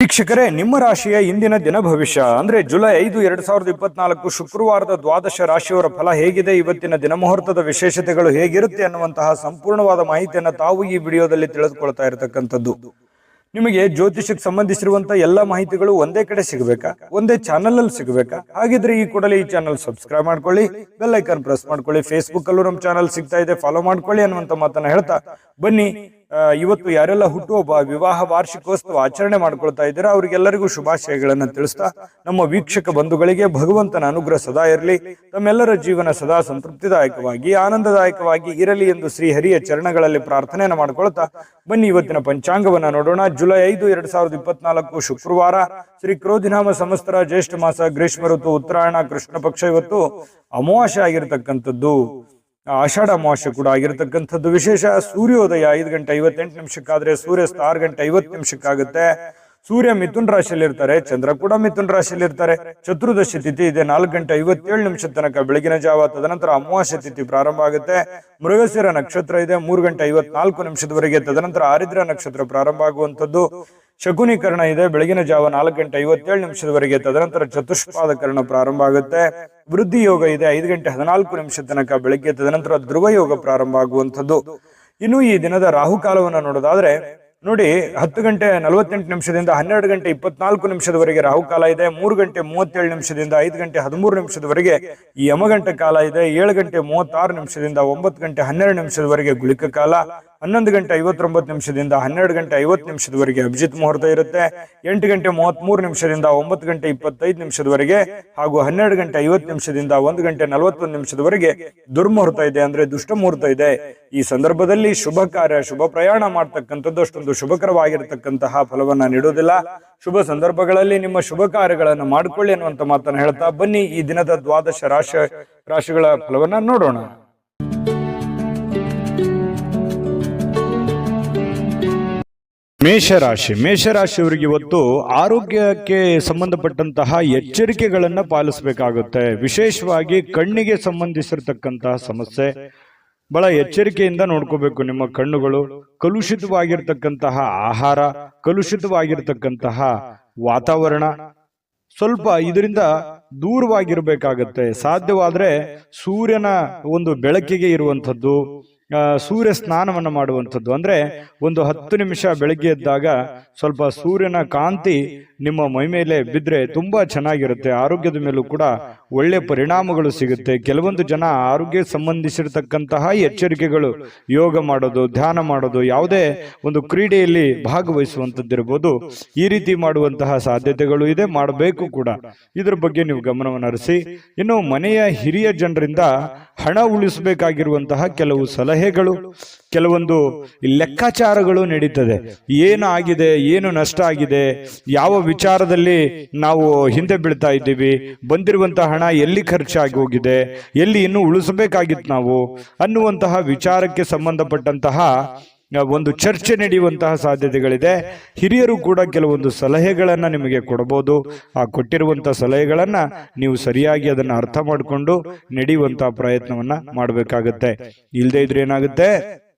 ವೀಕ್ಷಕರೇ, ನಿಮ್ಮ ರಾಶಿಯ ಇಂದಿನ ದಿನ ಭವಿಷ್ಯ ಅಂದ್ರೆ ಜುಲೈ 5, 2024 ಶುಕ್ರವಾರದ ದ್ವಾದಶ ರಾಶಿಯವರ ಫಲ ಹೇಗಿದೆ, ಇವತ್ತಿನ ದಿನ ಮುಹೂರ್ತದ ವಿಶೇಷತೆಗಳು ಹೇಗಿರುತ್ತೆ ಅನ್ನುವಂತಹ ಸಂಪೂರ್ಣವಾದ ಮಾಹಿತಿಯನ್ನು ತಾವು ಈ ವಿಡಿಯೋದಲ್ಲಿ ತಿಳಿದುಕೊಳ್ತಾ ಇರತಕ್ಕಂಥದ್ದು. ನಿಮಗೆ ಜ್ಯೋತಿಷಕ್ಕೆ ಸಂಬಂಧಿಸಿರುವಂತಹ ಎಲ್ಲ ಮಾಹಿತಿಗಳು ಒಂದೇ ಕಡೆ ಸಿಗಬೇಕಾ, ಒಂದೇ ಚಾನಲ್ ಅಲ್ಲಿ ಸಿಗಬೇಕಾ? ಹಾಗಿದ್ರೆ ಈ ಕೂಡಲೇ ಈ ಚಾನಲ್ ಸಬ್ಸ್ಕ್ರೈಬ್ ಮಾಡ್ಕೊಳ್ಳಿ, ಬೆಲ್ ಐಕಾನ್ ಪ್ರೆಸ್ ಮಾಡ್ಕೊಳ್ಳಿ. ಫೇಸ್ಬುಕ್ ಅಲ್ಲೂ ನಮ್ಮ ಚಾನಲ್ ಸಿಗ್ತಾ ಇದೆ, ಫಾಲೋ ಮಾಡ್ಕೊಳ್ಳಿ ಅನ್ನುವಂತ ಮಾತನ್ನ ಹೇಳ್ತಾ ಬನ್ನಿ. ಇವತ್ತು ಯಾರೆಲ್ಲ ಹುಟ್ಟುಹಬ್ಬ, ವಿವಾಹ ವಾರ್ಷಿಕೋತ್ಸವ ಆಚರಣೆ ಮಾಡ್ಕೊಳ್ತಾ ಇದ್ದೀರಾ ಅವರಿಗೆಲ್ಲರಿಗೂ ಶುಭಾಶಯಗಳನ್ನ ತಿಳಿಸ್ತಾ, ನಮ್ಮ ವೀಕ್ಷಕ ಬಂಧುಗಳಿಗೆ ಭಗವಂತನ ಅನುಗ್ರಹ ಸದಾ ಇರಲಿ, ತಮ್ಮೆಲ್ಲರ ಜೀವನ ಸದಾ ಸಂತೃಪ್ತಿದಾಯಕವಾಗಿ ಆನಂದದಾಯಕವಾಗಿ ಇರಲಿ ಎಂದು ಶ್ರೀ ಹರಿಯ ಚರಣಗಳಲ್ಲಿ ಪ್ರಾರ್ಥನೆಯನ್ನು ಮಾಡ್ಕೊಳ್ತಾ ಬನ್ನಿ ಇವತ್ತಿನ ಪಂಚಾಂಗವನ್ನ ನೋಡೋಣ. ಜುಲೈ 5, 2024 ಶುಕ್ರವಾರ, ಶ್ರೀ ಕ್ರೋಧಿನಾಮ ಸಂವತ್ಸರ, ಜ್ಯೇಷ್ಠ ಮಾಸ, ಗ್ರೀಷ್ಮ ಋತು, ಉತ್ತರಾಯಣ, ಕೃಷ್ಣ ಪಕ್ಷ. ಇವತ್ತು ಅಮಾವಾಸ್ಯೆ ಆಗಿರತಕ್ಕಂಥದ್ದು, ಆಷಾಢ ಅಮಾವಾಸ್ಯೆ ಕೂಡ ಆಗಿರತಕ್ಕಂಥದ್ದು. ವಿಶೇಷ ಸೂರ್ಯೋದಯ 5:58 ಸೂರ್ಯಾಸ್ತ 6:50 ಸೂರ್ಯ ಮಿಥುನ್ ರಾಶಿಯಲ್ಲಿ ಇರ್ತಾರೆ, ಚಂದ್ರ ಕೂಡ ಮಿಥುನ್ ರಾಶಿಯಲ್ಲಿ ಇರ್ತಾರೆ. ಚತುರ್ದಶಿ ತಿಥಿ ಇದೆ 4:57 ತನಕ ಬೆಳಗಿನ ಜಾವ. ತದನಂತರ ಅಮಾವಾಸ್ಯೆ ತಿಥಿ ಪ್ರಾರಂಭ ಆಗುತ್ತೆ. ಮೃಗಶಿರ ನಕ್ಷತ್ರ ಇದೆ 3:54 ತದನಂತರ ಆರಿದ್ರ ನಕ್ಷತ್ರ ಪ್ರಾರಂಭ ಆಗುವಂಥದ್ದು. ಶಕುನಿಕರಣ ಇದೆ ಬೆಳಗಿನ ಜಾವ 4:57 ತದನಂತರ ಚತುಷ್ಪಾದ ಕರ್ಣ ಪ್ರಾರಂಭ ಆಗುತ್ತೆ. ವೃದ್ಧಿ ಯೋಗ ಇದೆ 5:14 ತನಕ ಬೆಳಗ್ಗೆ, ತದನಂತರ ಧ್ರುವ ಯೋಗ ಪ್ರಾರಂಭ ಆಗುವಂಥದ್ದು. ಇನ್ನು ಈ ದಿನದ ರಾಹುಕಾಲವನ್ನು ನೋಡೋದಾದ್ರೆ ನೋಡಿ, 10:48 12:24 ರಾಹುಕಾಲ ಇದೆ. 3:37 5:13 ಈ ಯಮಗಂಟ ಕಾಲ ಇದೆ. 7:36 9:12 ಗುಳಿಕ ಕಾಲ. 11:59 12:50 ಅಭಿಜಿತ್ ಮುಹೂರ್ತ ಇರುತ್ತೆ. 8:33 9:25 ಹಾಗೂ 12:50 1:41 ದುರ್ಮುಹೂರ್ತ ಇದೆ, ಅಂದ್ರೆ ದುಷ್ಟ ಮುಹೂರ್ತ ಇದೆ. ಈ ಸಂದರ್ಭದಲ್ಲಿ ಶುಭ ಕಾರ್ಯ, ಶುಭ ಪ್ರಯಾಣ ಮಾಡ್ತಕ್ಕಂಥದ್ದು ಅಷ್ಟೊಂದು ಶುಭಕರವಾಗಿರತಕ್ಕಂತಹ ಫಲವನ್ನ ನೀಡುವುದಿಲ್ಲ. ಶುಭ ಸಂದರ್ಭಗಳಲ್ಲಿ ನಿಮ್ಮ ಶುಭ ಕಾರ್ಯಗಳನ್ನು ಮಾಡಿಕೊಳ್ಳಿ ಅನ್ನುವಂತ ಮಾತನ್ನು ಹೇಳ್ತಾ ಬನ್ನಿ ಈ ದಿನದ ದ್ವಾದಶ ರಾಶಿಗಳ ಫಲವನ್ನ ನೋಡೋಣ. ಮೇಷರಾಶಿಯವರಿಗೆ ಇವತ್ತು ಆರೋಗ್ಯಕ್ಕೆ ಸಂಬಂಧಪಟ್ಟಂತಹ ಎಚ್ಚರಿಕೆಗಳನ್ನ ಪಾಲಿಸಬೇಕಾಗುತ್ತೆ. ವಿಶೇಷವಾಗಿ ಕಣ್ಣಿಗೆ ಸಂಬಂಧಿಸಿರತಕ್ಕಂತಹ ಸಮಸ್ಯೆ ಬಹಳ ಎಚ್ಚರಿಕೆಯಿಂದ ನೋಡ್ಕೋಬೇಕು. ನಿಮ್ಮ ಕಣ್ಣುಗಳು ಕಲುಷಿತವಾಗಿರ್ತಕ್ಕಂತಹ ಆಹಾರ, ಕಲುಷಿತವಾಗಿರ್ತಕ್ಕಂತಹ ವಾತಾವರಣ, ಸ್ವಲ್ಪ ಇದರಿಂದ ದೂರವಾಗಿರ್ಬೇಕಾಗತ್ತೆ. ಸಾಧ್ಯವಾದ್ರೆ ಸೂರ್ಯನ ಒಂದು ಬೆಳಕಿಗೆ ಇರುವಂಥದ್ದು, ಸೂರ್ಯ ಸ್ನಾನವನ್ನು ಮಾಡುವಂಥದ್ದು. ಅಂದ್ರೆ ಒಂದು 10 ನಿಮಿಷ ಬೆಳಗ್ಗೆ ಎದ್ದಾಗ ಸ್ವಲ್ಪ ಸೂರ್ಯನ ಕಾಂತಿ ನಿಮ್ಮ ಮೈ ಮೇಲೆ ಬಿದ್ರೆ ತುಂಬಾ ಚೆನ್ನಾಗಿರುತ್ತೆ. ಆರೋಗ್ಯದ ಮೇಲೂ ಕೂಡ ಒಳ್ಳೆ ಪರಿಣಾಮಗಳು ಸಿಗುತ್ತೆ. ಕೆಲವೊಂದು ಜನ ಆರೋಗ್ಯ ಸಂಬಂಧಿಸಿರ್ತಕ್ಕಂತಹ ಎಚ್ಚರಿಕೆಗಳು, ಯೋಗ ಮಾಡೋದು, ಧ್ಯಾನ ಮಾಡೋದು, ಯಾವುದೇ ಒಂದು ಕ್ರೀಡೆಯಲ್ಲಿ ಭಾಗವಹಿಸುವಂಥದ್ದಿರ್ಬೋದು, ಈ ರೀತಿ ಮಾಡುವಂತಹ ಸಾಧ್ಯತೆಗಳು ಇದೆ, ಮಾಡಬೇಕು ಕೂಡ. ಇದ್ರ ಬಗ್ಗೆ ನೀವು ಗಮನವನ್ನು ಹರಿಸಿ. ಇನ್ನು ಮನೆಯ ಹಿರಿಯ ಜನರಿಂದ ಹಣ ಉಳಿಸಬೇಕಾಗಿರುವಂತಹ ಕೆಲವು ಸಲಹೆಗಳು, ಕೆಲವೊಂದು ಲೆಕ್ಕಾಚಾರಗಳು ನಡೀತದೆ. ಏನು ಆಗಿದೆ, ಏನು ನಷ್ಟ ಆಗಿದೆ, ಯಾವ ವಿಚಾರದಲ್ಲಿ ನಾವು ಹಿಂದೆ ಬೀಳ್ತಾ ಇದ್ದೀವಿ, ಬಂದಿರುವಂತಹ ಹಣ ಎಲ್ಲಿ ಖರ್ಚಾಗಿ ಹೋಗಿದೆ, ಎಲ್ಲಿ ಇನ್ನೂ ಉಳಿಸಬೇಕಾಗಿತ್ತು ನಾವು ಅನ್ನುವಂತಹ ವಿಚಾರಕ್ಕೆ ಸಂಬಂಧಪಟ್ಟಂತಹ ಒಂದು ಚರ್ಚೆ ನಡೆಯುವಂತಹ ಸಾಧ್ಯತೆಗಳಿದೆ. ಹಿರಿಯರು ಕೂಡ ಕೆಲವೊಂದು ಸಲಹೆಗಳನ್ನ ನಿಮಗೆ ಕೊಡಬಹುದು. ಆ ಕೊಟ್ಟಿರುವಂತಹ ಸಲಹೆಗಳನ್ನ ನೀವು ಸರಿಯಾಗಿ ಅದನ್ನ ಅರ್ಥ ಮಾಡಿಕೊಂಡು ನಡೆಯುವಂತಹ ಪ್ರಯತ್ನವನ್ನ ಮಾಡಬೇಕಾಗತ್ತೆ. ಇಲ್ಲದೆ ಇದ್ರೆ ಏನಾಗುತ್ತೆ,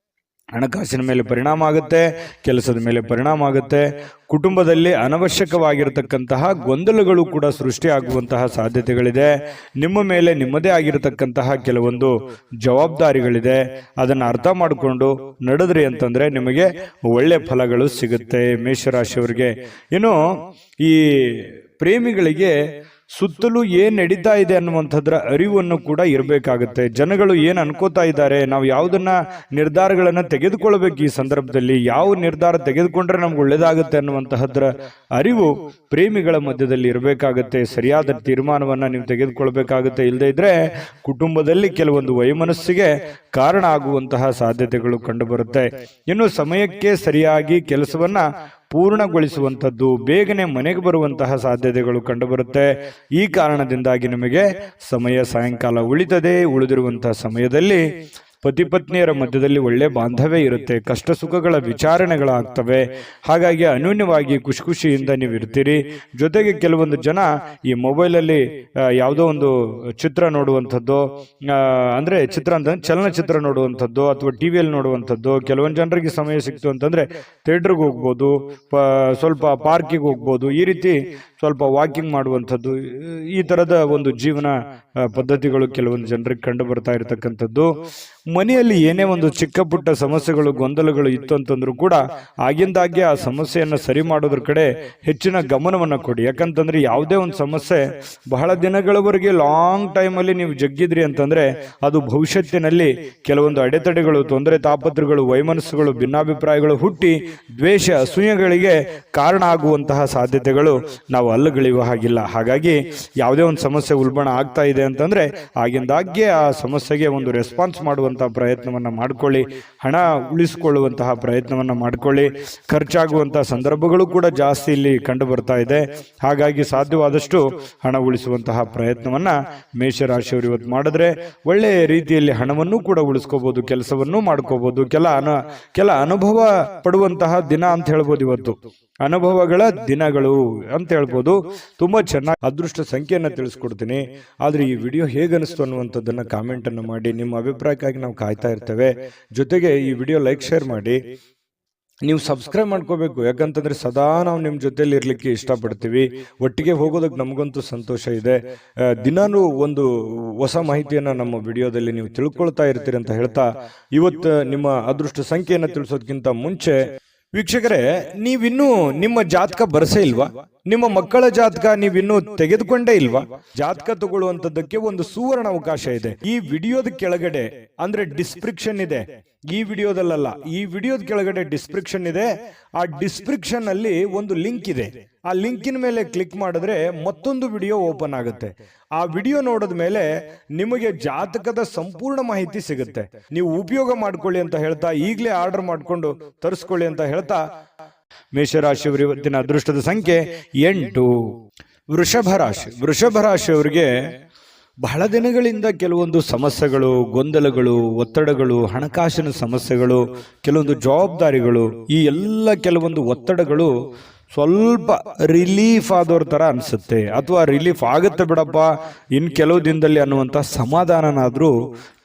ಹಣಕಾಸಿನ ಮೇಲೆ ಪರಿಣಾಮ ಆಗುತ್ತೆ, ಕೆಲಸದ ಮೇಲೆ ಪರಿಣಾಮ ಆಗುತ್ತೆ. ಕುಟುಂಬದಲ್ಲಿ ಅನವಶ್ಯಕವಾಗಿರತಕ್ಕಂತಹ ಗೊಂದಲಗಳು ಕೂಡ ಸೃಷ್ಟಿಯಾಗುವಂತಹ ಸಾಧ್ಯತೆಗಳಿದೆ. ನಿಮ್ಮ ಮೇಲೆ ನಿಮ್ಮದೇ ಆಗಿರತಕ್ಕಂತಹ ಕೆಲವೊಂದು ಜವಾಬ್ದಾರಿಗಳಿದೆ. ಅದನ್ನು ಅರ್ಥ ಮಾಡಿಕೊಂಡು ನಡೆದ್ರಿ ಅಂತಂದ್ರೆ ನಿಮಗೆ ಒಳ್ಳೆ ಫಲಗಳು ಸಿಗುತ್ತೆ ಮೇಷರಾಶಿಯವರಿಗೆ. ಇನ್ನು ಈ ಪ್ರೇಮಿಗಳಿಗೆ ಸುತ್ತಲೂ ಏನ್ ನಡೀತಾ ಇದೆ ಅನ್ನುವಂಥದ್ರ ಅರಿವನ್ನು ಕೂಡ ಇರಬೇಕಾಗುತ್ತೆ. ಜನಗಳು ಏನ್ ಅನ್ಕೋತಾ ಇದ್ದಾರೆ, ನಾವು ಯಾವುದನ್ನ ನಿರ್ಧಾರಗಳನ್ನ ತೆಗೆದುಕೊಳ್ಬೇಕು, ಈ ಸಂದರ್ಭದಲ್ಲಿ ಯಾವ ನಿರ್ಧಾರ ತೆಗೆದುಕೊಂಡ್ರೆ ನಮ್ಗೆ ಒಳ್ಳೇದಾಗುತ್ತೆ ಅನ್ನುವಂತಹದ್ರ ಅರಿವು ಪ್ರೇಮಿಗಳ ಮಧ್ಯದಲ್ಲಿ ಇರಬೇಕಾಗುತ್ತೆ. ಸರಿಯಾದ ತೀರ್ಮಾನವನ್ನ ನೀವು ತೆಗೆದುಕೊಳ್ಬೇಕಾಗುತ್ತೆ. ಇಲ್ಲದೆ ಇದ್ರೆ ಕುಟುಂಬದಲ್ಲಿ ಕೆಲವೊಂದು ವೈಮನಸ್ಸಿಗೆ ಕಾರಣ ಆಗುವಂತಹ ಸಾಧ್ಯತೆಗಳು ಕಂಡುಬರುತ್ತೆ. ಇನ್ನು ಸಮಯಕ್ಕೆ ಸರಿಯಾಗಿ ಕೆಲಸವನ್ನ ಪೂರ್ಣಗೊಳಿಸುವಂಥದ್ದು, ಬೇಗನೆ ಮನೆಗೆ ಬರುವಂತಹ ಸಾಧ್ಯತೆಗಳು ಕಂಡುಬರುತ್ತೆ. ಈ ಕಾರಣದಿಂದಾಗಿ ನಿಮಗೆ ಸಮಯ ಸಾಯಂಕಾಲ ಉಳಿತದೆ. ಉಳಿದಿರುವಂತಹ ಸಮಯದಲ್ಲಿ ಪತಿ ಪತ್ನಿಯರ ಮಧ್ಯದಲ್ಲಿ ಒಳ್ಳೆ ಬಾಂಧವ್ಯ ಇರುತ್ತೆ, ಕಷ್ಟ ಸುಖಗಳ ವಿಚಾರಣೆಗಳಾಗ್ತವೆ. ಹಾಗಾಗಿ ಅನ್ಯೋನ್ಯವಾಗಿ ಖುಷಿ ಖುಷಿಯಿಂದ ನೀವು ಇರ್ತೀರಿ. ಜೊತೆಗೆ ಕೆಲವೊಂದು ಜನ ಈ ಮೊಬೈಲಲ್ಲಿ ಯಾವುದೋ ಒಂದು ಚಿತ್ರ ನೋಡುವಂಥದ್ದು, ಅಂದ್ರೆ ಚಿತ್ರ ಅಂತಂದ್ರೆ ಚಲನಚಿತ್ರ ನೋಡುವಂಥದ್ದು ಅಥವಾ ಟಿವಿಯಲ್ಲಿ ನೋಡುವಂಥದ್ದು. ಕೆಲವೊಂದು ಜನರಿಗೆ ಸಮಯ ಸಿಕ್ತು ಅಂತಂದ್ರೆ ಥಿಯೇಟರ್ಗೆ ಹೋಗ್ಬೋದು, ಸ್ವಲ್ಪ ಪಾರ್ಕಿಗೆ ಹೋಗ್ಬೋದು, ಈ ರೀತಿ ಸ್ವಲ್ಪ ವಾಕಿಂಗ್ ಮಾಡುವಂಥದ್ದು. ಈ ತರದ ಒಂದು ಜೀವನ ಪದ್ಧತಿಗಳು ಕೆಲವೊಂದು ಜನರಿಗೆ ಕಂಡು ಬರ್ತಾ ಇರತಕ್ಕಂಥದ್ದು. ಮನೆಯಲ್ಲಿ ಏನೇ ಒಂದು ಚಿಕ್ಕ ಪುಟ್ಟ ಸಮಸ್ಯೆಗಳು ಗೊಂದಲಗಳು ಇತ್ತು ಅಂತಂದ್ರೂ ಕೂಡ ಆಗಿಂದಾಗ್ಗೆ ಆ ಸಮಸ್ಯೆಯನ್ನು ಸರಿ ಮಾಡೋದ್ರ ಕಡೆ ಹೆಚ್ಚಿನ ಗಮನವನ್ನು ಕೊಡಿ. ಯಾಕಂತಂದ್ರೆ ಯಾವುದೇ ಒಂದು ಸಮಸ್ಯೆ ಬಹಳ ದಿನಗಳವರೆಗೆ ಲಾಂಗ್ ಟೈಮಲ್ಲಿ ನೀವು ಜಗ್ಗಿದ್ರಿ ಅಂತಂದ್ರೆ ಅದು ಭವಿಷ್ಯತ್ತಿನಲ್ಲಿ ಕೆಲವೊಂದು ಅಡೆತಡೆಗಳು, ತೊಂದರೆ ತಾಪತ್ರಗಳು, ವೈಮನಸ್ಸುಗಳು, ಭಿನ್ನಾಭಿಪ್ರಾಯಗಳು ಹುಟ್ಟಿ ದ್ವೇಷ ಅಸೂಯೆಗಳಿಗೆ ಕಾರಣ ಆಗುವಂತಹ ಸಾಧ್ಯತೆಗಳು ನಾವು ಅಲ್ಲಗಳೆಯುವ ಹಾಗಿಲ್ಲ. ಹಾಗಾಗಿ ಯಾವುದೇ ಒಂದು ಸಮಸ್ಯೆ ಉಲ್ಬಣ ಆಗ್ತಾ ಇದೆ ಅಂತಂದ್ರೆ ಆಗಿಂದಾಗ್ಗೆ ಆ ಸಮಸ್ಯೆಗೆ ಒಂದು ರೆಸ್ಪಾನ್ಸ್ ಮಾಡುವಂತಹ ಪ್ರಯತ್ನವನ್ನ ಮಾಡ್ಕೊಳ್ಳಿ. ಹಣ ಉಳಿಸಿಕೊಳ್ಳುವಂತಹ ಪ್ರಯತ್ನವನ್ನ ಮಾಡ್ಕೊಳ್ಳಿ. ಖರ್ಚಾಗುವಂತಹ ಸಂದರ್ಭಗಳು ಕೂಡ ಜಾಸ್ತಿ ಇಲ್ಲಿ ಕಂಡು ಬರ್ತಾ ಇದೆ. ಹಾಗಾಗಿ ಸಾಧ್ಯವಾದಷ್ಟು ಹಣ ಉಳಿಸುವಂತಹ ಪ್ರಯತ್ನವನ್ನ ಮೇಷರಾಶಿಯವರು ಇವತ್ತು ಮಾಡಿದ್ರೆ ಒಳ್ಳೆಯ ರೀತಿಯಲ್ಲಿ ಹಣವನ್ನು ಕೂಡ ಉಳಿಸ್ಕೋಬಹುದು, ಕೆಲಸವನ್ನು ಮಾಡ್ಕೋಬಹುದು. ಕೆಲ ಅನುಭವ ಪಡುವಂತಹ ದಿನ ಅಂತ ಹೇಳ್ಬೋದು. ಇವತ್ತು ಅನುಭವಗಳ ದಿನಗಳು ಅಂತ ಹೇಳ್ಬೋದು. ತುಂಬಾ ಚೆನ್ನಾಗಿ ಅದೃಷ್ಟ ಸಂಖ್ಯೆಯನ್ನು ತಿಳಿಸ್ಕೊಡ್ತೀನಿ. ಆದ್ರೆ ಈ ವಿಡಿಯೋ ಹೇಗೆ ಅನಿಸ್ತು ಅನ್ನುವಂಥದ್ದನ್ನ ಕಾಮೆಂಟ್ ಅನ್ನು ಮಾಡಿ. ನಿಮ್ಮ ಅಭಿಪ್ರಾಯಕ್ಕಾಗಿ ನಾವು ಕಾಯ್ತಾ ಇರ್ತೇವೆ. ಜೊತೆಗೆ ಈ ವಿಡಿಯೋ ಲೈಕ್ ಶೇರ್ ಮಾಡಿ. ನೀವು ಸಬ್ಸ್ಕ್ರೈಬ್ ಮಾಡ್ಕೋಬೇಕು. ಯಾಕಂತಂದ್ರೆ ಸದಾ ನಾವು ನಿಮ್ಮ ಜೊತೆಲಿ ಇರ್ಲಿಕ್ಕೆ ಇಷ್ಟಪಡ್ತೀವಿ. ಒಟ್ಟಿಗೆ ಹೋಗೋದಕ್ಕೆ ನಮಗಂತೂ ಸಂತೋಷ ಇದೆ. ದಿನಾನು ಒಂದು ಹೊಸ ಮಾಹಿತಿಯನ್ನ ನಮ್ಮ ವಿಡಿಯೋದಲ್ಲಿ ನೀವು ತಿಳ್ಕೊಳ್ತಾ ಇರ್ತೀರಿ ಅಂತ ಹೇಳ್ತಾ, ಇವತ್ತು ನಿಮ್ಮ ಅದೃಷ್ಟ ಸಂಖ್ಯೆಯನ್ನು ತಿಳಿಸೋದಕ್ಕಿಂತ ಮುಂಚೆ ವೀಕ್ಷಕರೇ, ನೀವಿನ್ನೂ ನಿಮ್ಮ ಜಾತಕ ಬರಸೇ ಇಲ್ವಾ? ನಿಮ್ಮ ಮಕ್ಕಳ ಜಾತಕ ನೀವಿನ್ನೂ ತೆಗೆದುಕೊಂಡೇ ಇಲ್ವಾ? ಜಾತಕ ತಗೊಳ್ಳುವಂತದ್ದಕ್ಕೆ ಒಂದು ಸುವರ್ಣ ಅವಕಾಶ ಇದೆ. ಈ ವಿಡಿಯೋದ ಕೆಳಗಡೆ ಅಂದ್ರೆ ಡಿಸ್ಕ್ರಿಪ್ಷನ್ ಇದೆ. ಈ ವಿಡಿಯೋದಲ್ಲ, ಈ ವಿಡಿಯೋದ ಕೆಳಗಡೆ ಡಿಸ್ಕ್ರಿಪ್ಷನ್ ಇದೆ. ಆ ಡಿಸ್ಕ್ರಿಪ್ಷನ್ ಅಲ್ಲಿ ಒಂದು ಲಿಂಕ್ ಇದೆ. ಆ ಲಿಂಕಿನ ಮೇಲೆ ಕ್ಲಿಕ್ ಮಾಡಿದ್ರೆ ಮತ್ತೊಂದು ವಿಡಿಯೋ ಓಪನ್ ಆಗುತ್ತೆ. ಆ ವಿಡಿಯೋ ನೋಡಿದ ಮೇಲೆ ನಿಮಗೆ ಜಾತಕದ ಸಂಪೂರ್ಣ ಮಾಹಿತಿ ಸಿಗುತ್ತೆ. ನೀವು ಉಪಯೋಗ ಮಾಡ್ಕೊಳ್ಳಿ ಅಂತ ಹೇಳ್ತಾ, ಈಗಲೇ ಆರ್ಡರ್ ಮಾಡ್ಕೊಂಡು ತರಿಸ್ಕೊಳ್ಳಿ ಅಂತ ಹೇಳ್ತಾ, ಮೇಷರಾಶಿಯವರು ಇವತ್ತಿನ ಅದೃಷ್ಟದ ಸಂಖ್ಯೆ 8. ವೃಷಭ ರಾಶಿಯವರಿಗೆ ಬಹಳ ದಿನಗಳಿಂದ ಕೆಲವೊಂದು ಸಮಸ್ಯೆಗಳು, ಗೊಂದಲಗಳು, ಒತ್ತಡಗಳು, ಹಣಕಾಸಿನ ಸಮಸ್ಯೆಗಳು, ಕೆಲವೊಂದು ಜವಾಬ್ದಾರಿಗಳು, ಈ ಎಲ್ಲ ಕೆಲವೊಂದು ಒತ್ತಡಗಳು ಸ್ವಲ್ಪ ರಿಲೀಫ್ ಆದವ್ರ ತರ ಅನ್ಸುತ್ತೆ. ಅಥವಾ ರಿಲೀಫ್ ಆಗುತ್ತೆ ಬಿಡಪ್ಪ ಇನ್ನು ಕೆಲವು ದಿನದಲ್ಲಿ ಅನ್ನುವಂಥ ಸಮಾಧಾನನಾದ್ರೂ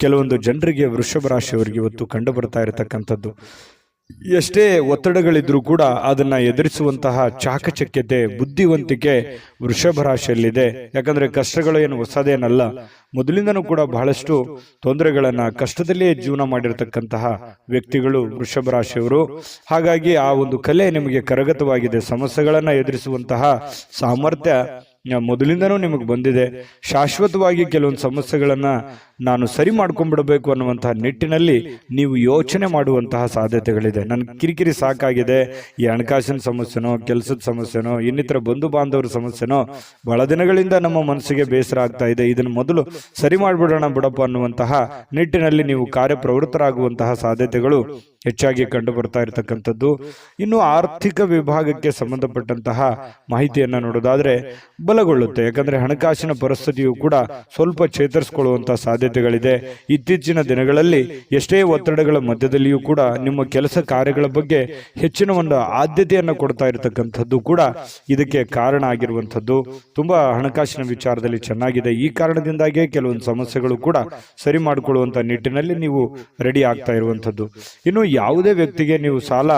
ಕೆಲವೊಂದು ಜನರಿಗೆ ವೃಷಭ ರಾಶಿಯವರಿಗೆ ಇವತ್ತು ಕಂಡು ಬರ್ತಾ ಇರತಕ್ಕಂಥದ್ದು. ಎಷ್ಟೇ ಒತ್ತಡಗಳಿದ್ರೂ ಕೂಡ ಅದನ್ನ ಎದುರಿಸುವಂತಹ ಚಾಕಚಕ್ಯತೆ, ಬುದ್ಧಿವಂತಿಕೆ ವೃಷಭ ರಾಶಿಯಲ್ಲಿದೆ. ಯಾಕಂದ್ರೆ ಕಷ್ಟಗಳು ಏನು ಹೊಸದೇನಲ್ಲ. ಮೊದಲಿಂದನೂ ಕೂಡ ಬಹಳಷ್ಟು ತೊಂದರೆಗಳನ್ನ, ಕಷ್ಟದಲ್ಲಿಯೇ ಜೀವನ ಮಾಡಿರ್ತಕ್ಕಂತಹ ವ್ಯಕ್ತಿಗಳು ವೃಷಭ ರಾಶಿಯವರು. ಹಾಗಾಗಿ ಆ ಒಂದು ಕಲೆ ನಿಮಗೆ ಕರಗತವಾಗಿದೆ. ಸಮಸ್ಯೆಗಳನ್ನ ಎದುರಿಸುವಂತಹ ಸಾಮರ್ಥ್ಯ ಮೊದಲಿಂದನೂ ನಿಮಗೆ ಬಂದಿದೆ. ಶಾಶ್ವತವಾಗಿ ಕೆಲವೊಂದು ಸಮಸ್ಯೆಗಳನ್ನ ನಾನು ಸರಿ ಮಾಡ್ಕೊಂಡ್ಬಿಡಬೇಕು ಅನ್ನುವಂತಹ ನಿಟ್ಟಿನಲ್ಲಿ ನೀವು ಯೋಚನೆ ಮಾಡುವಂತಹ ಸಾಧ್ಯತೆಗಳಿದೆ. ನನ್ನ ಕಿರಿಕಿರಿ ಸಾಕಾಗಿದೆ, ಈ ಹಣಕಾಸಿನ ಸಮಸ್ಯೆನೋ, ಕೆಲಸದ ಸಮಸ್ಯೆನೋ, ಇನ್ನಿತರ ಬಂಧು ಬಾಂಧವರ ಸಮಸ್ಯೆನೋ ಬಹಳ ದಿನಗಳಿಂದ ನಮ್ಮ ಮನಸ್ಸಿಗೆ ಬೇಸರ ಆಗ್ತಾ ಇದೆ, ಇದನ್ನು ಮೊದಲು ಸರಿ ಮಾಡಿಬಿಡೋಣ ಬಿಡಪ್ಪ ಅನ್ನುವಂತಹ ನಿಟ್ಟಿನಲ್ಲಿ ನೀವು ಕಾರ್ಯಪ್ರವೃತ್ತರಾಗುವಂತಹ ಸಾಧ್ಯತೆಗಳು ಹೆಚ್ಚಾಗಿ ಕಂಡು ಬರ್ತಾ ಇರತಕ್ಕಂಥದ್ದು. ಇನ್ನು ಆರ್ಥಿಕ ವಿಭಾಗಕ್ಕೆ ಸಂಬಂಧಪಟ್ಟಂತಹ ಮಾಹಿತಿಯನ್ನ ನೋಡೋದಾದ್ರೆ ಬಲಗೊಳ್ಳುತ್ತೆ. ಯಾಕಂದ್ರೆ ಹಣಕಾಸಿನ ಪರಿಸ್ಥಿತಿಯು ಕೂಡ ಸ್ವಲ್ಪ ಚೇತರಿಸಿಕೊಳ್ಳುವಂತಹ ಸಾಧ್ಯತೆಗಳಿದೆ. ಇತ್ತೀಚಿನ ದಿನಗಳಲ್ಲಿ ಎಷ್ಟೇ ಒತ್ತಡಗಳ ಮಧ್ಯದಲ್ಲಿಯೂ ಕೂಡ ನಿಮ್ಮ ಕೆಲಸ ಕಾರ್ಯಗಳ ಬಗ್ಗೆ ಹೆಚ್ಚಿನ ಒಂದು ಆದ್ಯತೆಯನ್ನು ಕೊಡ್ತಾ ಇರತಕ್ಕಂಥದ್ದು ಕೂಡ ಇದಕ್ಕೆ ಕಾರಣ ಆಗಿರುವಂಥದ್ದು. ತುಂಬಾ ಹಣಕಾಸಿನ ವಿಚಾರದಲ್ಲಿ ಚೆನ್ನಾಗಿದೆ. ಈ ಕಾರಣದಿಂದಾಗಿಯೇ ಕೆಲವೊಂದು ಸಮಸ್ಯೆಗಳು ಕೂಡ ಸರಿ ಮಾಡಿಕೊಳ್ಳುವಂತ ನಿಟ್ಟಿನಲ್ಲಿ ನೀವು ರೆಡಿ ಆಗ್ತಾ ಇರುವಂಥದ್ದು. ಇನ್ನು ಯಾವುದೇ ವ್ಯಕ್ತಿಗೆ ನೀವು ಸಾಲ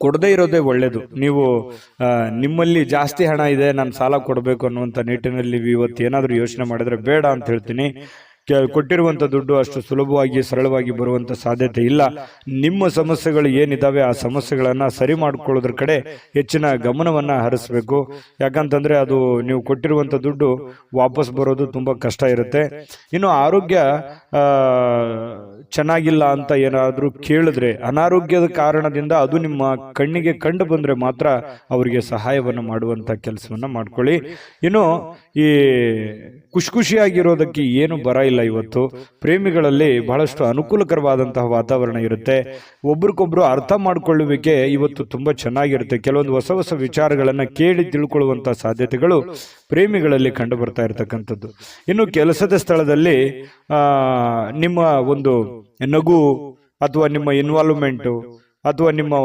ಕೊಡದೇ ಇರೋದೇ ಒಳ್ಳೇದು. ನೀವು ನಿಮ್ಮಲ್ಲಿ ಜಾಸ್ತಿ ಹಣ ಇದೆ, ನಾನು ಸಾಲ ಕೊಡಬೇಕು ಅನ್ನುವಂಥ ನಿಟ್ಟಿನಲ್ಲಿ ಇವತ್ತು ಏನಾದರೂ ಯೋಚನೆ ಮಾಡಿದ್ರೆ ಬೇಡ ಅಂತ ಹೇಳ್ತೀನಿ. ಕೊಟ್ಟಿರುವಂಥ ದುಡ್ಡು ಅಷ್ಟು ಸುಲಭವಾಗಿ ಸರಳವಾಗಿ ಬರುವಂಥ ಸಾಧ್ಯತೆ ಇಲ್ಲ. ನಿಮ್ಮ ಸಮಸ್ಯೆಗಳು ಏನಿದಾವೆ ಆ ಸಮಸ್ಯೆಗಳನ್ನು ಸರಿ ಮಾಡಿಕೊಳ್ಳೋದ್ರ ಕಡೆ ಹೆಚ್ಚಿನ ಗಮನವನ್ನು ಹರಿಸಬೇಕು. ಯಾಕಂತಂದರೆ ಅದು ನೀವು ಕೊಟ್ಟಿರುವಂಥ ದುಡ್ಡು ವಾಪಸ್ ಬರೋದು ತುಂಬ ಕಷ್ಟ ಇರುತ್ತೆ. ಇನ್ನು ಆರೋಗ್ಯ ಚೆನ್ನಾಗಿಲ್ಲ ಅಂತ ಏನಾದರೂ ಕೇಳಿದ್ರೆ, ಅನಾರೋಗ್ಯದ ಕಾರಣದಿಂದ ಅದು ನಿಮ್ಮ ಕಣ್ಣಿಗೆ ಕಂಡು ಬಂದರೆ ಮಾತ್ರ ಅವರಿಗೆ ಸಹಾಯವನ್ನು ಮಾಡುವಂಥ ಕೆಲಸವನ್ನು ಮಾಡ್ಕೊಳ್ಳಿ. ಇನ್ನು ಈ ಖುಷಿಯಾಗಿರೋದಕ್ಕೆ ಏನು ಬರ ಇಲ್ಲ. ಪರವಾಗಿಲ್ಲ. ಇವತ್ತು ಪ್ರೇಮಿಗಳಲ್ಲಿ ಬಹಳಷ್ಟು ಅನುಕೂಲಕರವಾದಂತಹ ವಾತಾವರಣ ಇರುತ್ತೆ. ಒಬ್ರಿಗೊಬ್ರು ಅರ್ಥ ಮಾಡಿಕೊಳ್ಳುವಿಕೆ ಇವತ್ತು ತುಂಬಾ ಚೆನ್ನಾಗಿರುತ್ತೆ. ಕೆಲವೊಂದು ಹೊಸ ಹೊಸ ವಿಚಾರಗಳನ್ನ ಕೇಳಿ ತಿಳ್ಕೊಳ್ಳುವಂತಹ ಸಾಧ್ಯತೆಗಳು ಪ್ರೇಮಿಗಳಲ್ಲಿ ಕಂಡು ಬರ್ತಾ ಇರತಕ್ಕಂಥದ್ದು. ಇನ್ನು ಕೆಲಸದ ಸ್ಥಳದಲ್ಲಿ ನಿಮ್ಮ ಒಂದು ನಗು ಅಥವಾ ನಿಮ್ಮ ಇನ್ವಾಲ್ವ್ಮೆಂಟು ಅಥವಾ ನಿಮ್ಮ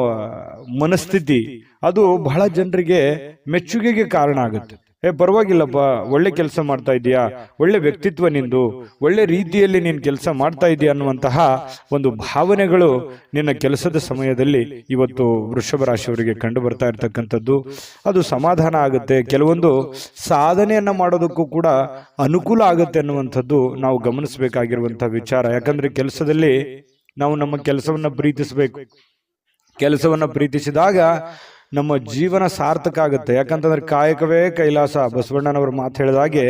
ಮನಸ್ಥಿತಿ ಅದು ಬಹಳ ಜನರಿಗೆ ಮೆಚ್ಚುಗೆಗೆ ಕಾರಣ ಆಗುತ್ತೆ. ಪರವಾಗಿಲ್ಲಪ್ಪ, ಒಳ್ಳೆ ಕೆಲಸ ಮಾಡ್ತಾ ಇದೀಯಾ, ಒಳ್ಳೆ ವ್ಯಕ್ತಿತ್ವ ನಿಂದು, ಒಳ್ಳೆ ರೀತಿಯಲ್ಲಿ ನೀನು ಕೆಲಸ ಮಾಡ್ತಾ ಇದೀಯ ಅನ್ನುವಂತಹ ಒಂದು ಭಾವನೆಗಳು ನಿನ್ನ ಕೆಲಸದ ಸಮಯದಲ್ಲಿ ಇವತ್ತು ವೃಷಭ ರಾಶಿಯವರಿಗೆ ಕಂಡು ಬರ್ತಾ ಇರತಕ್ಕಂಥದ್ದು. ಅದು ಸಮಾಧಾನ ಆಗುತ್ತೆ. ಕೆಲವೊಂದು ಸಾಧನೆಯನ್ನ ಮಾಡೋದಕ್ಕೂ ಕೂಡ ಅನುಕೂಲ ಆಗುತ್ತೆ ಅನ್ನುವಂಥದ್ದು ನಾವು ಗಮನಿಸಬೇಕಾಗಿರುವಂತಹ ವಿಚಾರ. ಯಾಕಂದ್ರೆ ಕೆಲಸದಲ್ಲಿ ನಾವು ನಮ್ಮ ಕೆಲಸವನ್ನ ಪ್ರೀತಿಸಬೇಕು. ಕೆಲಸವನ್ನ ಪ್ರೀತಿಸಿದಾಗ ನಮ್ಮ ಜೀವನ ಸಾರ್ಥಕ ಆಗುತ್ತೆ. ಯಾಕಂತಂದ್ರೆ ಕಾಯಕವೇ ಕೈಲಾಸ, ಬಸವಣ್ಣನವರು ಮಾತು ಹೇಳಿದಾಗೆ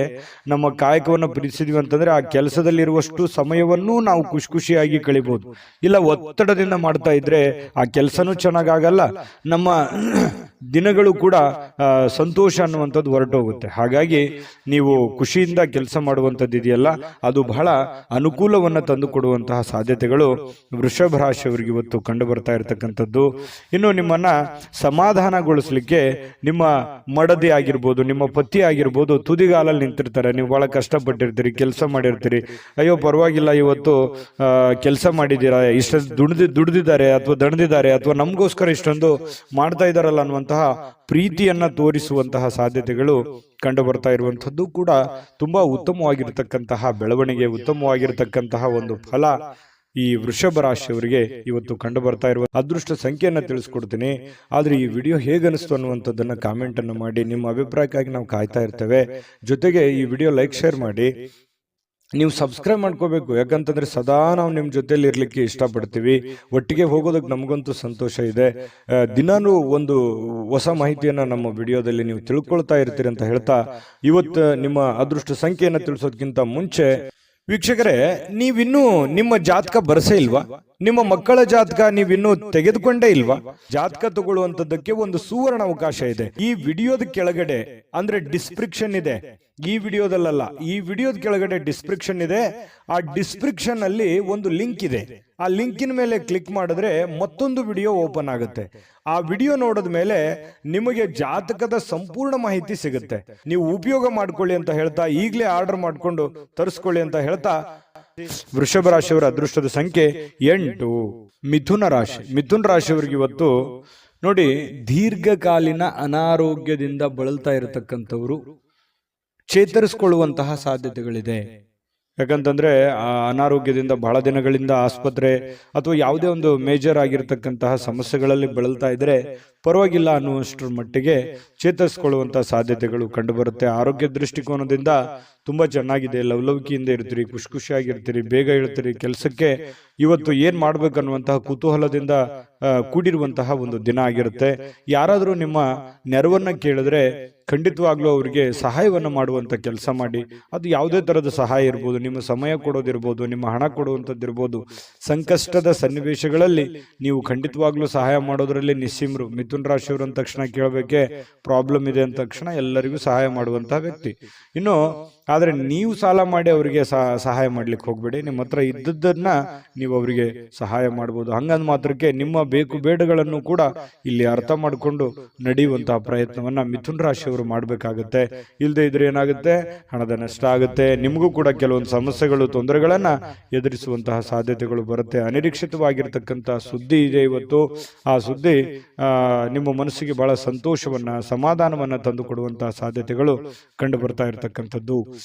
ನಮ್ಮ ಕಾಯಕವನ್ನು ಪ್ರೀತಿಸಿದ್ವಿ ಅಂತಂದ್ರೆ ಆ ಕೆಲಸದಲ್ಲಿರುವಷ್ಟು ಸಮಯವನ್ನು ನಾವು ಖುಷಿಯಾಗಿ ಕಳಿಬಹುದು. ಇಲ್ಲ ಒತ್ತಡದಿಂದ ಮಾಡ್ತಾ ಇದ್ರೆ ಆ ಕೆಲಸನೂ ಚೆನ್ನಾಗಾಗಲ್ಲ, ನಮ್ಮ ದಿನಗಳು ಕೂಡ ಸಂತೋಷ ಅನ್ನುವಂಥದ್ದು ಹೊರಟೋಗುತ್ತೆ. ಹಾಗಾಗಿ ನೀವು ಖುಷಿಯಿಂದ ಕೆಲಸ ಮಾಡುವಂಥದ್ದು ಇದೆಯಲ್ಲ, ಅದು ಬಹಳ ಅನುಕೂಲವನ್ನು ತಂದು ಕೊಡುವಂತಹ ಸಾಧ್ಯತೆಗಳು ವೃಷಭ ರಾಶಿಯವರಿಗೆ ಇವತ್ತು ಕಂಡು ಬರ್ತಾ ಇರತಕ್ಕಂಥದ್ದು. ಇನ್ನು ನಿಮ್ಮನ್ನ ಸಮಾಧಾನಗೊಳಿಸ್ಲಿಕ್ಕೆ ನಿಮ್ಮ ಮಡದಿ ಆಗಿರ್ಬೋದು, ನಿಮ್ಮ ಪತಿ ಆಗಿರ್ಬೋದು, ತುದಿಗಾಲಲ್ಲಿ ನಿಂತಿರ್ತಾರೆ. ನೀವು ಬಹಳ ಕಷ್ಟಪಟ್ಟಿರ್ತೀರಿ, ಕೆಲಸ ಮಾಡಿರ್ತೀರಿ. ಅಯ್ಯೋ ಪರವಾಗಿಲ್ಲ, ಇವತ್ತು ಕೆಲಸ ಮಾಡಿದ್ದೀರಾ, ಇಷ್ಟೊಂದು ದುಡ್ದಿದ್ದಾರೆ ಅಥವಾ ದಣದಿದ್ದಾರೆ ಅಥವಾ ನಮಗೋಸ್ಕರ ಇಷ್ಟೊಂದು ಮಾಡ್ತಾ ಇದ್ದಾರಲ್ಲ ಅನ್ನುವಂಥ ಪ್ರೀತಿಯನ್ನ ತೋರಿಸುವಂತಹ ಸಾಧ್ಯತೆಗಳು ಕಂಡು ಬರ್ತಾ ಇರುವಂತದ್ದು ಕೂಡ ತುಂಬಾ ಉತ್ತಮವಾಗಿರತಕ್ಕಂತಹ ಬೆಳವಣಿಗೆ, ಉತ್ತಮವಾಗಿರತಕ್ಕಂತಹ ಒಂದು ಫಲ ಈ ವೃಷಭ ರಾಶಿಯವರಿಗೆ ಇವತ್ತು ಕಂಡು ಬರ್ತಾ ಇರುವ ಅದೃಷ್ಟ ಸಂಖ್ಯೆಯನ್ನ ತಿಳಿಸ್ಕೊಡ್ತೀನಿ. ಆದ್ರೆ ಈ ವಿಡಿಯೋ ಹೇಗನಿಸ್ತು ಅನ್ನುವಂಥದ್ದನ್ನ ಕಾಮೆಂಟ್ ಅನ್ನು ಮಾಡಿ. ನಿಮ್ಮ ಅಭಿಪ್ರಾಯಕ್ಕಾಗಿ ನಾವು ಕಾಯ್ತಾ ಇರ್ತೇವೆ. ಜೊತೆಗೆ ಈ ವಿಡಿಯೋ ಲೈಕ್, ಶೇರ್ ಮಾಡಿ. ನೀವು ಸಬ್ಸ್ಕ್ರೈಬ್ ಮಾಡ್ಕೋಬೇಕು. ಯಾಕಂತಂದ್ರೆ ಸದಾ ನಾವು ನಿಮ್ಮ ಜೊತೆಲಿ ಇರ್ಲಿಕ್ಕೆ ಇಷ್ಟಪಡ್ತೀವಿ. ಒಟ್ಟಿಗೆ ಹೋಗೋದಕ್ಕೆ ನಮಗಂತೂ ಸಂತೋಷ ಇದೆ. ದಿನಾನು ಒಂದು ಹೊಸ ಮಾಹಿತಿಯನ್ನ ನಮ್ಮ ವಿಡಿಯೋದಲ್ಲಿ ನೀವು ತಿಳ್ಕೊಳ್ತಾ ಇರ್ತೀರಿ ಅಂತ ಹೇಳ್ತಾ, ಇವತ್ತು ನಿಮ್ಮ ಅದೃಷ್ಟ ಸಂಖ್ಯೆಯನ್ನು ತಿಳಿಸೋದಕ್ಕಿಂತ ಮುಂಚೆ ವೀಕ್ಷಕರೇ, ನೀವಿನ್ನೂ ನಿಮ್ಮ ಜಾತಕ ಬರಸೇ ಇಲ್ವಾ? ನಿಮ್ಮ ಮಕ್ಕಳ ಜಾತಕ ನೀವಿನ್ನೂ ತೆಗೆದುಕೊಂಡೇ ಇಲ್ವಾ? ಜಾತಕ ತಗೊಳ್ಳುವಂತದ್ದಕ್ಕೆ ಒಂದು ಸುವರ್ಣ ಅವಕಾಶ ಇದೆ. ಈ ವಿಡಿಯೋದ ಕೆಳಗಡೆ ಅಂದ್ರೆ ಡಿಸ್ಕ್ರಿಪ್ಷನ್ ಇದೆ. ಈ ವಿಡಿಯೋದಲ್ಲ, ಈ ವಿಡಿಯೋದ ಕೆಳಗಡೆ ಡಿಸ್ಕ್ರಿಪ್ಷನ್ ಇದೆ. ಆ ಡಿಸ್ಕ್ರಿಪ್ಷನ್ ಅಲ್ಲಿ ಒಂದು ಲಿಂಕ್ ಇದೆ. ಆ ಲಿಂಕಿನ ಮೇಲೆ ಕ್ಲಿಕ್ ಮಾಡಿದ್ರೆ ಮತ್ತೊಂದು ವಿಡಿಯೋ ಓಪನ್ ಆಗುತ್ತೆ. ಆ ವಿಡಿಯೋ ನೋಡಿದ ಮೇಲೆ ನಿಮಗೆ ಜಾತಕದ ಸಂಪೂರ್ಣ ಮಾಹಿತಿ ಸಿಗುತ್ತೆ. ನೀವು ಉಪಯೋಗ ಮಾಡ್ಕೊಳ್ಳಿ ಅಂತ ಹೇಳ್ತಾ, ಈಗಲೇ ಆರ್ಡರ್ ಮಾಡ್ಕೊಂಡು ತರಿಸ್ಕೊಳ್ಳಿ ಅಂತ ಹೇಳ್ತಾ, ವೃಷಭ ರಾಶಿಯವರ ಅದೃಷ್ಟದ ಸಂಖ್ಯೆ 8. ಮಿಥುನ ರಾಶಿ. ಮಿಥುನ ರಾಶಿಯವರಿಗೆ ಇವತ್ತು ನೋಡಿ, ದೀರ್ಘಕಾಲೀನ ಅನಾರೋಗ್ಯದಿಂದ ಬಳಲ್ತಾ ಇರತಕ್ಕಂಥವ್ರು ಚೇತರಿಸಿಕೊಳ್ಳುವಂತಹ ಸಾಧ್ಯತೆಗಳಿದೆ. ಯಾಕಂತಂದ್ರೆ ಆ ಅನಾರೋಗ್ಯದಿಂದ ಬಹಳ ದಿನಗಳಿಂದ ಆಸ್ಪತ್ರೆ ಅಥವಾ ಯಾವುದೇ ಒಂದು ಮೇಜರ್ ಆಗಿರ್ತಕ್ಕಂತಹ ಸಮಸ್ಯೆಗಳಲ್ಲಿ ಬಳಲ್ತಾ ಇದ್ರೆ ಪರವಾಗಿಲ್ಲ ಅನ್ನುವಷ್ಟರ ಮಟ್ಟಿಗೆ ಚೇತರಿಸಿಕೊಳ್ಳುವಂತಹ ಸಾಧ್ಯತೆಗಳು ಕಂಡು ಬರುತ್ತೆ. ಆರೋಗ್ಯ ದೃಷ್ಟಿಕೋನದಿಂದ ತುಂಬಾ ಚೆನ್ನಾಗಿದೆ. ಲವಲವಿಕೆಯಿಂದ ಇರ್ತೀರಿ, ಖುಷಿಯಾಗಿರ್ತೀರಿ, ಬೇಗ ಹೇಳ್ತೀರಿ. ಕೆಲಸಕ್ಕೆ ಇವತ್ತು ಏನ್ ಮಾಡ್ಬೇಕನ್ನುವಂತಹ ಕುತೂಹಲದಿಂದ ಕೂಡಿರುವಂತಹ ಒಂದು ದಿನ ಆಗಿರುತ್ತೆ. ಯಾರಾದ್ರೂ ನಿಮ್ಮ ನೆರವನ್ನ ಕೇಳಿದ್ರೆ ಖಂಡಿತವಾಗ್ಲೂ ಅವರಿಗೆ ಸಹಾಯವನ್ನ ಮಾಡುವಂತ ಕೆಲಸ ಮಾಡಿ. ಅದು ಯಾವುದೇ ತರದ ಸಹಾಯ ಇರ್ಬೋದು, ನಿಮ್ಮ ಸಮಯ ಕೊಡೋದಿರ್ಬೋದು, ನಿಮ್ಮ ಹಣ ಕೊಡುವಂಥದ್ದಿರ್ಬೋದು. ಸಂಕಷ್ಟದ ಸನ್ನಿವೇಶಗಳಲ್ಲಿ ನೀವು ಖಂಡಿತವಾಗ್ಲೂ ಸಹಾಯ ಮಾಡೋದ್ರಲ್ಲಿ ನಿಸ್ಸೀಮರು. ಮಿಥುನ ರಾಶಿಯವರು ಅಂದ ತಕ್ಷಣ ಕೇಳಬೇಕೆ, ಪ್ರಾಬ್ಲಮ್ ಇದೆ ಅಂದ ತಕ್ಷಣ ಎಲ್ಲರಿಗೂ ಸಹಾಯ ಮಾಡುವಂತಹ ವ್ಯಕ್ತಿ. ಇನ್ನು ಆದ್ರೆ ನೀವು ಸಾಲ ಮಾಡಿ ಅವರಿಗೆ ಸಹಾಯ ಮಾಡ್ಲಿಕ್ಕೆ ಹೋಗ್ಬೇಡಿ. ನಿಮ್ಮ ಹತ್ರ ಇದ್ದದ್ದನ್ನ ನೀವು ಅವರಿಗೆ ಸಹಾಯ ಮಾಡ್ಬೋದು. ಹಂಗಂದ್ ಮಾತ್ರಕ್ಕೆ ನಿಮ್ಮ ಬೇಕು ಬೇಡಗಳನ್ನು ಕೂಡ ಇಲ್ಲಿ ಅರ್ಥ ಮಾಡಿಕೊಂಡು ನಡೆಯುವಂತಹ ಪ್ರಯತ್ನವನ್ನ ಮಿಥುನ ರಾಶಿಯವರು ಮಾಡಬೇಕಾಗುತ್ತೆ. ಇಲ್ಲದೆ ಇದ್ರೆ ಏನಾಗುತ್ತೆ, ಹಣದ ನಷ್ಟ ಆಗುತ್ತೆ. ನಿಮಗೂ ಕೂಡ ಕೆಲವೊಂದು ಸಮಸ್ಯೆಗಳು, ತೊಂದರೆಗಳನ್ನ ಎದುರಿಸುವಂತಹ ಸಾಧ್ಯತೆಗಳು ಬರುತ್ತೆ. ಅನಿರೀಕ್ಷಿತವಾಗಿರ್ತಕ್ಕಂತಹ ಸುದ್ದಿ ಇದೆ ಇವತ್ತು. ಆ ಸುದ್ದಿ ನಿಮ್ಮ ಮನಸ್ಸಿಗೆ ಬಹಳ ಸಂತೋಷವನ್ನ, ಸಮಾಧಾನವನ್ನ ತಂದು ಕೊಡುವಂತಹ ಸಾಧ್ಯತೆಗಳು ಕಂಡು ಬರ್ತಾ ಇರತಕ್ಕಂಥದ್ದು.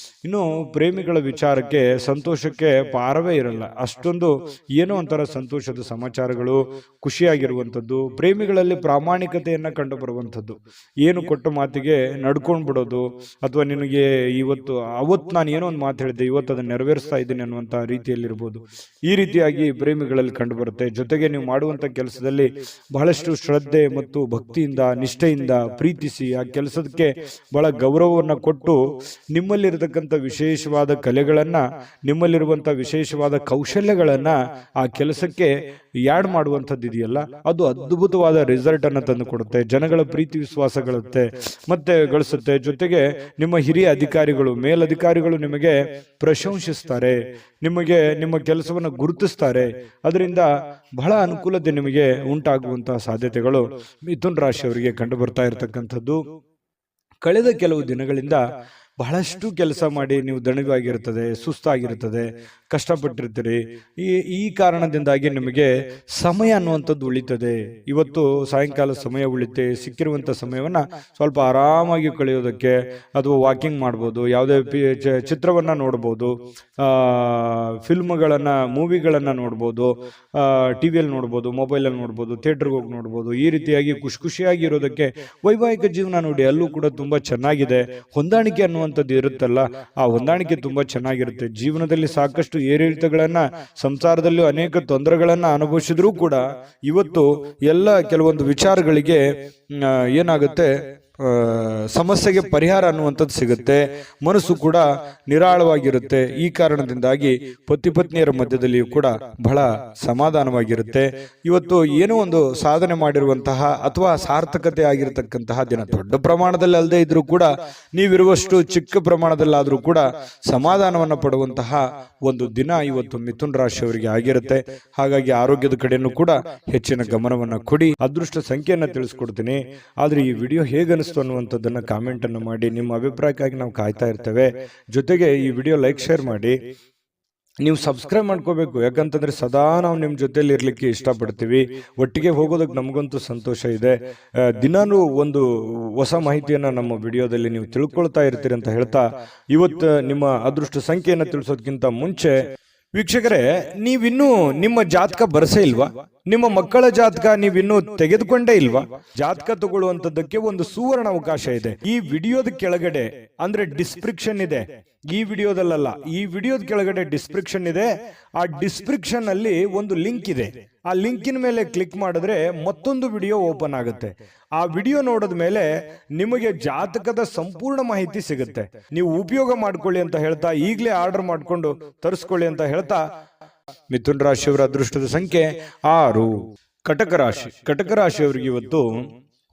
ಇನ್ನು ಪ್ರೇಮಿಗಳ ವಿಚಾರಕ್ಕೆ ಸಂತೋಷಕ್ಕೆ ಪಾರವೇ ಇರಲ್ಲ. ಅಷ್ಟೊಂದು ಏನೋ ಒಂಥರ ಸಂತೋಷದ ಸಮಾಚಾರಗಳು, ಖುಷಿಯಾಗಿರುವಂಥದ್ದು. ಪ್ರೇಮಿಗಳಲ್ಲಿ ಪ್ರಾಮಾಣಿಕತೆಯನ್ನ ಕಂಡು ಬರುವಂಥದ್ದು. ಏನು ಕೊಟ್ಟ ಮಾತಿಗೆ ನಡ್ಕೊಂಡ್ ಬಿಡೋದು, ಅಥವಾ ನಿನಗೆ ಅವತ್ತು ನಾನು ಏನೋ ಒಂದು ಮಾತು ಹೇಳಿದ್ದೆ, ಇವತ್ತು ಅದನ್ನ ನೆರವೇರಿಸ್ತಾ ಇದ್ದೀನಿ ಅನ್ನುವಂತಹ ರೀತಿಯಲ್ಲಿರ್ಬೋದು. ಈ ರೀತಿಯಾಗಿ ಪ್ರೇಮಿಗಳಲ್ಲಿ ಕಂಡು ಬರುತ್ತೆ. ಜೊತೆಗೆ ನೀವು ಮಾಡುವಂತ ಕೆಲಸದಲ್ಲಿ ಬಹಳಷ್ಟು ಶ್ರದ್ಧೆ ಮತ್ತು ಭಕ್ತಿಯಿಂದ, ನಿಷ್ಠೆಯಿಂದ ಪ್ರೀತಿಸಿ ಆ ಕೆಲಸಕ್ಕೆ ಬಹಳ ಗೌರವವನ್ನು ಕೊಟ್ಟು ನಿಮ್ಮಲ್ಲಿರತಕ್ಕಂಥ ನಿಮ್ಮಲ್ಲಿರತಕ್ಕಂಥ ವಿಶೇಷವಾದ ಕಲೆಗಳನ್ನ, ನಿಮ್ಮಲ್ಲಿರುವಂಥ ವಿಶೇಷವಾದ ಕೌಶಲ್ಯಗಳನ್ನ ಆ ಕೆಲಸಕ್ಕೆ ಯಾಡ್ ಮಾಡುವಂಥದ್ದು ಇದೆಯಲ್ಲ, ಅದು ಅದ್ಭುತವಾದ ರಿಸಲ್ಟ್ ಅನ್ನು ತಂದು ಕೊಡುತ್ತೆ. ಜನಗಳ ಪ್ರೀತಿ ವಿಶ್ವಾಸ ಗಳಿಸುತ್ತೆ. ಜೊತೆಗೆ ನಿಮ್ಮ ಹಿರಿಯ ಅಧಿಕಾರಿಗಳು, ಮೇಲಧಿಕಾರಿಗಳು ನಿಮಗೆ ಪ್ರಶಂಸಿಸ್ತಾರೆ, ನಿಮಗೆ ನಿಮ್ಮ ಕೆಲಸವನ್ನು ಗುರುತಿಸ್ತಾರೆ. ಅದರಿಂದ ಬಹಳ ಅನುಕೂಲತೆ ನಿಮಗೆ ಉಂಟಾಗುವಂತಹ ಸಾಧ್ಯತೆಗಳು ಮಿಥುನ ರಾಶಿಯವರಿಗೆ ಕಂಡು ಬರ್ತಾ ಇರತಕ್ಕಂಥದ್ದು. ಕಳೆದ ಕೆಲವು ದಿನಗಳಿಂದ ಬಹಳಷ್ಟು ಕೆಲಸ ಮಾಡಿ ನೀವು ದಣಿವಾಗಿರುತ್ತದೆ, ಸುಸ್ತಾಗಿರುತ್ತದೆ, ಕಷ್ಟಪಟ್ಟಿರ್ತೀರಿ. ಈ ಕಾರಣದಿಂದಾಗಿ ನಿಮಗೆ ಸಮಯ ಅನ್ನುವಂಥದ್ದು ಉಳಿತದೆ. ಇವತ್ತು ಸಾಯಂಕಾಲ ಸಮಯ ಉಳಿತೆ, ಸಿಕ್ಕಿರುವಂಥ ಸಮಯವನ್ನು ಸ್ವಲ್ಪ ಆರಾಮಾಗಿ ಕಳೆಯೋದಕ್ಕೆ ಅಥವಾ ವಾಕಿಂಗ್ ಮಾಡ್ಬೋದು, ಯಾವುದೇ ಚಿತ್ರವನ್ನು ನೋಡ್ಬೋದು, ಫಿಲ್ಮ್ಗಳನ್ನು, ಮೂವಿಗಳನ್ನು ನೋಡ್ಬೋದು, ಟಿ ವಿಯಲ್ಲಿ ನೋಡ್ಬೋದು, ಮೊಬೈಲಲ್ಲಿ ನೋಡ್ಬೋದು, ಥಿಯೇಟ್ರಿಗೆ ಹೋಗಿ ನೋಡ್ಬೋದು. ಈ ರೀತಿಯಾಗಿ ಖುಷಿಯಾಗಿ ಇರೋದಕ್ಕೆ ವೈವಾಹಿಕ ಜೀವನ ನೋಡಿ, ಅಲ್ಲೂ ಕೂಡ ತುಂಬ ಚೆನ್ನಾಗಿದೆ. ಹೊಂದಾಣಿಕೆ ಅನ್ನುವಂಥದ್ದು ಇರುತ್ತಲ್ಲ, ಆ ಹೊಂದಾಣಿಕೆ ತುಂಬ ಚೆನ್ನಾಗಿರುತ್ತೆ. ಜೀವನದಲ್ಲಿ ಸಾಕಷ್ಟು ಏರಿಳಿತಗಳನ್ನ, ಸಂಸಾರದಲ್ಲೂ ಅನೇಕ ತೊಂದರೆಗಳನ್ನ ಅನುಭವಿಸಿದ್ರೂ ಕೂಡ ಇವತ್ತು ಎಲ್ಲ ಕೆಲವೊಂದು ವಿಚಾರಗಳಿಗೆ ಏನಾಗುತ್ತೆ, ಸಮಸ್ಯೆಗೆ ಪರಿಹಾರ ಅನ್ನುವಂಥದ್ದು ಸಿಗುತ್ತೆ. ಮನಸ್ಸು ಕೂಡ ನಿರಾಳವಾಗಿರುತ್ತೆ. ಈ ಕಾರಣದಿಂದಾಗಿ ಪತಿ ಪತ್ನಿಯರ ಮಧ್ಯದಲ್ಲಿಯೂ ಕೂಡ ಬಹಳ ಸಮಾಧಾನವಾಗಿರುತ್ತೆ. ಇವತ್ತು ಏನೋ ಒಂದು ಸಾಧನೆ ಮಾಡಿರುವಂತಹ ಅಥವಾ ಸಾರ್ಥಕತೆ ಆಗಿರತಕ್ಕಂತಹ ದಿನ, ದೊಡ್ಡ ಪ್ರಮಾಣದಲ್ಲಿ ಅಲ್ಲದೆ ಇದ್ರೂ ಕೂಡ ನೀವಿರುವಷ್ಟು ಚಿಕ್ಕ ಪ್ರಮಾಣದಲ್ಲಾದ್ರೂ ಕೂಡ ಸಮಾಧಾನವನ್ನು ಪಡುವಂತಹ ಒಂದು ದಿನ ಇವತ್ತು ಮಿಥುನ ರಾಶಿಯವರಿಗೆ ಆಗಿರುತ್ತೆ. ಹಾಗಾಗಿ ಆರೋಗ್ಯದ ಕಡೆಯೂ ಕೂಡ ಹೆಚ್ಚಿನ ಗಮನವನ್ನು ಕೊಡಿ. ಅದೃಷ್ಟ ಸಂಖ್ಯೆಯನ್ನು ತಿಳಿಸ್ಕೊಡ್ತೀನಿ. ಆದ್ರೆ ಈ ವಿಡಿಯೋ ಹೇಗೆ ಅನ್ನುವಂಥದ್ದನ್ನ ಕಾಮೆಂಟ್ ಅನ್ನು ಮಾಡಿ. ನಿಮ್ಮ ಅಭಿಪ್ರಾಯಕ್ಕಾಗಿ ನಾವು ಕಾಯ್ತಾ ಇರ್ತೇವೆ. ಜೊತೆಗೆ ಈ ವಿಡಿಯೋ ಲೈಕ್, ಶೇರ್ ಮಾಡಿ. ನೀವು ಸಬ್ಸ್ಕ್ರೈಬ್ ಮಾಡ್ಕೋಬೇಕು, ಯಾಕಂತಂದ್ರೆ ಸದಾ ನಾವು ನಿಮ್ಮ ಜೊತೆಲಿ ಇರ್ಲಿಕ್ಕೆ ಇಷ್ಟಪಡ್ತೀವಿ. ಒಟ್ಟಿಗೆ ಹೋಗೋದಕ್ಕೆ ನಮಗಂತೂ ಸಂತೋಷ ಇದೆ. ದಿನಾನು ಒಂದು ಹೊಸ ಮಾಹಿತಿಯನ್ನ ನಮ್ಮ ವಿಡಿಯೋದಲ್ಲಿ ನೀವು ತಿಳ್ಕೊಳ್ತಾ ಇರ್ತೀರಿ ಅಂತ ಹೇಳ್ತಾ, ಇವತ್ತು ನಿಮ್ಮ ಅದೃಷ್ಟ ಸಂಖ್ಯೆಯನ್ನು ತಿಳಿಸೋದಕ್ಕಿಂತ ಮುಂಚೆ ವೀಕ್ಷಕರೇ, ನೀವಿನ್ನೂ ನಿಮ್ಮ ಜಾತಕ ಬರಸೇ ಇಲ್ವಾ? ನಿಮ್ಮ ಮಕ್ಕಳ ಜಾತಕ ನೀವಿನ್ನೂ ತೆಗೆದುಕೊಂಡೇ ಇಲ್ವಾ? ಜಾತಕ ತಗೊಳ್ಳುವಂತದ್ದಕ್ಕೆ ಒಂದು ಸುವರ್ಣ ಅವಕಾಶ ಇದೆ. ಈ ವಿಡಿಯೋದ ಕೆಳಗಡೆ ಅಂದ್ರೆ ಡಿಸ್ಕ್ರಿಪ್ಷನ್ ಇದೆ. ಈ ವಿಡಿಯೋದಲ್ಲ, ಈ ವಿಡಿಯೋದ ಕೆಳಗಡೆ ಡಿಸ್ಕ್ರಿಪ್ಷನ್ ಇದೆ. ಆ ಡಿಸ್ಕ್ರಿಪ್ಷನ್ ಅಲ್ಲಿ ಒಂದು ಲಿಂಕ್ ಇದೆ. ಆ ಲಿಂಕಿನ ಮೇಲೆ ಕ್ಲಿಕ್ ಮಾಡಿದ್ರೆ ಮತ್ತೊಂದು ವಿಡಿಯೋ ಓಪನ್ ಆಗುತ್ತೆ. ಆ ವಿಡಿಯೋ ನೋಡಿದ ಮೇಲೆ ನಿಮಗೆ ಜಾತಕದ ಸಂಪೂರ್ಣ ಮಾಹಿತಿ ಸಿಗುತ್ತೆ. ನೀವು ಉಪಯೋಗ ಮಾಡ್ಕೊಳ್ಳಿ ಅಂತ ಹೇಳ್ತಾ, ಈಗಲೇ ಆರ್ಡರ್ ಮಾಡ್ಕೊಂಡು ತರಿಸ್ಕೊಳ್ಳಿ ಅಂತ ಹೇಳ್ತಾ, ಮಿಥುನ ರಾಶಿಯವರ ಅದೃಷ್ಟದ ಸಂಖ್ಯೆ 6. ಕಟಕ ರಾಶಿ. ಕಟಕ ರಾಶಿಯವರಿಗೆ ಇವತ್ತು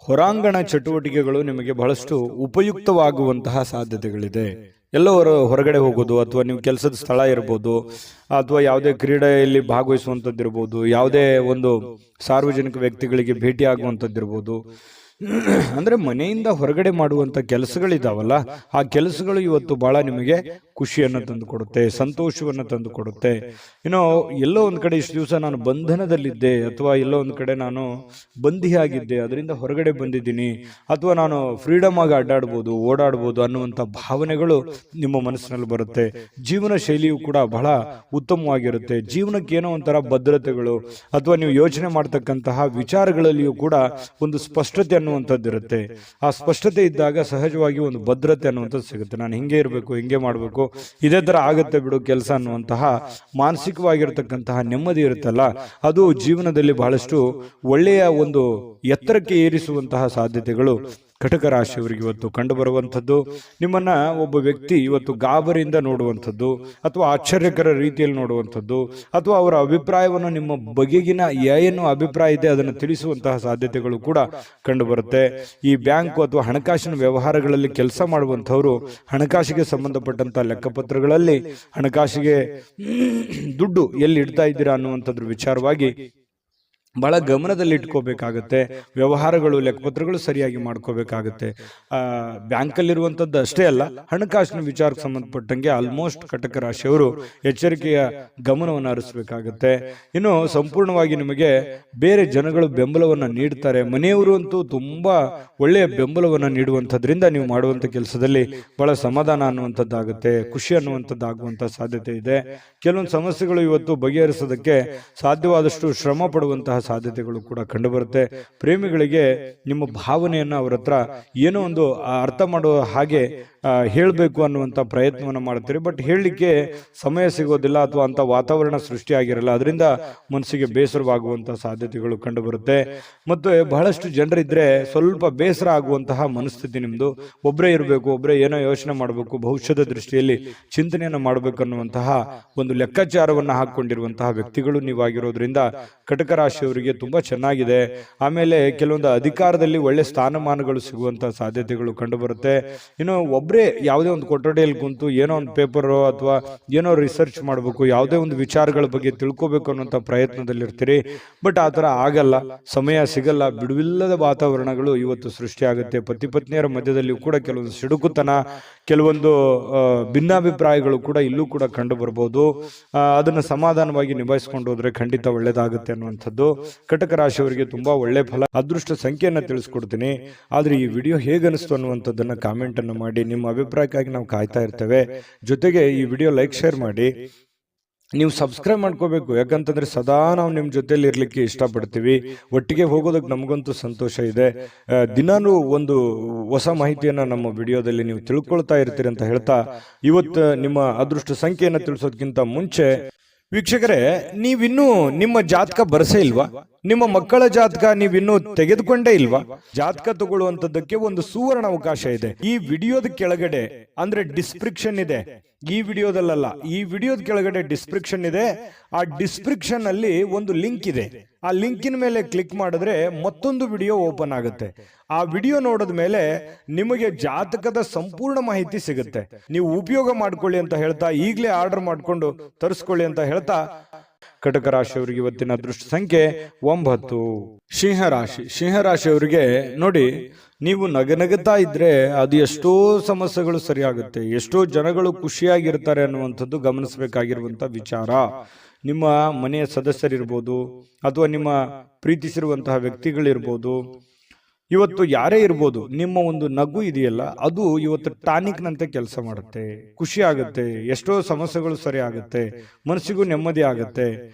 ಹೊರಾಂಗಣ ಚಟುವಟಿಕೆಗಳು ನಿಮಗೆ ಬಹಳಷ್ಟು ಉಪಯುಕ್ತವಾಗುವಂತಹ ಸಾಧ್ಯತೆಗಳಿದೆ. ಎಲ್ಲವರು ಹೊರಗಡೆ ಹೋಗೋದು, ಅಥವಾ ನೀವು ಕೆಲಸದ ಸ್ಥಳ ಇರ್ಬೋದು, ಅಥವಾ ಯಾವುದೇ ಕ್ರೀಡೆಯಲ್ಲಿ ಭಾಗವಹಿಸುವಂಥದ್ದು ಇರ್ಬೋದು, ಯಾವುದೇ ಒಂದು ಸಾರ್ವಜನಿಕ ವ್ಯಕ್ತಿಗಳಿಗೆ ಭೇಟಿ ಆಗುವಂಥದ್ದು ಇರ್ಬೋದು, ಅಂದ್ರೆ ಮನೆಯಿಂದ ಹೊರಗಡೆ ಮಾಡುವಂತ ಕೆಲಸಗಳಿದಾವಲ್ಲ, ಆ ಕೆಲಸಗಳು ಇವತ್ತು ಬಹಳ ನಿಮಗೆ ಖುಷಿಯನ್ನು ತಂದು ಕೊಡುತ್ತೆ, ಸಂತೋಷವನ್ನು ತಂದು ಕೊಡುತ್ತೆ. ಎಲ್ಲೋ ಒಂದ್ ಕಡೆ ಇಷ್ಟು ದಿವಸ ನಾನು ಬಂಧನದಲ್ಲಿದ್ದೆ, ಅಥವಾ ಎಲ್ಲೋ ಒಂದ್ ಕಡೆ ನಾನು ಬಂದಿಯಾಗಿದ್ದೆ, ಅದರಿಂದ ಹೊರಗಡೆ ಬಂದಿದ್ದೀನಿ, ಅಥವಾ ನಾನು ಫ್ರೀಡಮ್ ಆಗಿ ಅಡ್ಡಾಡ್ಬೋದು, ಓಡಾಡ್ಬೋದು ಅನ್ನುವಂಥ ಭಾವನೆಗಳು ನಿಮ್ಮ ಮನಸ್ಸಿನಲ್ಲಿ ಬರುತ್ತೆ. ಜೀವನ ಶೈಲಿಯು ಕೂಡ ಬಹಳ ಉತ್ತಮವಾಗಿರುತ್ತೆ. ಜೀವನಕ್ಕೆ ಏನೋ ಒಂಥರ ಭದ್ರತೆಗಳು, ಅಥವಾ ನೀವು ಯೋಚನೆ ಮಾಡ್ತಕ್ಕಂತಹ ವಿಚಾರಗಳಲ್ಲಿಯೂ ಕೂಡ ಒಂದು ಸ್ಪಷ್ಟತೆ ಅನ್ನುವಂಥದ್ದು ಇರುತ್ತೆ. ಆ ಸ್ಪಷ್ಟತೆ ಇದ್ದಾಗ ಸಹಜವಾಗಿ ಒಂದು ಭದ್ರತೆ ಅನ್ನುವಂಥದ್ದು ಸಿಗುತ್ತೆ. ನಾನು ಹಿಂಗೆ ಇರಬೇಕು, ಹಿಂಗೆ ಮಾಡಬೇಕು, ಇದೇ ತರ ಆಗತ್ತೆ ಬಿಡು ಕೆಲಸ ಅನ್ನುವಂತಹ ಮಾನಸಿಕವಾಗಿರತಕ್ಕಂತಹ ನೆಮ್ಮದಿ ಇರುತ್ತಲ್ಲ, ಅದು ಜೀವನದಲ್ಲಿ ಬಹಳಷ್ಟು ಒಳ್ಳೆಯ ಒಂದು ಎತ್ತರಕ್ಕೆ ಏರಿಸುವಂತಹ ಸಾಧ್ಯತೆಗಳು ಕಟಕ ರಾಶಿಯವರಿಗೆ ಇವತ್ತು ಕಂಡು ಬರುವಂಥದ್ದು. ನಿಮ್ಮನ್ನ ಒಬ್ಬ ವ್ಯಕ್ತಿ ಇವತ್ತು ಗಾಬರಿಯಿಂದ ನೋಡುವಂಥದ್ದು, ಅಥವಾ ಆಶ್ಚರ್ಯಕರ ರೀತಿಯಲ್ಲಿ ನೋಡುವಂಥದ್ದು, ಅಥವಾ ಅವರ ಅಭಿಪ್ರಾಯವನ್ನು ನಿಮ್ಮ ಬಗೆಗಿನ ಏನು ಅಭಿಪ್ರಾಯ ಇದೆ ಅದನ್ನು ತಿಳಿಸುವಂತಹ ಸಾಧ್ಯತೆಗಳು ಕೂಡ ಕಂಡು ಬರುತ್ತೆ. ಈ ಬ್ಯಾಂಕು ಅಥವಾ ಹಣಕಾಸಿನ ವ್ಯವಹಾರಗಳಲ್ಲಿ ಕೆಲಸ ಮಾಡುವಂಥವರು ಹಣಕಾಸಿಗೆ ಸಂಬಂಧಪಟ್ಟಂತಹ ಲೆಕ್ಕಪತ್ರಗಳಲ್ಲಿ ಹಣಕಾಸಿಗೆ ದುಡ್ಡು ಎಲ್ಲಿ ಇಡ್ತಾ ಇದ್ದೀರಾ ಅನ್ನುವಂಥದ್ರ ವಿಚಾರವಾಗಿ ಬಹಳ ಗಮನದಲ್ಲಿ ಇಟ್ಕೋಬೇಕಾಗತ್ತೆ. ವ್ಯವಹಾರಗಳು, ಲೆಕ್ಕಪತ್ರಗಳು ಸರಿಯಾಗಿ ಮಾಡ್ಕೋಬೇಕಾಗತ್ತೆ. ಬ್ಯಾಂಕಲ್ಲಿರುವಂಥದ್ದು ಅಷ್ಟೇ ಅಲ್ಲ, ಹಣಕಾಸಿನ ವಿಚಾರಕ್ಕೆ ಸಂಬಂಧಪಟ್ಟಂಗೆ ಆಲ್ಮೋಸ್ಟ್ ಕಟಕ ರಾಶಿಯವರು ಎಚ್ಚರಿಕೆಯ ಗಮನವನ್ನು ಹರಿಸಬೇಕಾಗತ್ತೆ. ಇನ್ನು ಸಂಪೂರ್ಣವಾಗಿ ನಿಮಗೆ ಬೇರೆ ಜನಗಳು ಬೆಂಬಲವನ್ನು ನೀಡ್ತಾರೆ. ಮನೆಯವರು ಅಂತೂ ತುಂಬಾ ಒಳ್ಳೆಯ ಬೆಂಬಲವನ್ನು ನೀಡುವಂಥದ್ರಿಂದ ನೀವು ಮಾಡುವಂಥ ಕೆಲಸದಲ್ಲಿ ಬಹಳ ಸಮಾಧಾನ ಅನ್ನುವಂಥದ್ದಾಗುತ್ತೆ, ಖುಷಿ ಅನ್ನುವಂಥದ್ದು ಆಗುವಂಥ ಸಾಧ್ಯತೆ ಇದೆ. ಕೆಲವೊಂದು ಸಮಸ್ಯೆಗಳು ಇವತ್ತು ಬಗೆಹರಿಸೋದಕ್ಕೆ ಸಾಧ್ಯವಾದಷ್ಟು ಶ್ರಮ ಪಡುವಂತಹ ಸಾಧ್ಯತೆಗಳು ಕೂಡ ಕಂಡುಬರುತ್ತೆ. ಪ್ರೇಮಿಗಳಿಗೆ ನಿಮ್ಮ ಭಾವನೆಯನ್ನು ಅವರ ಹತ್ರ ಏನೋ ಒಂದು ಅರ್ಥ ಮಾಡುವ ಹಾಗೆ ಹೇಳಬೇಕು ಅನ್ನುವಂಥ ಪ್ರಯತ್ನವನ್ನು ಮಾಡ್ತೀರಿ. ಬಟ್ ಹೇಳಲಿಕ್ಕೆ ಸಮಯ ಸಿಗೋದಿಲ್ಲ ಅಥವಾ ಅಂತ ವಾತಾವರಣ ಸೃಷ್ಟಿಯಾಗಿರಲ್ಲ. ಅದರಿಂದ ಮನಸ್ಸಿಗೆ ಬೇಸರವಾಗುವಂಥ ಸಾಧ್ಯತೆಗಳು ಕಂಡುಬರುತ್ತೆ. ಮತ್ತು ಬಹಳಷ್ಟು ಜನರಿದ್ರೆ ಸ್ವಲ್ಪ ಬೇಸರ ಆಗುವಂತಹ ಮನಸ್ಥಿತಿ ನಿಮ್ಮದು. ಒಬ್ಬರೇ ಇರಬೇಕು, ಒಬ್ಬರೇ ಏನೋ ಯೋಚನೆ ಮಾಡಬೇಕು, ಭವಿಷ್ಯದ ದೃಷ್ಟಿಯಲ್ಲಿ ಚಿಂತನೆಯನ್ನು ಮಾಡಬೇಕು ಅನ್ನುವಂತಹ ಒಂದು ಲೆಕ್ಕಾಚಾರವನ್ನು ಹಾಕೊಂಡಿರುವಂತಹ ವ್ಯಕ್ತಿಗಳು ನೀವಾಗಿರೋದ್ರಿಂದ ಕಟಕ ರಾಶಿಯವರಿಗೆ ತುಂಬಾ ಚೆನ್ನಾಗಿದೆ. ಆಮೇಲೆ ಕೆಲವೊಂದು ಅಧಿಕಾರದಲ್ಲಿ ಒಳ್ಳೆ ಸ್ಥಾನಮಾನಗಳು ಸಿಗುವಂತಹ ಸಾಧ್ಯತೆಗಳು ಕಂಡುಬರುತ್ತೆ. ಇನ್ನು ಒಬ್ಬರೇ ಯಾವುದೇ ಒಂದು ಕೊಠಡಿಯಲ್ಲಿ ಕುಂತು ಏನೋ ಒಂದು ಪೇಪರ್ ಅಥವಾ ಏನೋ ರಿಸರ್ಚ್ ಮಾಡಬೇಕು, ಯಾವುದೇ ಒಂದು ವಿಚಾರಗಳ ಬಗ್ಗೆ ತಿಳ್ಕೋಬೇಕು ಅನ್ನುವಂಥ ಪ್ರಯತ್ನದಲ್ಲಿ ಇರ್ತೀರಿ. ಬಟ್ ಆ ಥರ ಆಗಲ್ಲ, ಸಮಯ ಸಿಗಲ್ಲ. ಬಿಡುವಿಲ್ಲದ ವಾತಾವರಣಗಳು ಇವತ್ತು ಸೃಷ್ಟಿಯಾಗುತ್ತೆ. ಪತಿ ಪತ್ನಿಯರ ಮಧ್ಯದಲ್ಲಿಯೂ ಕೂಡ ಕೆಲವೊಂದು ಸಿಡುಕುತನ, ಕೆಲವೊಂದು ಭಿನ್ನಾಭಿಪ್ರಾಯಗಳು ಕೂಡ ಇಲ್ಲೂ ಕೂಡ ಕಂಡು ಬರ್ಬೋದು. ಅದನ್ನು ಸಮಾಧಾನವಾಗಿ ನಿಭಾಯಿಸ್ಕೊಂಡು ಹೋದ್ರೆ ಖಂಡಿತ ಒಳ್ಳೇದಾಗುತ್ತೆ ಅನ್ನುವಂಥದ್ದು. ಕಟಕ ರಾಶಿಯವರಿಗೆ ತುಂಬಾ ಒಳ್ಳೆ ಫಲ. ಅದೃಷ್ಟ ಸಂಖ್ಯೆಯನ್ನು ತಿಳಿಸ್ಕೊಡ್ತೀನಿ. ಆದ್ರೆ ಈ ವಿಡಿಯೋ ಹೇಗನಿಸ್ತು ಅನ್ನುವಂಥದ್ದನ್ನ ಕಾಮೆಂಟ್ ಅನ್ನು ಮಾಡಿ. ನಿಮ್ಮ ಅಭಿಪ್ರಾಯಕ್ಕಾಗಿ ನಾವು ಕಾಯ್ತಾ ಇರ್ತೇವೆ. ಜೊತೆಗೆ ಈ ವಿಡಿಯೋ ಲೈಕ್ ಶೇರ್ ಮಾಡಿ. ನೀವು ಸಬ್ಸ್ಕ್ರೈಬ್ ಮಾಡ್ಕೋಬೇಕು, ಯಾಕಂತಂದ್ರೆ ಸದಾ ನಾವು ನಿಮ್ಮ ಜೊತೆಲಿ ಇರ್ಲಿಕ್ಕೆ ಇಷ್ಟಪಡ್ತೀವಿ. ಒಟ್ಟಿಗೆ ಹೋಗೋದಕ್ಕೆ ನಮಗಂತೂ ಸಂತೋಷ ಇದೆ. ದಿನಾನು ಒಂದು ಹೊಸ ಮಾಹಿತಿಯನ್ನ ನಮ್ಮ ವಿಡಿಯೋದಲ್ಲಿ ನೀವು ತಿಳ್ಕೊಳ್ತಾ ಇರ್ತೀರಿ ಅಂತ ಹೇಳ್ತಾ, ಇವತ್ತು ನಿಮ್ಮ ಅದೃಷ್ಟ ಸಂಖ್ಯೆಯನ್ನು ತಿಳಿಸೋದಕ್ಕಿಂತ ಮುಂಚೆ ವೀಕ್ಷಕರೇ, ನೀವಿನ್ನೂ ನಿಮ್ಮ ಜಾತಕ ಬರಸೇ ಇಲ್ವಾ? ನಿಮ್ಮ ಮಕ್ಕಳ ಜಾತಕ ನೀವಿನ್ನೂ ತೆಗೆದುಕೊಂಡೇ ಇಲ್ವಾ? ಜಾತಕ ತಗೊಳ್ಳುವಂತದ್ದಕ್ಕೆ ಒಂದು ಸುವರ್ಣ ಅವಕಾಶ ಇದೆ. ಈ ವಿಡಿಯೋದ ಕೆಳಗಡೆ ಅಂದ್ರೆ ಡಿಸ್ಕ್ರಿಪ್ಷನ್ ಇದೆ. ಈ ವಿಡಿಯೋದಲ್ಲ, ಈ ವಿಡಿಯೋದ ಕೆಳಗಡೆ ಡಿಸ್ಕ್ರಿಪ್ಷನ್ ಇದೆ. ಆ ಡಿಸ್ಕ್ರಿಪ್ಷನ್ ಅಲ್ಲಿ ಒಂದು ಲಿಂಕ್ ಇದೆ. ಆ ಲಿಂಕಿನ ಮೇಲೆ ಕ್ಲಿಕ್ ಮಾಡಿದ್ರೆ ಮತ್ತೊಂದು ವಿಡಿಯೋ ಓಪನ್ ಆಗುತ್ತೆ. ಆ ವಿಡಿಯೋ ನೋಡಿದ ಮೇಲೆ ನಿಮಗೆ ಜಾತಕದ ಸಂಪೂರ್ಣ ಮಾಹಿತಿ ಸಿಗುತ್ತೆ. ನೀವು ಉಪಯೋಗ ಮಾಡ್ಕೊಳ್ಳಿ ಅಂತ ಹೇಳ್ತಾ, ಈಗಲೇ ಆರ್ಡರ್ ಮಾಡ್ಕೊಂಡು ತರಿಸ್ಕೊಳ್ಳಿ ಅಂತ ಹೇಳ್ತಾ, ಕಟಕ ರಾಶಿಯವರಿಗೆ ಇವತ್ತಿನ ಅದೃಷ್ಟ ಸಂಖ್ಯೆ 9. ಸಿಂಹರಾಶಿ. ಸಿಂಹರಾಶಿಯವರಿಗೆ ನೋಡಿ, ನೀವು ನಗನಗುತ್ತಾ ಇದ್ರೆ ಅದು ಎಷ್ಟೋ ಸಮಸ್ಯೆಗಳು ಸರಿಯಾಗುತ್ತೆ, ಎಷ್ಟೋ ಜನಗಳು ಖುಷಿಯಾಗಿರ್ತಾರೆ ಅನ್ನುವಂಥದ್ದು ಗಮನಿಸಬೇಕಾಗಿರುವಂತ ವಿಚಾರ. ನಿಮ್ಮ ಮನೆಯ ಸದಸ್ಯರಿರ್ಬೋದು ಅಥವಾ ನಿಮ್ಮ ಪ್ರೀತಿಸಿರುವಂತಹ ವ್ಯಕ್ತಿಗಳಿರ್ಬೋದು, ಇವತ್ತು ಯಾರೇ ಇರ್ಬೋದು, ನಿಮ್ಮ ಒಂದು ನಗು ಇದೆಯಲ್ಲ ಅದು ಇವತ್ತು ಟಾನಿಕ್ ನಂತೆ ಕೆಲಸ ಮಾಡುತ್ತೆ. ಖುಷಿ ಆಗುತ್ತೆ, ಎಷ್ಟೋ ಸಮಸ್ಯೆಗಳು ಸರಿ ಆಗುತ್ತೆ, ಮನಸ್ಸಿಗೂ ನೆಮ್ಮದಿ ಆಗುತ್ತೆ.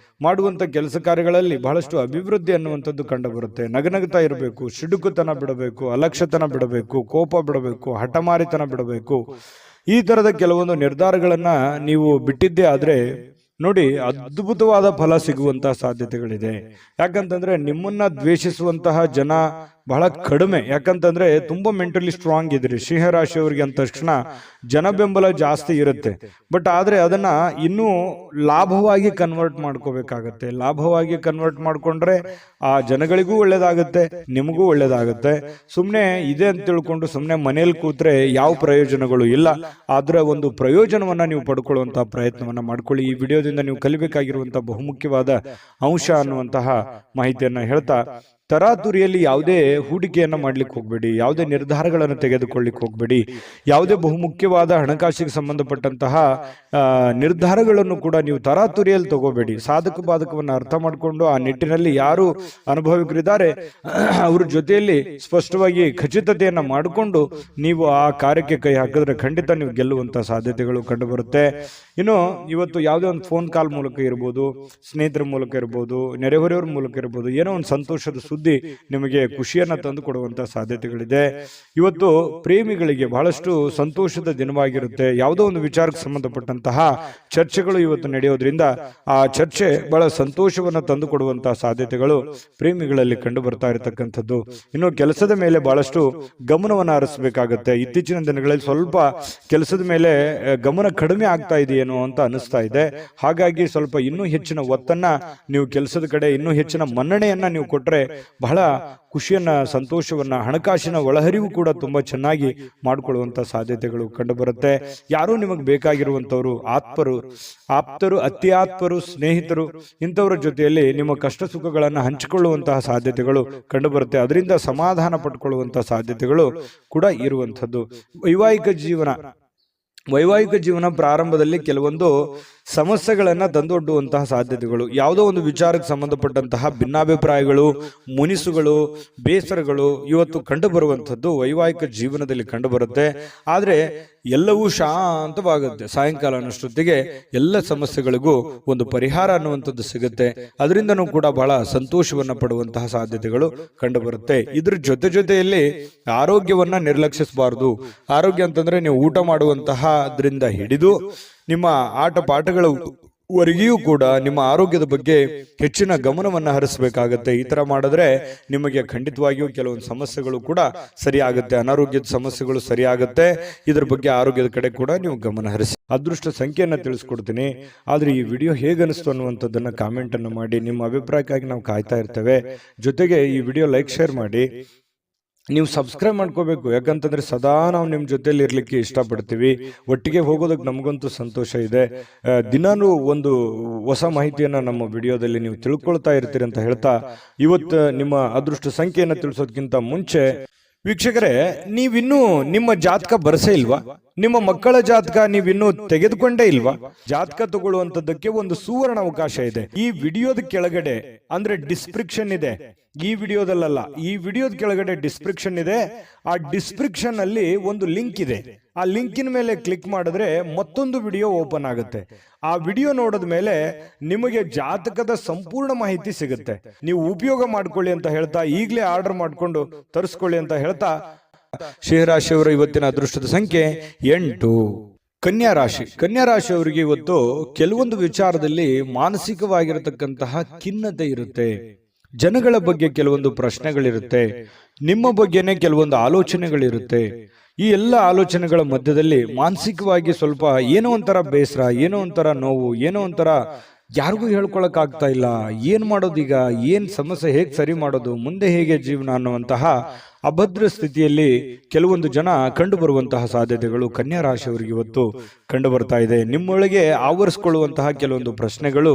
ಮಾಡುವಂತ ಕೆಲಸ ಕಾರ್ಯಗಳಲ್ಲಿ ಬಹಳಷ್ಟು ಅಭಿವೃದ್ಧಿ ಅನ್ನುವಂಥದ್ದು ಕಂಡು ಬರುತ್ತೆ. ನಗನಗ್ತಾ ಇರಬೇಕು, ಸಿಡುಕುತನ ಬಿಡಬೇಕು, ಅಲಕ್ಷ್ಯತನ ಬಿಡಬೇಕು, ಕೋಪ ಬಿಡಬೇಕು, ಹಠಮಾರಿತನ ಬಿಡಬೇಕು. ಈ ತರದ ಕೆಲವೊಂದು ನಿರ್ಧಾರಗಳನ್ನ ನೀವು ಬಿಟ್ಟಿದ್ದೇ ಆದ್ರೆ ನೋಡಿ, ಅದ್ಭುತವಾದ ಫಲ ಸಿಗುವಂತಹ ಸಾಧ್ಯತೆಗಳಿದೆ. ಯಾಕಂತಂದ್ರೆ ನಿಮ್ಮನ್ನ ದ್ವೇಷಿಸುವಂತಹ ಜನ ಬಹಳ ಕಡಿಮೆ. ಯಾಕಂತಂದ್ರೆ ತುಂಬಾ ಮೆಂಟಲಿ ಸ್ಟ್ರಾಂಗ್ ಇದ್ರಿ ಸಿಂಹರಾಶಿಯವರಿಗೆ ಅಂದ ತಕ್ಷಣ ಜನ ಬೆಂಬಲ ಜಾಸ್ತಿ ಇರುತ್ತೆ. ಬಟ್ ಆದ್ರೆ ಅದನ್ನ ಇನ್ನೂ ಲಾಭವಾಗಿ ಕನ್ವರ್ಟ್ ಮಾಡ್ಕೋಬೇಕಾಗತ್ತೆ. ಲಾಭವಾಗಿ ಕನ್ವರ್ಟ್ ಮಾಡ್ಕೊಂಡ್ರೆ ಆ ಜನಗಳಿಗೂ ಒಳ್ಳೇದಾಗುತ್ತೆ, ನಿಮಗೂ ಒಳ್ಳೇದಾಗುತ್ತೆ. ಸುಮ್ನೆ ಇದೆ ಅಂತ ತಿಳ್ಕೊಂಡು ಸುಮ್ನೆ ಮನೇಲಿ ಕೂತ್ರೆ ಯಾವ ಪ್ರಯೋಜನಗಳು ಇಲ್ಲ. ಆದ್ರೆ ಒಂದು ಪ್ರಯೋಜನವನ್ನ ನೀವು ಪಡ್ಕೊಳ್ಳುವಂತಹ ಪ್ರಯತ್ನವನ್ನ ಮಾಡ್ಕೊಳ್ಳಿ. ಈ ವಿಡಿಯೋದಿಂದ ನೀವು ಕಲಿಬೇಕಾಗಿರುವಂತಹ ಬಹುಮುಖ್ಯವಾದ ಅಂಶ ಅನ್ನುವಂತಹ ಮಾಹಿತಿಯನ್ನ ಹೇಳ್ತಾ, ತರಾತುರಿಯಲ್ಲಿ ಯಾವುದೇ ಹೂಡಿಕೆಯನ್ನ ಮಾಡ್ಲಿಕ್ಕೆ ಹೋಗ್ಬೇಡಿ, ಯಾವುದೇ ನಿರ್ಧಾರಗಳನ್ನು ತೆಗೆದುಕೊಳ್ಳಿಕ್ಕೆ ಹೋಗ್ಬೇಡಿ. ಯಾವುದೇ ಬಹುಮುಖ್ಯವಾದ ಹಣಕಾಸಿಗೆ ಸಂಬಂಧಪಟ್ಟಂತಹ ನಿರ್ಧಾರಗಳನ್ನು ಕೂಡ ನೀವು ತರಾತುರಿಯಲ್ಲಿ ತಗೋಬೇಡಿ. ಸಾಧಕ ಬಾಧಕವನ್ನು ಅರ್ಥ ಮಾಡಿಕೊಂಡು ಆ ನಿಟ್ಟಿನಲ್ಲಿ ಯಾರು ಅನುಭವಿಕರಿದ್ದಾರೆ ಅವ್ರ ಜೊತೆಯಲ್ಲಿ ಸ್ಪಷ್ಟವಾಗಿ ಖಚಿತತೆಯನ್ನ ಮಾಡಿಕೊಂಡು ನೀವು ಆ ಕಾರ್ಯಕ್ಕೆ ಕೈ ಹಾಕಿದ್ರೆ ಖಂಡಿತ ನೀವು ಗೆಲ್ಲುವಂತ ಸಾಧ್ಯತೆಗಳು ಕಂಡು ಬರುತ್ತೆ. ಇನ್ನು ಇವತ್ತು ಯಾವುದೇ ಒಂದು ಫೋನ್ ಕಾಲ್ ಮೂಲಕ ಇರ್ಬೋದು, ಸ್ನೇಹಿತರ ಮೂಲಕ ಇರ್ಬೋದು, ನೆರೆಹೊರೆಯವರ ಮೂಲಕ ಇರ್ಬೋದು, ಏನೋ ಒಂದು ಸಂತೋಷದ ಸುದ್ದಿ ನಿಮಗೆ ಖುಷಿಯನ್ನ ತಂದು ಕೊಡುವಂತ ಸಾಧ್ಯತೆಗಳಿದೆ. ಇವತ್ತು ಪ್ರೇಮಿಗಳಿಗೆ ಬಹಳಷ್ಟು ಸಂತೋಷದ ದಿನವಾಗಿರುತ್ತೆ. ಯಾವುದೋ ಒಂದು ವಿಚಾರಕ್ಕೆ ಸಂಬಂಧಪಟ್ಟಂತಹ ಚರ್ಚೆಗಳು ಇವತ್ತು ನಡೆಯೋದ್ರಿಂದ ಆ ಚರ್ಚೆ ಬಹಳ ಸಂತೋಷವನ್ನ ತಂದು ಕೊಡುವಂತಹ ಸಾಧ್ಯತೆಗಳು ಪ್ರೇಮಿಗಳಲ್ಲಿ ಕಂಡು ಬರ್ತಾ ಇರತಕ್ಕಂಥದ್ದು. ಇನ್ನು ಕೆಲಸದ ಮೇಲೆ ಬಹಳಷ್ಟು ಗಮನವನ್ನ ಹರಿಸಬೇಕಾಗತ್ತೆ. ಇತ್ತೀಚಿನ ದಿನಗಳಲ್ಲಿ ಸ್ವಲ್ಪ ಕೆಲಸದ ಮೇಲೆ ಗಮನ ಕಡಿಮೆ ಆಗ್ತಾ ಇದೆಯೇನೋ ಅಂತ ಅನಿಸ್ತಾ ಇದೆ. ಹಾಗಾಗಿ ಸ್ವಲ್ಪ ಇನ್ನೂ ಹೆಚ್ಚಿನ ಒತ್ತನ್ನ ನೀವು ಕೆಲಸದ ಕಡೆ, ಇನ್ನೂ ಹೆಚ್ಚಿನ ಮನ್ನಣೆಯನ್ನ ನೀವು ಕೊಟ್ರೆ ಬಹಳ ಖುಷಿಯನ್ನ, ಸಂತೋಷವನ್ನ, ಹಣಕಾಸಿನ ಒಳಹರಿವು ಕೂಡ ತುಂಬಾ ಚೆನ್ನಾಗಿ ಮಾಡಿಕೊಳ್ಳುವಂತ ಸಾಧ್ಯತೆಗಳು ಕಂಡು ಬರುತ್ತೆ. ಯಾರು ನಿಮಗೆ ಬೇಕಾಗಿರುವಂತವರು, ಆಪ್ತರು, ಅತ್ಯಾತ್ಮರು, ಸ್ನೇಹಿತರು, ಇಂಥವರ ಜೊತೆಯಲ್ಲಿ ನಿಮ್ಮ ಕಷ್ಟ ಸುಖಗಳನ್ನು ಹಂಚಿಕೊಳ್ಳುವಂತಹ ಸಾಧ್ಯತೆಗಳು ಕಂಡು ಬರುತ್ತೆ. ಅದರಿಂದ ಸಮಾಧಾನ ಪಡ್ಕೊಳ್ಳುವಂತಹ ಸಾಧ್ಯತೆಗಳು ಕೂಡ ಇರುವಂತದ್ದು. ವೈವಾಹಿಕ ಜೀವನ ವೈವಾಹಿಕ ಜೀವನ ಪ್ರಾರಂಭದಲ್ಲಿ ಕೆಲವೊಂದು ಸಮಸ್ಯೆಗಳನ್ನ ತಂದೊಡ್ಡುವಂತಹ ಸಾಧ್ಯತೆಗಳು, ಯಾವುದೋ ಒಂದು ವಿಚಾರಕ್ಕೆ ಸಂಬಂಧಪಟ್ಟಂತಹ ಭಿನ್ನಾಭಿಪ್ರಾಯಗಳು, ಮುನಿಸುಗಳು, ಬೇಸರಗಳು ಇವತ್ತು ಕಂಡು ಬರುವಂಥದ್ದು ವೈವಾಹಿಕ ಜೀವನದಲ್ಲಿ ಕಂಡು ಬರುತ್ತೆ. ಆದರೆ ಎಲ್ಲವೂ ಶಾಂತವಾಗುತ್ತೆ. ಸಾಯಂಕಾಲ ಅನ್ನೋಷ್ಟೊತ್ತಿಗೆ ಎಲ್ಲ ಸಮಸ್ಯೆಗಳಿಗೂ ಒಂದು ಪರಿಹಾರ ಅನ್ನುವಂಥದ್ದು ಸಿಗುತ್ತೆ. ಅದರಿಂದನೂ ಕೂಡ ಬಹಳ ಸಂತೋಷವನ್ನ ಪಡುವಂತಹ ಸಾಧ್ಯತೆಗಳು ಕಂಡು ಬರುತ್ತೆ. ಇದ್ರ ಜೊತೆಯಲ್ಲಿ ಆರೋಗ್ಯವನ್ನ ನಿರ್ಲಕ್ಷಿಸಬಾರದು. ಆರೋಗ್ಯ ಅಂತಂದ್ರೆ ನೀವು ಊಟ ಮಾಡುವಂತಹದ್ರಿಂದ ಹಿಡಿದು ನಿಮ್ಮ ಆಟ ಪಾಠಗಳವರೆಗೂ ಕೂಡ ನಿಮ್ಮ ಆರೋಗ್ಯದ ಬಗ್ಗೆ ಹೆಚ್ಚಿನ ಗಮನವನ್ನು ಹರಿಸಬೇಕಾಗತ್ತೆ. ಈ ತರ ಮಾಡಿದ್ರೆ ನಿಮಗೆ ಖಂಡಿತವಾಗಿಯೂ ಕೆಲವೊಂದು ಸಮಸ್ಯೆಗಳು ಕೂಡ ಸರಿಯಾಗುತ್ತೆ, ಅನಾರೋಗ್ಯದ ಸಮಸ್ಯೆಗಳು ಸರಿಯಾಗುತ್ತೆ. ಇದ್ರ ಬಗ್ಗೆ ಆರೋಗ್ಯದ ಕಡೆ ಕೂಡ ನೀವು ಗಮನ ಹರಿಸಿ. ಅದೃಷ್ಟ ಸಂಖ್ಯೆಯನ್ನು ತಿಳಿಸ್ಕೊಡ್ತೀನಿ. ಆದ್ರೆ ಈ ವಿಡಿಯೋ ಹೇಗನಿಸ್ತು ಅನ್ನುವಂಥದ್ದನ್ನ ಕಾಮೆಂಟ್ ಅನ್ನು ಮಾಡಿ. ನಿಮ್ಮ ಅಭಿಪ್ರಾಯಕ್ಕಾಗಿ ನಾವು ಕಾಯ್ತಾ ಇರ್ತೇವೆ. ಜೊತೆಗೆ ಈ ವಿಡಿಯೋ ಲೈಕ್ ಶೇರ್ ಮಾಡಿ. ನೀವು ಸಬ್ಸ್ಕ್ರೈಬ್ ಮಾಡ್ಕೋಬೇಕು, ಯಾಕಂತಂದ್ರೆ ಸದಾ ನಾವು ನಿಮ್ಮ ಜೊತೆಲಿ ಇರ್ಲಿಕ್ಕೆ ಇಷ್ಟಪಡ್ತೀವಿ. ಒಟ್ಟಿಗೆ ಹೋಗೋದಕ್ಕೆ ನಮಗಂತೂ ಸಂತೋಷ ಇದೆ. ದಿನಾನು ಒಂದು ಹೊಸ ಮಾಹಿತಿಯನ್ನ ನಮ್ಮ ವಿಡಿಯೋದಲ್ಲಿ ನೀವು ತಿಳ್ಕೊಳ್ತಾ ಇರ್ತೀರಿ ಅಂತ ಹೇಳ್ತಾ, ಇವತ್ತು ನಿಮ್ಮ ಅದೃಷ್ಟ ಸಂಖ್ಯೆಯನ್ನು ತಿಳಿಸೋದಕ್ಕಿಂತ ಮುಂಚೆ ವೀಕ್ಷಕರೇ, ನೀವಿನ್ನೂ ನಿಮ್ಮ ಜಾತಕ ಬರಸೇ ಇಲ್ವಾ? ನಿಮ್ಮ ಮಕ್ಕಳ ಜಾತಕ ನೀವಿನ್ನೂ ತೆಗೆದುಕೊಂಡೇ ಇಲ್ವಾ? ಜಾತಕ ತಗೊಳ್ಳುವಂತದ್ದಕ್ಕೆ ಒಂದು ಸುವರ್ಣ ಅವಕಾಶ ಇದೆ. ಈ ವಿಡಿಯೋದ ಕೆಳಗಡೆ ಅಂದ್ರೆ ಡಿಸ್ಕ್ರಿಪ್ಷನ್ ಇದೆ. ಈ ವಿಡಿಯೋದಲ್ಲ, ಈ ವಿಡಿಯೋದ ಕೆಳಗಡೆ ಡಿಸ್ಕ್ರಿಪ್ಷನ್ ಇದೆ. ಆ ಡಿಸ್ಕ್ರಿಪ್ಷನ್ ಅಲ್ಲಿ ಒಂದು ಲಿಂಕ್ ಇದೆ. ಆ ಲಿಂಕಿನ ಮೇಲೆ ಕ್ಲಿಕ್ ಮಾಡಿದ್ರೆ ಮತ್ತೊಂದು ವಿಡಿಯೋ ಓಪನ್ ಆಗುತ್ತೆ. ಆ ವಿಡಿಯೋ ನೋಡಿದ ಮೇಲೆ ನಿಮಗೆ ಜಾತಕದ ಸಂಪೂರ್ಣ ಮಾಹಿತಿ ಸಿಗುತ್ತೆ. ನೀವು ಉಪಯೋಗ ಮಾಡ್ಕೊಳ್ಳಿ ಅಂತ ಹೇಳ್ತಾ, ಈಗಲೇ ಆರ್ಡರ್ ಮಾಡ್ಕೊಂಡು ತರಿಸ್ಕೊಳ್ಳಿ ಅಂತ ಹೇಳ್ತಾ, ಸಿಂಹರಾಶಿಯವರ ಇವತ್ತಿನ ಅದೃಷ್ಟದ ಸಂಖ್ಯೆ 8. ಕನ್ಯಾ ರಾಶಿ. ಕನ್ಯಾ ರಾಶಿಯವರಿಗೆ ಇವತ್ತು ಕೆಲವೊಂದು ವಿಚಾರದಲ್ಲಿ ಮಾನಸಿಕವಾಗಿರತಕ್ಕಂತಹ ಖಿನ್ನತೆ ಇರುತ್ತೆ. ಜನಗಳ ಬಗ್ಗೆ ಕೆಲವೊಂದು ಪ್ರಶ್ನೆಗಳಿರುತ್ತೆ. ನಿಮ್ಮ ಬಗ್ಗೆನೇ ಕೆಲವೊಂದು ಆಲೋಚನೆಗಳಿರುತ್ತೆ. ಈ ಎಲ್ಲ ಆಲೋಚನೆಗಳ ಮಧ್ಯದಲ್ಲಿ ಮಾನಸಿಕವಾಗಿ ಸ್ವಲ್ಪ ಏನೋ ಒಂಥರ ಬೇಸರ, ಏನೋ ಒಂಥರ ನೋವು, ಏನೋ ಒಂಥರ ಯಾರಿಗೂ ಹೇಳ್ಕೊಳಕ್ ಆಗ್ತಾ ಇಲ್ಲ. ಏನ್ ಮಾಡೋದೀಗ, ಏನ್ ಸಮಸ್ಯೆ, ಹೇಗೆ ಸರಿ ಮಾಡೋದು, ಮುಂದೆ ಹೇಗೆ ಜೀವನ ಅನ್ನುವಂತಹ ಅಭದ್ರ ಸ್ಥಿತಿಯಲ್ಲಿ ಕೆಲವೊಂದು ಜನ ಕಂಡು ಬರುವಂತಹ ಸಾಧ್ಯತೆಗಳು ಕನ್ಯಾ ರಾಶಿಯವರಿಗೆ ಇವತ್ತು ಕಂಡು ಬರ್ತಾ ಇದೆ. ನಿಮ್ಮೊಳಗೆ ಆವರಿಸಿಕೊಳ್ಳುವಂತಹ ಕೆಲವೊಂದು ಪ್ರಶ್ನೆಗಳು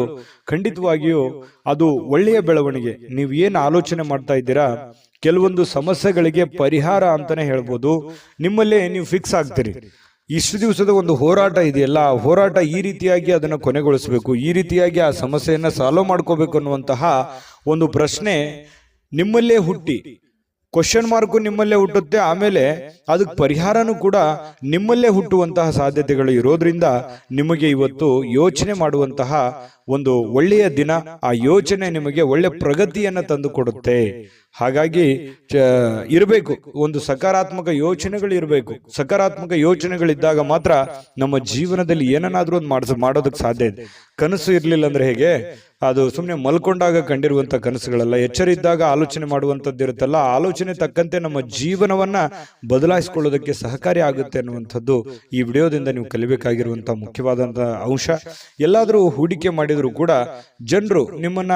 ಖಂಡಿತವಾಗಿಯೂ ಅದು ಒಳ್ಳೆಯ ಬೆಳವಣಿಗೆ. ನೀವು ಏನು ಆಲೋಚನೆ ಮಾಡ್ತಾ ಇದ್ದೀರಾ, ಕೆಲವೊಂದು ಸಮಸ್ಯೆಗಳಿಗೆ ಪರಿಹಾರ ಅಂತಾನೆ ಹೇಳ್ಬೋದು. ನಿಮ್ಮಲ್ಲೇ ನೀವು ಫಿಕ್ಸ್ ಆಗ್ತೀರಿ. ಇಷ್ಟು ದಿವಸದ ಒಂದು ಹೋರಾಟ ಇದೆಯಲ್ಲ, ಆ ಹೋರಾಟ ಈ ರೀತಿಯಾಗಿ ಅದನ್ನು ಕೊನೆಗೊಳಿಸಬೇಕು, ಈ ರೀತಿಯಾಗಿ ಆ ಸಮಸ್ಯೆಯನ್ನ ಸಾಲ್ವ್ ಮಾಡ್ಕೋಬೇಕು ಅನ್ನುವಂತಹ ಒಂದು ಪ್ರಶ್ನೆ ನಿಮ್ಮಲ್ಲೇ ಹುಟ್ಟಿ, ಕ್ವಶನ್ ಮಾರ್ಕು ನಿಮ್ಮಲ್ಲೇ ಹುಟ್ಟುತ್ತೆ. ಆಮೇಲೆ ಅದಕ್ಕೆ ಪರಿಹಾರನೂ ಕೂಡ ನಿಮ್ಮಲ್ಲೇ ಹುಟ್ಟುವಂತಹ ಸಾಧ್ಯತೆಗಳು ಇರೋದ್ರಿಂದ ನಿಮಗೆ ಇವತ್ತು ಯೋಚನೆ ಮಾಡುವಂತಹ ಒಂದು ಒಳ್ಳೆಯ ದಿನ. ಆ ಯೋಚನೆ ನಿಮಗೆ ಒಳ್ಳೆ ಪ್ರಗತಿಯನ್ನ ತಂದು ಕೊಡುತ್ತೆ. ಹಾಗಾಗಿ ಇರಬೇಕು, ಒಂದು ಸಕಾರಾತ್ಮಕ ಯೋಚನೆಗಳು ಇರಬೇಕು. ಸಕಾರಾತ್ಮಕ ಯೋಚನೆಗಳಿದ್ದಾಗ ಮಾತ್ರ ನಮ್ಮ ಜೀವನದಲ್ಲಿ ಏನನ್ನಾದ್ರೂ ಒಂದು ಮಾಡೋದಕ್ಕೆ ಸಾಧ್ಯ ಇದೆ. ಕನಸು ಇರ್ಲಿಲ್ಲ ಅಂದ್ರೆ ಹೇಗೆ, ಅದು ಸುಮ್ಮನೆ ಮಲ್ಕೊಂಡಾಗ ಕಂಡಿರುವಂತ ಕನಸುಗಳಲ್ಲ. ಎಚ್ಚರ ಇದ್ದಾಗ ಆಲೋಚನೆ ಮಾಡುವಂತದ್ದು ಇರುತ್ತಲ್ಲ, ಆಲೋಚನೆ ತಕ್ಕಂತೆ ನಮ್ಮ ಜೀವನವನ್ನ ಬದಲಾಯಿಸಿಕೊಳ್ಳೋದಕ್ಕೆ ಸಹಕಾರಿ ಆಗುತ್ತೆ ಅನ್ನುವಂಥದ್ದು ಈ ವಿಡಿಯೋದಿಂದ ನೀವು ಕಲಿಬೇಕಾಗಿರುವಂತಹ ಮುಖ್ಯವಾದಂತಹ ಅಂಶ. ಎಲ್ಲಾದ್ರೂ ಹೂಡಿಕೆ ಮಾಡಿದ್ರು ಕೂಡ ಜನರು ನಿಮ್ಮನ್ನ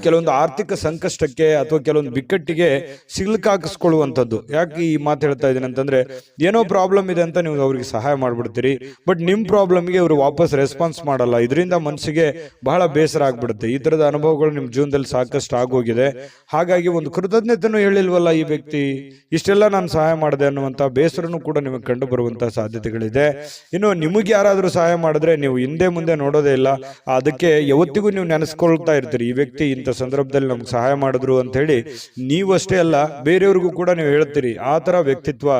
ಕೆಲವೊಂದು ಆರ್ಥಿಕ ಸಂಕಷ್ಟಕ್ಕೆ ಅಥವಾ ಕೆಲವೊಂದು ಬಿಕ್ಕಟ್ಟಿಗೆ ಸಿಲುಕಾಕಿಸ್ಕೊಳ್ಳುವಂಥದ್ದು. ಯಾಕೆ ಈ ಮಾತು ಹೇಳ್ತಾ ಇದ್ದೀನಿ ಅಂತಂದ್ರೆ, ಏನೋ ಪ್ರಾಬ್ಲಮ್ ಇದೆ ಅಂತ ನೀವು ಅವ್ರಿಗೆ ಸಹಾಯ ಮಾಡ್ಬಿಡ್ತೀರಿ, ಬಟ್ ನಿಮ್ ಪ್ರಾಬ್ಲಮ್ಗೆ ಅವರು ವಾಪಸ್ ರೆಸ್ಪಾನ್ಸ್ ಮಾಡಲ್ಲ. ಇದರಿಂದ ಮನಸ್ಸಿಗೆ ಬಹಳ ಬೇಸರ ಆಗ್ಬಿಡುತ್ತೆ. ಈ ತರದ ಅನುಭವಗಳು ನಿಮ್ ಜೀವನದಲ್ಲಿ ಸಾಕಷ್ಟು ಆಗೋಗಿದೆ. ಹಾಗಾಗಿ ಒಂದು ಕೃತಜ್ಞತೆನೂ ಹೇಳಿಲ್ವಲ್ಲ ಈ ವ್ಯಕ್ತಿ, ಇಷ್ಟೆಲ್ಲ ನಾನು ಸಹಾಯ ಮಾಡಿದೆ ಅನ್ನುವಂತ ಬೇಸರನು ಕೂಡ ನಿಮಗೆ ಕಂಡು ಬರುವಂತಹ ಸಾಧ್ಯತೆಗಳಿದೆ. ಇನ್ನು ನಿಮಗೆ ಯಾರಾದ್ರೂ ಸಹಾಯ ಮಾಡಿದ್ರೆ ನೀವು ಹಿಂದೆ ಮುಂದೆ ನೋಡೋದೇ ಇಲ್ಲ. ಅದಕ್ಕೆ ಯಾವತ್ತಿಗೂ ನೀವು ನೆನೆಸ್ಕೊಳ್ತಾ ಇರ್ತೀರಿ, ಈ ವ್ಯಕ್ತಿ ಇಂಥ ಸಂದರ್ಭದಲ್ಲಿ ನಮ್ಗೆ ಸಹಾಯ ಮಾಡಿದ್ರು ಅಂತ ಹೇಳಿ. ನೀವು ಅಷ್ಟೇ ಅಲ್ಲ, ಬೇರೆಯವ್ರಿಗೂ ಕೂಡ ನೀವು ಹೇಳ್ತೀರಿ. ಆ ತರ ವ್ಯಕ್ತಿತ್ವ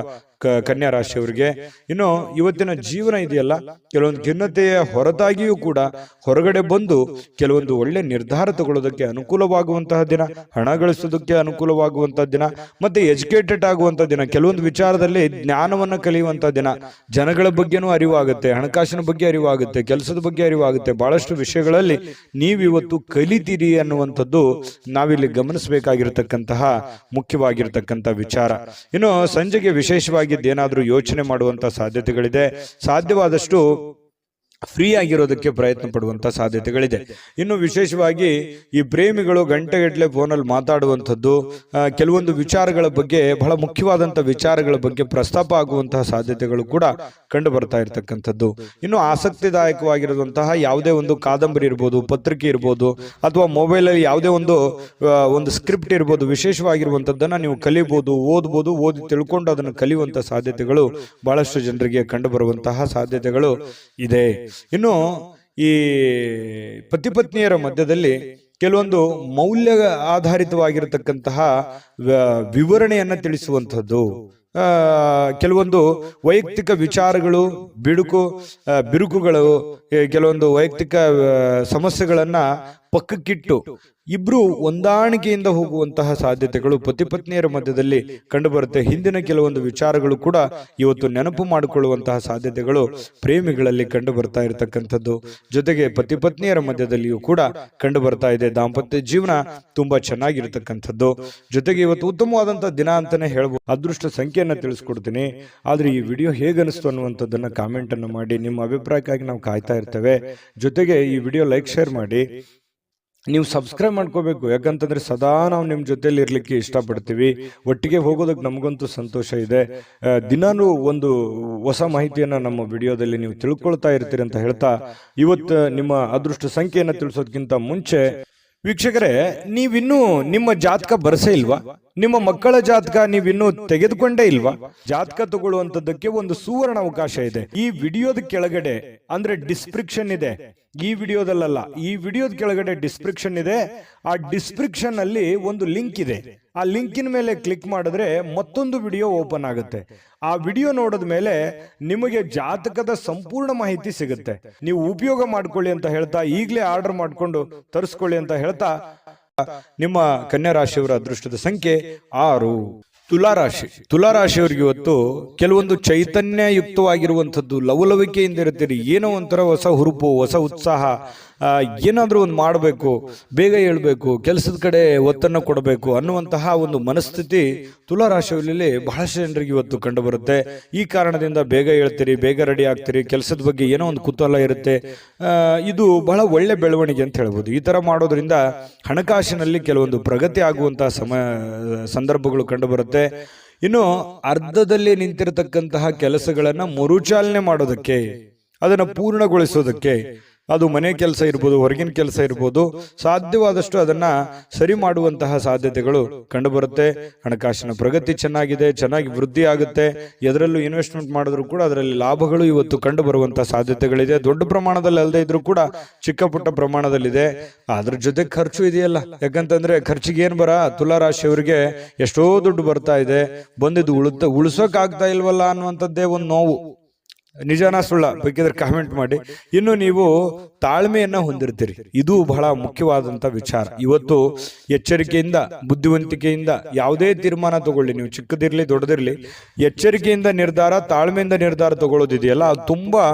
ಕನ್ಯಾ ರಾಶಿಯವರಿಗೆ. ಇನ್ನು ಇವತ್ತಿನ ಜೀವನ ಇದೆಯಲ್ಲ, ಕೆಲವೊಂದು ಖಿನ್ನತೆಯ ಹೊರತಾಗಿಯೂ ಕೂಡ ಹೊರಗಡೆ ಬಂದು ಕೆಲವೊಂದು ಒಳ್ಳೆ ನಿರ್ಧಾರ ತಗೊಳ್ಳೋದಕ್ಕೆ ಅನುಕೂಲವಾಗುವಂತಹ ದಿನ, ಹಣ ಗಳಿಸೋದಕ್ಕೆ ಅನುಕೂಲವಾಗುವಂತಹ ದಿನ, ಮತ್ತೆ ಎಜುಕೇಟೆಡ್ ಆಗುವಂತಹ ದಿನ, ಕೆಲವೊಂದು ವಿಚಾರದಲ್ಲಿ ಜ್ಞಾನವನ್ನ ಕಲಿಯುವಂತಹ ದಿನ. ಜನಗಳ ಬಗ್ಗೆನೂ ಅರಿವಾಗುತ್ತೆ, ಹಣಕಾಸಿನ ಬಗ್ಗೆ ಅರಿವಾಗುತ್ತೆ, ಕೆಲಸದ ಬಗ್ಗೆ ಅರಿವಾಗುತ್ತೆ. ಬಹಳಷ್ಟು ವಿಷಯಗಳಲ್ಲಿ ನೀವಿವತ್ತು ಕಲಿತೀರಿ ಅನ್ನುವಂಥದ್ದು ನಾವಿಲ್ಲಿ ಗಮನಿಸಬೇಕಾಗಿರತಕ್ಕಂತಹ ಮುಖ್ಯವಾಗಿರತಕ್ಕಂಥ ವಿಚಾರ. ಇನ್ನು ಸಂಜೆಗೆ ವಿಶೇಷವಾಗಿ ಏನಾದ್ರೂ ಯೋಚನೆ ಮಾಡುವಂತ ಸಾಧ್ಯತೆಗಳಿದೆ. ಸಾಧ್ಯವಾದಷ್ಟು ಫ್ರೀ ಆಗಿರೋದಕ್ಕೆ ಪ್ರಯತ್ನ ಪಡುವಂತ ಸಾಧ್ಯತೆಗಳಿದೆ. ಇನ್ನು ವಿಶೇಷವಾಗಿ ಈ ಪ್ರೇಮಿಗಳು ಗಂಟೆಗಟ್ಟಲೆ ಫೋನಲ್ಲಿ ಮಾತಾಡುವಂಥದ್ದು, ಕೆಲವೊಂದು ವಿಚಾರಗಳ ಬಗ್ಗೆ, ಬಹಳ ಮುಖ್ಯವಾದಂತಹ ವಿಚಾರಗಳ ಬಗ್ಗೆ ಪ್ರಸ್ತಾಪ ಆಗುವಂತಹ ಸಾಧ್ಯತೆಗಳು ಕೂಡ ಕಂಡು ಬರ್ತಾ ಇರತಕ್ಕಂಥದ್ದು. ಇನ್ನು ಆಸಕ್ತಿದಾಯಕವಾಗಿರುವಂತಹ ಯಾವುದೇ ಒಂದು ಕಾದಂಬರಿ ಇರ್ಬೋದು, ಪತ್ರಿಕೆ ಇರ್ಬೋದು, ಅಥವಾ ಮೊಬೈಲಲ್ಲಿ ಯಾವುದೇ ಒಂದು ಸ್ಕ್ರಿಪ್ಟ್ ಇರ್ಬೋದು, ವಿಶೇಷವಾಗಿರುವಂಥದ್ದನ್ನು ನೀವು ಕಲಿಬಹುದು, ಓದ್ಬೋದು, ಓದಿ ತಿಳ್ಕೊಂಡು ಅದನ್ನು ಕಲಿಯುವಂತಹ ಸಾಧ್ಯತೆಗಳು ಬಹಳಷ್ಟು ಜನರಿಗೆ ಕಂಡು ಬರುವಂತಹ ಸಾಧ್ಯತೆಗಳು ಇದೆ. ಇನ್ನು ಈ ಪತಿ ಪತ್ನಿಯರ ಮಧ್ಯದಲ್ಲಿ ಕೆಲವೊಂದು ಮೌಲ್ಯ ಆಧಾರಿತವಾಗಿರತಕ್ಕಂತಹ ವಿವರಣೆಯನ್ನ ತಿಳಿಸುವಂಥದ್ದು, ಕೆಲವೊಂದು ವೈಯಕ್ತಿಕ ವಿಚಾರಗಳು, ಬಿರುಕುಗಳು, ಕೆಲವೊಂದು ವೈಯಕ್ತಿಕ ಸಮಸ್ಯೆಗಳನ್ನ ಪಕ್ಕಕ್ಕಿಟ್ಟು ಇಬ್ರು ಹೊಂದಾಣಿಕೆಯಿಂದ ಹೋಗುವಂತಹ ಸಾಧ್ಯತೆಗಳು ಪತಿ ಪತ್ನಿಯರ ಮಧ್ಯದಲ್ಲಿ ಕಂಡುಬರುತ್ತೆ. ಹಿಂದಿನ ಕೆಲವೊಂದು ವಿಚಾರಗಳು ಕೂಡ ಇವತ್ತು ನೆನಪು ಮಾಡಿಕೊಳ್ಳುವಂತಹ ಸಾಧ್ಯತೆಗಳು ಪ್ರೇಮಿಗಳಲ್ಲಿ ಕಂಡು ಬರ್ತಾ ಇರತಕ್ಕಂಥದ್ದು. ಜೊತೆಗೆ ಪತಿ ಪತ್ನಿಯರ ಮಧ್ಯದಲ್ಲಿಯೂ ಕೂಡ ಕಂಡು ಬರ್ತಾ ಇದೆ. ದಾಂಪತ್ಯ ಜೀವನ ತುಂಬಾ ಚೆನ್ನಾಗಿರ್ತಕ್ಕಂಥದ್ದು. ಜೊತೆಗೆ ಇವತ್ತು ಉತ್ತಮವಾದಂತಹ ದಿನ ಅಂತಾನೆ ಹೇಳ್ಬೋದು. ಅದೃಷ್ಟ ಸಂಖ್ಯೆಯನ್ನ ತಿಳಿಸ್ಕೊಡ್ತೀನಿ. ಆದ್ರೆ ಈ ವಿಡಿಯೋ ಹೇಗನಿಸ್ತು ಅನ್ನುವಂಥದ್ದನ್ನ ಕಾಮೆಂಟ್ ಅನ್ನು ಮಾಡಿ. ನಿಮ್ಮ ಅಭಿಪ್ರಾಯಕ್ಕಾಗಿ ನಾವು ಕಾಯ್ತಾ ಇರ್ತೇವೆ. ಜೊತೆಗೆ ಈ ವಿಡಿಯೋ ಲೈಕ್, ಶೇರ್ ಮಾಡಿ. ನೀವು ಸಬ್ಸ್ಕ್ರೈಬ್ ಮಾಡ್ಕೋಬೇಕು, ಯಾಕಂತಂದ್ರೆ ಸದಾ ನಾವು ನಿಮ್ಮ ಜೊತೆಲಿ ಇರ್ಲಿಕ್ಕೆ ಇಷ್ಟಪಡ್ತೀವಿ. ಒಟ್ಟಿಗೆ ಹೋಗೋದಕ್ಕೆ ನಮಗಂತೂ ಸಂತೋಷ ಇದೆ. ದಿನಾನು ಒಂದು ಹೊಸ ಮಾಹಿತಿಯನ್ನ ನಮ್ಮ ವಿಡಿಯೋದಲ್ಲಿ ನೀವು ತಿಳ್ಕೊಳ್ತಾ ಇರ್ತೀರಿ ಅಂತ ಹೇಳ್ತಾ, ಇವತ್ತು ನಿಮ್ಮ ಅದೃಷ್ಟ ಸಂಖ್ಯೆಯನ್ನು ತಿಳಿಸೋದಕ್ಕಿಂತ ಮುಂಚೆ ವೀಕ್ಷಕರೇ, ನೀವಿನ್ನೂ ನಿಮ್ಮ ಜಾತಕ ಬರಸೇ ಇಲ್ವಾ? ನಿಮ್ಮ ಮಕ್ಕಳ ಜಾತಕ ನೀವಿನ್ನೂ ತೆಗೆದುಕೊಂಡೇ ಇಲ್ವಾ? ಜಾತಕ ತಗೊಳ್ಳುವಂತದ್ದಕ್ಕೆ ಒಂದು ಸುವರ್ಣ ಅವಕಾಶ ಇದೆ. ಈ ವಿಡಿಯೋದ ಕೆಳಗಡೆ, ಅಂದ್ರೆ ಡಿಸ್ಕ್ರಿಪ್ಷನ್ ಇದೆ, ಈ ವಿಡಿಯೋದಲ್ಲ, ಈ ವಿಡಿಯೋದ ಕೆಳಗಡೆ ಡಿಸ್ಕ್ರಿಪ್ಷನ್ ಇದೆ. ಆ ಡಿಸ್ಕ್ರಿಪ್ಷನ್ ಅಲ್ಲಿ ಒಂದು ಲಿಂಕ್ ಇದೆ. ಆ ಲಿಂಕಿನ ಮೇಲೆ ಕ್ಲಿಕ್ ಮಾಡಿದ್ರೆ ಮತ್ತೊಂದು ವಿಡಿಯೋ ಓಪನ್ ಆಗುತ್ತೆ. ಆ ವಿಡಿಯೋ ನೋಡಿದ ಮೇಲೆ ನಿಮಗೆ ಜಾತಕದ ಸಂಪೂರ್ಣ ಮಾಹಿತಿ ಸಿಗುತ್ತೆ. ನೀವು ಉಪಯೋಗ ಮಾಡ್ಕೊಳ್ಳಿ ಅಂತ ಹೇಳ್ತಾ, ಈಗಲೇ ಆರ್ಡರ್ ಮಾಡ್ಕೊಂಡು ತರಿಸ್ಕೊಳ್ಳಿ ಅಂತ ಹೇಳ್ತಾ, ನಿಮ್ಮ ಕನ್ಯಾ ರಾಶಿಯವರ ಅದೃಷ್ಟದ ಸಂಖ್ಯೆ 6. ತುಲಾರಾಶಿಯವರಿಗೆ ಇವತ್ತು ಕೆಲವೊಂದು ಚೈತನ್ಯಯುಕ್ತವಾಗಿರುವಂಥದ್ದು, ಲವಲವಿಕೆಯಿಂದ ಇರ್ತೀರಿ. ಏನೋ ಒಂಥರ ಹೊಸ ಹುರುಪು, ಹೊಸ ಉತ್ಸಾಹ, ಏನಾದರೂ ಒಂದು ಮಾಡಬೇಕು, ಬೇಗ ಹೇಳ್ಬೇಕು, ಕೆಲಸದ ಕಡೆ ಒತ್ತನ್ನು ಕೊಡಬೇಕು ಅನ್ನುವಂತಹ ಒಂದು ಮನಸ್ಥಿತಿ ತುಲಾರಾಶಿಯಲ್ಲಿ ಬಹಳಷ್ಟು ಜನರಿಗೆ ಇವತ್ತು ಕಂಡು ಬರುತ್ತೆ. ಈ ಕಾರಣದಿಂದ ಬೇಗ ಹೇಳ್ತೀರಿ, ಬೇಗ ರೆಡಿ ಆಗ್ತೀರಿ, ಕೆಲಸದ ಬಗ್ಗೆ ಏನೋ ಒಂದು ಕುತೂಹಲ ಇರುತ್ತೆ. ಇದು ಬಹಳ ಒಳ್ಳೆ ಬೆಳವಣಿಗೆ ಅಂತ ಹೇಳ್ಬೋದು. ಈ ತರ ಮಾಡೋದ್ರಿಂದ ಹಣಕಾಸಿನಲ್ಲಿ ಕೆಲವೊಂದು ಪ್ರಗತಿ ಆಗುವಂತಹ ಸಂದರ್ಭಗಳು ಕಂಡು ಬರುತ್ತೆ. ಇನ್ನು ಅರ್ಧದಲ್ಲಿ ನಿಂತಿರತಕ್ಕಂತಹ ಕೆಲಸಗಳನ್ನ ಮರುಚಾಲನೆ ಮಾಡೋದಕ್ಕೆ, ಅದನ್ನ ಪೂರ್ಣಗೊಳಿಸೋದಕ್ಕೆ, ಅದು ಮನೆ ಕೆಲಸ ಇರ್ಬೋದು, ಹೊರಗಿನ ಕೆಲಸ ಇರ್ಬೋದು, ಸಾಧ್ಯವಾದಷ್ಟು ಅದನ್ನ ಸರಿ ಮಾಡುವಂತಹ ಸಾಧ್ಯತೆಗಳು ಕಂಡು ಬರುತ್ತೆ. ಹಣಕಾಸಿನ ಪ್ರಗತಿ ಚೆನ್ನಾಗಿದೆ, ಚೆನ್ನಾಗಿ ವೃದ್ಧಿ ಆಗುತ್ತೆ. ಎದರಲ್ಲೂ ಇನ್ವೆಸ್ಟ್ಮೆಂಟ್ ಮಾಡಿದ್ರು ಕೂಡ ಅದರಲ್ಲಿ ಲಾಭಗಳು ಇವತ್ತು ಕಂಡು ಬರುವಂತಹ ಸಾಧ್ಯತೆಗಳಿದೆ. ದೊಡ್ಡ ಪ್ರಮಾಣದಲ್ಲಿ ಅಲ್ಲದೆ ಇದ್ರೂ ಕೂಡ ಚಿಕ್ಕ ಪುಟ್ಟ ಪ್ರಮಾಣದಲ್ಲಿದೆ. ಅದ್ರ ಜೊತೆ ಖರ್ಚು ಇದೆಯಲ್ಲ, ಯಾಕಂತಂದ್ರೆ ಖರ್ಚಿಗೆ ಏನ್ ತುಲಾರಾಶಿಯವರಿಗೆ ಎಷ್ಟೋ ದುಡ್ಡು ಬರ್ತಾ ಇದೆ, ಬಂದಿದ್ದು ಉಳಿಸೋಕ್ ಆಗ್ತಾ ಇಲ್ವಲ್ಲ ಅನ್ನುವಂಥದ್ದೇ ಒಂದು ನೋವು. ನಿಜಾನ ಸುಳ್ಳ ಬೇಕಿದ್ರೆ ಕಾಮೆಂಟ್ ಮಾಡಿ. ಇನ್ನು ನೀವು ತಾಳ್ಮೆಯನ್ನ ಹೊಂದಿರ್ತೀರಿ, ಇದು ಬಹಳ ಮುಖ್ಯವಾದಂತ ವಿಚಾರ. ಇವತ್ತು ಎಚ್ಚರಿಕೆಯಿಂದ, ಬುದ್ಧಿವಂತಿಕೆಯಿಂದ ಯಾವುದೇ ತೀರ್ಮಾನ ತಗೊಳ್ಳಿ, ನೀವು ಚಿಕ್ಕದಿರ್ಲಿ ದೊಡ್ಡದಿರ್ಲಿ, ಎಚ್ಚರಿಕೆಯಿಂದ ನಿರ್ಧಾರ, ತಾಳ್ಮೆಯಿಂದ ನಿರ್ಧಾರ ತಗೊಳ್ಳೋದಿದೆಯಲ್ಲ, ಅದು ತುಂಬಾ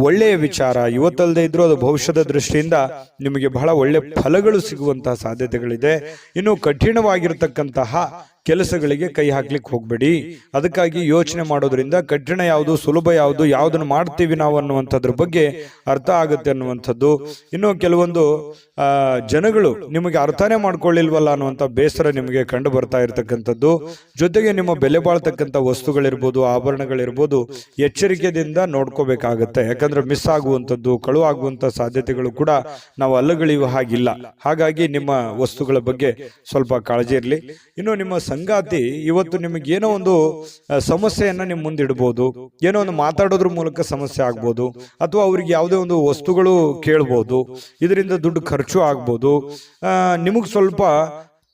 ಒಳ್ಳೆಯ ವಿಚಾರ. ಇವತ್ತಲ್ಲದೆ ಇದ್ರೂ ಅದು ಭವಿಷ್ಯದ ದೃಷ್ಟಿಯಿಂದ ನಿಮಗೆ ಬಹಳ ಒಳ್ಳೆ ಫಲಗಳು ಸಿಗುವಂತಹ ಸಾಧ್ಯತೆಗಳಿದೆ. ಇನ್ನು ಕಠಿಣವಾಗಿರ್ತಕ್ಕಂತಹ ಕೆಲಸಗಳಿಗೆ ಕೈ ಹಾಕ್ಲಿಕ್ಕೆ ಹೋಗ್ಬೇಡಿ. ಅದಕ್ಕಾಗಿ ಯೋಚನೆ ಮಾಡೋದ್ರಿಂದ ಕಠಿಣ ಯಾವುದು, ಸುಲಭ ಯಾವುದು, ಯಾವುದನ್ನು ಮಾಡ್ತೀವಿ ನಾವು ಅನ್ನುವಂಥದ್ರ ಬಗ್ಗೆ ಅರ್ಥ ಆಗುತ್ತೆ ಅನ್ನುವಂಥದ್ದು. ಇನ್ನು ಕೆಲವೊಂದು ಜನಗಳು ನಿಮಗೆ ಅರ್ಥನೇ ಮಾಡ್ಕೊಳ್ಳಿಲ್ವಲ್ಲ ಅನ್ನುವಂಥ ಬೇಸರ ನಿಮಗೆ ಕಂಡು ಬರ್ತಾ ಇರತಕ್ಕಂಥದ್ದು. ಜೊತೆಗೆ ನಿಮ್ಮ ಬೆಲೆ ಬಾಳ್ತಕ್ಕಂಥ ವಸ್ತುಗಳಿರ್ಬೋದು, ಆಭರಣಗಳಿರ್ಬೋದು, ಎಚ್ಚರಿಕೆಯಿಂದ ನೋಡ್ಕೋಬೇಕಾಗತ್ತೆ. ಯಾಕಂದ್ರೆ ಮಿಸ್ ಆಗುವಂಥದ್ದು, ಕಳು ಆಗುವಂಥ ಸಾಧ್ಯತೆಗಳು ಕೂಡ ನಾವು ಅಲ್ಲಗಳಿವ ಹಾಗಿಲ್ಲ. ಹಾಗಾಗಿ ನಿಮ್ಮ ವಸ್ತುಗಳ ಬಗ್ಗೆ ಸ್ವಲ್ಪ ಕಾಳಜಿ ಇರಲಿ. ಇನ್ನು ನಿಮ್ಮ ಸಂಗಾತಿ ಇವತ್ತು ನಿಮಗೆ ಏನೋ ಒಂದು ಸಮಸ್ಯೆಯನ್ನ ನಿಮ್ಮ ಮುಂದಿಡ್ಬೋದು, ಏನೋ ಒಂದು ಮಾತಾಡೋದ್ರ ಮೂಲಕ ಸಮಸ್ಯೆ ಆಗ್ಬೋದು, ಅಥವಾ ಅವ್ರಿಗೆ ಯಾವುದೇ ಒಂದು ವಸ್ತುಗಳು ಕೇಳ್ಬೋದು, ಇದರಿಂದ ದುಡ್ಡು ಖರ್ಚು ಆಗ್ಬೋದು, ನಿಮಗೆ ಸ್ವಲ್ಪ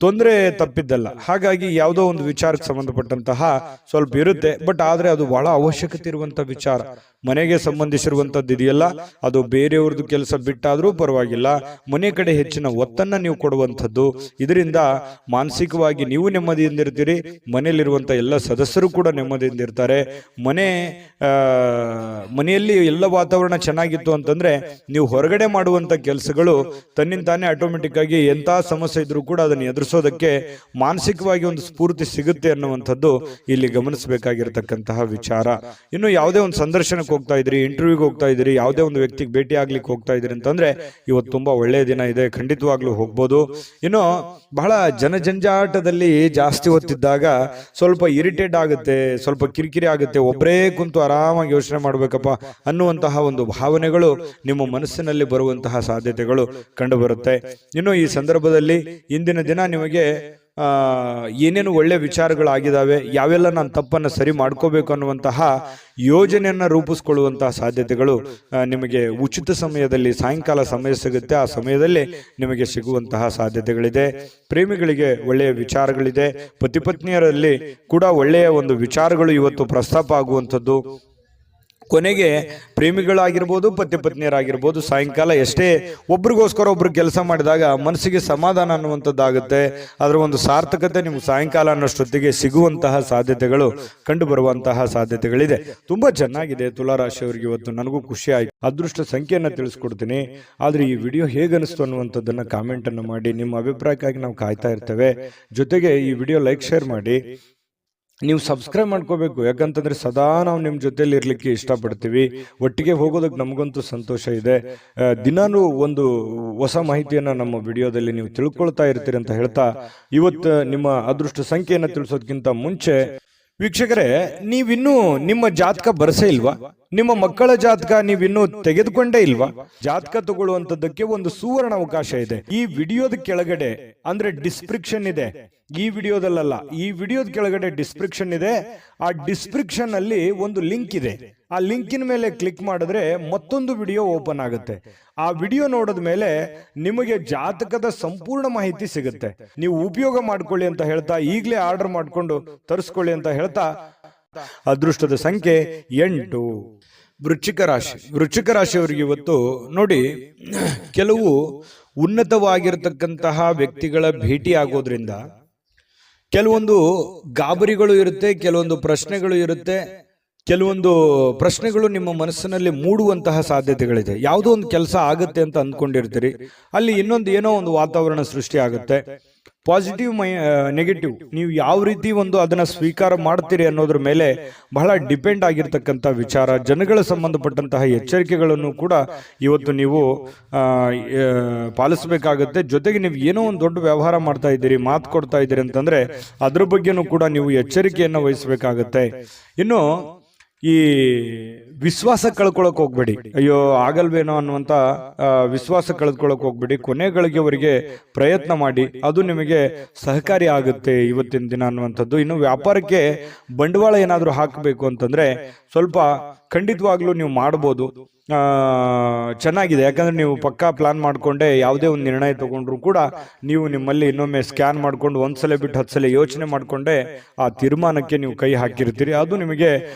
ತೊಂದರೆ ತಪ್ಪಿದ್ದಲ್ಲ. ಹಾಗಾಗಿ ಯಾವುದೋ ಒಂದು ವಿಚಾರಕ್ಕೆ ಸಂಬಂಧಪಟ್ಟಂತಹ ಸ್ವಲ್ಪ ಇರುತ್ತೆ, ಬಟ್ ಆದ್ರೆ ಅದು ಬಹಳ ಅವಶ್ಯಕತೆ ಇರುವಂತಹ ವಿಚಾರ. ಮನೆಗೆ ಸಂಬಂಧಿಸಿರುವಂತದ್ದು ಇದೆಯಲ್ಲ, ಅದು ಬೇರೆಯವ್ರದ್ದು ಕೆಲಸ ಬಿಟ್ಟಾದ್ರೂ ಪರವಾಗಿಲ್ಲ, ಮನೆ ಕಡೆ ಹೆಚ್ಚಿನ ಒತ್ತನ್ನ ನೀವು ಕೊಡುವಂಥದ್ದು. ಇದರಿಂದ ಮಾನಸಿಕವಾಗಿ ನೀವು ನೆಮ್ಮದಿಯಿಂದ ಇರ್ತೀರಿ, ಮನೆಯಲ್ಲಿರುವಂತ ಎಲ್ಲ ಸದಸ್ಯರು ಕೂಡ ನೆಮ್ಮದಿಯಿಂದ ಇರ್ತಾರೆ. ಮನೆಯಲ್ಲಿ ಎಲ್ಲ ವಾತಾವರಣ ಚೆನ್ನಾಗಿತ್ತು ಅಂತಂದ್ರೆ ನೀವು ಹೊರಗಡೆ ಮಾಡುವಂತ ಕೆಲಸಗಳು ತನ್ನಿಂದ ತಾನೇ ಆಟೋಮೆಟಿಕ್ ಆಗಿ ಎಂತ ಸಮಸ್ಯೆ ಇದ್ರೂ ಕೂಡ ಅದನ್ನ ಎದುರಿಸೋದಕ್ಕೆ ಮಾನಸಿಕವಾಗಿ ಒಂದು ಸ್ಫೂರ್ತಿ ಸಿಗುತ್ತೆ ಅನ್ನುವಂಥದ್ದು ಇಲ್ಲಿ ಗಮನಿಸಬೇಕಾಗಿರತಕ್ಕಂತಹ ವಿಚಾರ. ಇನ್ನು ಯಾವುದೇ ಒಂದು ಸಂದರ್ಶನಕ್ಕೆ ಹೋಗ್ತಾ ಇದ್ರಿ, ಇಂಟರ್ವ್ಯೂಗೆ ಹೋಗ್ತಾ ಇದ್ರಿ, ಯಾವುದೇ ಒಂದು ವ್ಯಕ್ತಿಗೆ ಭೇಟಿ ಆಗ್ಲಿಕ್ಕೆ ಹೋಗ್ತಾ ಇದ್ರಿ ಅಂತಂದ್ರೆ ಇವತ್ತು ತುಂಬಾ ಒಳ್ಳೆಯ ದಿನ ಇದೆ, ಖಂಡಿತವಾಗ್ಲೂ ಹೋಗ್ಬೋದು. ಇನ್ನು ಬಹಳ ಜನಜಂಜಾಟದಲ್ಲಿ ಜಾಸ್ತಿ ಹೊತ್ತಿದ್ದಾಗ ಸ್ವಲ್ಪ ಇರಿಟೇಟ್ ಆಗುತ್ತೆ, ಸ್ವಲ್ಪ ಕಿರಿಕಿರಿ ಆಗುತ್ತೆ, ಒಬ್ಬರೇ ಕುಂತು ಆರಾಮಾಗಿ ಯೋಚನೆ ಮಾಡ್ಬೇಕಪ್ಪ ಅನ್ನುವಂತಹ ಒಂದು ಭಾವನೆಗಳು ನಿಮ್ಮ ಮನಸ್ಸಿನಲ್ಲಿ ಬರುವಂತಹ ಸಾಧ್ಯತೆಗಳು ಕಂಡು ಬರುತ್ತೆ. ಇನ್ನು ಈ ಸಂದರ್ಭದಲ್ಲಿ ಇಂದಿನ ದಿನ ನಿಮಗೆ ಏನೇನು ಒಳ್ಳೆ ವಿಚಾರಗಳಾಗಿದ್ದಾವೆ, ಯಾವೆಲ್ಲ ನಾನು ತಪ್ಪನ್ನು ಸರಿ ಮಾಡ್ಕೋಬೇಕು ಅನ್ನುವಂತಹ ಯೋಜನೆಯನ್ನ ರೂಪಿಸ್ಕೊಳ್ಳುವಂತಹ ಸಾಧ್ಯತೆಗಳು ನಿಮಗೆ ಉಚಿತ ಸಮಯದಲ್ಲಿ ಸಾಯಂಕಾಲ ಸಮಯ ಸಿಗುತ್ತೆ, ಆ ಸಮಯದಲ್ಲಿ ನಿಮಗೆ ಸಿಗುವಂತಹ ಸಾಧ್ಯತೆಗಳಿದೆ. ಪ್ರೇಮಿಗಳಿಗೆ ಒಳ್ಳೆಯ ವಿಚಾರಗಳಿದೆ, ಪತಿ ಪತ್ನಿಯರಲ್ಲಿ ಕೂಡ ಒಳ್ಳೆಯ ಒಂದು ವಿಚಾರಗಳು ಇವತ್ತು ಪ್ರಸ್ತಾಪ ಆಗುವಂಥದ್ದು. ಕೊನೆಗೆ ಪ್ರೇಮಿಗಳಾಗಿರ್ಬೋದು, ಪತಿ ಪತ್ನಿಯರಾಗಿರ್ಬೋದು, ಸಾಯಂಕಾಲ ಎಷ್ಟೇ ಒಬ್ರಿಗೋಸ್ಕರ ಒಬ್ರು ಕೆಲಸ ಮಾಡಿದಾಗ ಮನಸ್ಸಿಗೆ ಸಮಾಧಾನ ಅನ್ನುವಂಥದ್ದಾಗುತ್ತೆ. ಅದರ ಒಂದು ಸಾರ್ಥಕತೆ ನಿಮ್ಗೆ ಸಾಯಂಕಾಲ ಅನ್ನೋಷ್ಟೊತ್ತಿಗೆ ಸಿಗುವಂತಹ ಸಾಧ್ಯತೆಗಳು ಕಂಡು ಬರುವಂತಹ ಸಾಧ್ಯತೆಗಳಿದೆ. ತುಂಬಾ ಚೆನ್ನಾಗಿದೆ ತುಲಾರಾಶಿಯವರಿಗೆ ಇವತ್ತು. ನನಗೂ ಖುಷಿ ಆಯ್ತು. ಅದೃಷ್ಟ ಸಂಖ್ಯೆಯನ್ನು ತಿಳಿಸ್ಕೊಡ್ತೀನಿ. ಆದ್ರೆ ಈ ವಿಡಿಯೋ ಹೇಗನಿಸ್ತು ಅನ್ನುವಂಥದ್ದನ್ನ ಕಾಮೆಂಟ್ ಅನ್ನು ಮಾಡಿ. ನಿಮ್ಮ ಅಭಿಪ್ರಾಯಕ್ಕಾಗಿ ನಾವು ಕಾಯ್ತಾ ಇರ್ತೇವೆ. ಜೊತೆಗೆ ಈ ವಿಡಿಯೋ ಲೈಕ್ ಶೇರ್ ಮಾಡಿ. ನೀವು ಸಬ್ಸ್ಕ್ರೈಬ್ ಮಾಡ್ಕೋಬೇಕು, ಯಾಕಂತಂದ್ರೆ ಸದಾ ನಾವು ನಿಮ್ಮ ಜೊತೆಲಿ ಇರ್ಲಿಕ್ಕೆ ಇಷ್ಟಪಡ್ತೀವಿ. ಒಟ್ಟಿಗೆ ಹೋಗೋದಕ್ಕೆ ನಮಗಂತೂ ಸಂತೋಷ ಇದೆ. ದಿನಾನು ಒಂದು ಹೊಸ ಮಾಹಿತಿಯನ್ನ ನಮ್ಮ ವಿಡಿಯೋದಲ್ಲಿ ನೀವು ತಿಳ್ಕೊಳ್ತಾ ಇರ್ತೀರಿ ಅಂತ ಹೇಳ್ತಾ, ಇವತ್ತು ನಿಮ್ಮ ಅದೃಷ್ಟ ಸಂಖ್ಯೆಯನ್ನು ತಿಳಿಸೋದಕ್ಕಿಂತ ಮುಂಚೆ ವೀಕ್ಷಕರೇ, ನೀವಿನ್ನೂ ನಿಮ್ಮ ಜಾತಕ ಬರಸೇ ಇಲ್ವಾ? ನಿಮ್ಮ ಮಕ್ಕಳ ಜಾತಕ ನೀವಿನ್ನೂ ತೆಗೆದುಕೊಂಡೇ ಇಲ್ವಾ? ಜಾತಕ ತಗೊಳ್ಳುವಂತದ್ದಕ್ಕೆ ಒಂದು ಸುವರ್ಣ ಅವಕಾಶ ಇದೆ. ಈ ವಿಡಿಯೋದ ಕೆಳಗಡೆ ಅಂದ್ರೆ ಡಿಸ್ಕ್ರಿಪ್ಷನ್ ಇದೆ, ಈ ವಿಡಿಯೋದಲ್ಲ, ಈ ವಿಡಿಯೋದ ಕೆಳಗಡೆ ಡಿಸ್ಕ್ರಿಪ್ಷನ್ ಇದೆ. ಆ ಡಿಸ್ಕ್ರಿಪ್ಷನ್ ಅಲ್ಲಿ ಒಂದು ಲಿಂಕ್ ಇದೆ. ಆ ಲಿಂಕಿನ ಮೇಲೆ ಕ್ಲಿಕ್ ಮಾಡಿದ್ರೆ ಮತ್ತೊಂದು ವಿಡಿಯೋ ಓಪನ್ ಆಗುತ್ತೆ. ಆ ವಿಡಿಯೋ ನೋಡಿದ ಮೇಲೆ ನಿಮಗೆ ಜಾತಕದ ಸಂಪೂರ್ಣ ಮಾಹಿತಿ ಸಿಗುತ್ತೆ. ನೀವು ಉಪಯೋಗ ಮಾಡ್ಕೊಳ್ಳಿ ಅಂತ ಹೇಳ್ತಾ, ಈಗಲೇ ಆರ್ಡರ್ ಮಾಡ್ಕೊಂಡು ತರಿಸ್ಕೊಳ್ಳಿ ಅಂತ ಹೇಳ್ತಾ, ಅದೃಷ್ಟದ ಸಂಖ್ಯೆ 8. ವೃಶ್ಚಿಕ ರಾಶಿ. ವೃಶ್ಚಿಕ ರಾಶಿಯವರಿಗೆ ಇವತ್ತು ನೋಡಿ, ಕೆಲವು ಉನ್ನತವಾಗಿರತಕ್ಕಂತಹ ವ್ಯಕ್ತಿಗಳ ಭೇಟಿ ಆಗೋದ್ರಿಂದ ಕೆಲವೊಂದು ಗಾಬರಿಗಳು ಇರುತ್ತೆ, ಕೆಲವೊಂದು ಪ್ರಶ್ನೆಗಳು ಇರುತ್ತೆ, ಕೆಲವೊಂದು ಪ್ರಶ್ನೆಗಳು ನಿಮ್ಮ ಮನಸ್ಸಿನಲ್ಲಿ ಮೂಡುವಂತಹ ಸಾಧ್ಯತೆಗಳಿದೆ. ಯಾವುದೋ ಒಂದು ಕೆಲಸ ಆಗುತ್ತೆ ಅಂತ ಅಂದ್ಕೊಂಡಿರ್ತೀರಿ, ಅಲ್ಲಿ ಇನ್ನೊಂದು ಏನೋ ಒಂದು ವಾತಾವರಣ ಸೃಷ್ಟಿ ಆಗುತ್ತೆ. ಪಾಸಿಟಿವ್ ನೆಗೆಟಿವ್ ನೀವು ಯಾವ ರೀತಿ ಒಂದು ಅದನ್ನ ಸ್ವೀಕಾರ ಮಾಡ್ತೀರಿ ಅನ್ನೋದ್ರ ಮೇಲೆ ಬಹಳ ಡಿಪೆಂಡ್ ಆಗಿರ್ತಕ್ಕಂಥ ವಿಚಾರ. ಜನಗಳ ಸಂಬಂಧಪಟ್ಟಂತಹ ಎಚ್ಚರಿಕೆಗಳನ್ನು ಕೂಡ ಇವತ್ತು ನೀವು ಪಾಲಿಸಬೇಕಾಗುತ್ತೆ. ಜೊತೆಗೆ ನೀವು ಏನೋ ಒಂದು ದೊಡ್ಡ ವ್ಯವಹಾರ ಮಾಡ್ತಾ ಇದ್ದೀರಿ, ಮಾತು ಕೊಡ್ತಾ ಇದ್ದೀರಿ ಅಂತಂದ್ರೆ ಅದ್ರ ಬಗ್ಗೆನೂ ಕೂಡ ನೀವು ಎಚ್ಚರಿಕೆಯನ್ನು ವಹಿಸಬೇಕಾಗತ್ತೆ. ಇನ್ನು ಈ ವಿಶ್ವಾಸ ಕಳ್ಕೊಳಕ್ ಹೋಗ್ಬೇಡಿ. ಅಯ್ಯೋ ಆಗಲ್ವೇನೋ ಅನ್ನುವಂತ ವಿಶ್ವಾಸ ಕಳೆದುಕೊಳ್ಳಕ್ ಹೋಗ್ಬೇಡಿ. ಕೊನೆಗಳಿಗೆವರೆಗೆ ಪ್ರಯತ್ನ ಮಾಡಿ, ಅದು ನಿಮಗೆ ಸಹಕಾರಿ ಆಗುತ್ತೆ ಇವತ್ತಿನ ದಿನ ಅನ್ನುವಂಥದ್ದು. ಇನ್ನು ವ್ಯಾಪಾರಕ್ಕೆ ಬಂಡವಾಳ ಏನಾದರೂ ಹಾಕಬೇಕು ಅಂತಂದ್ರೆ ಸ್ವಲ್ಪ ಖಂಡಿತವಾಗ್ಲೂ ನೀವು ಮಾಡ್ಬೋದು. ಚೆನ್ನಾಗಿದೆ, ಯಾಕಂದ್ರೆ ನೀವು ಪಕ್ಕಾ ಪ್ಲಾನ್ ಮಾಡ್ಕೊಂಡೆ ಯಾವುದೇ ಒಂದು ನಿರ್ಣಯ ತಗೊಂಡ್ರು ಕೂಡ ನೀವು ನಿಮ್ಮಲ್ಲಿ ಇನ್ನೊಮ್ಮೆ ಸ್ಕ್ಯಾನ್ ಮಾಡ್ಕೊಂಡು ಒಂದ್ಸಲ ಬಿಟ್ಟು 10 ಸಲ ಯೋಚನೆ ಮಾಡ್ಕೊಂಡೆ ಆ ತೀರ್ಮಾನಕ್ಕೆ ನೀವು ಕೈ ಹಾಕಿರ್ತೀರಿ. ಅದು ನಿಮಗೆ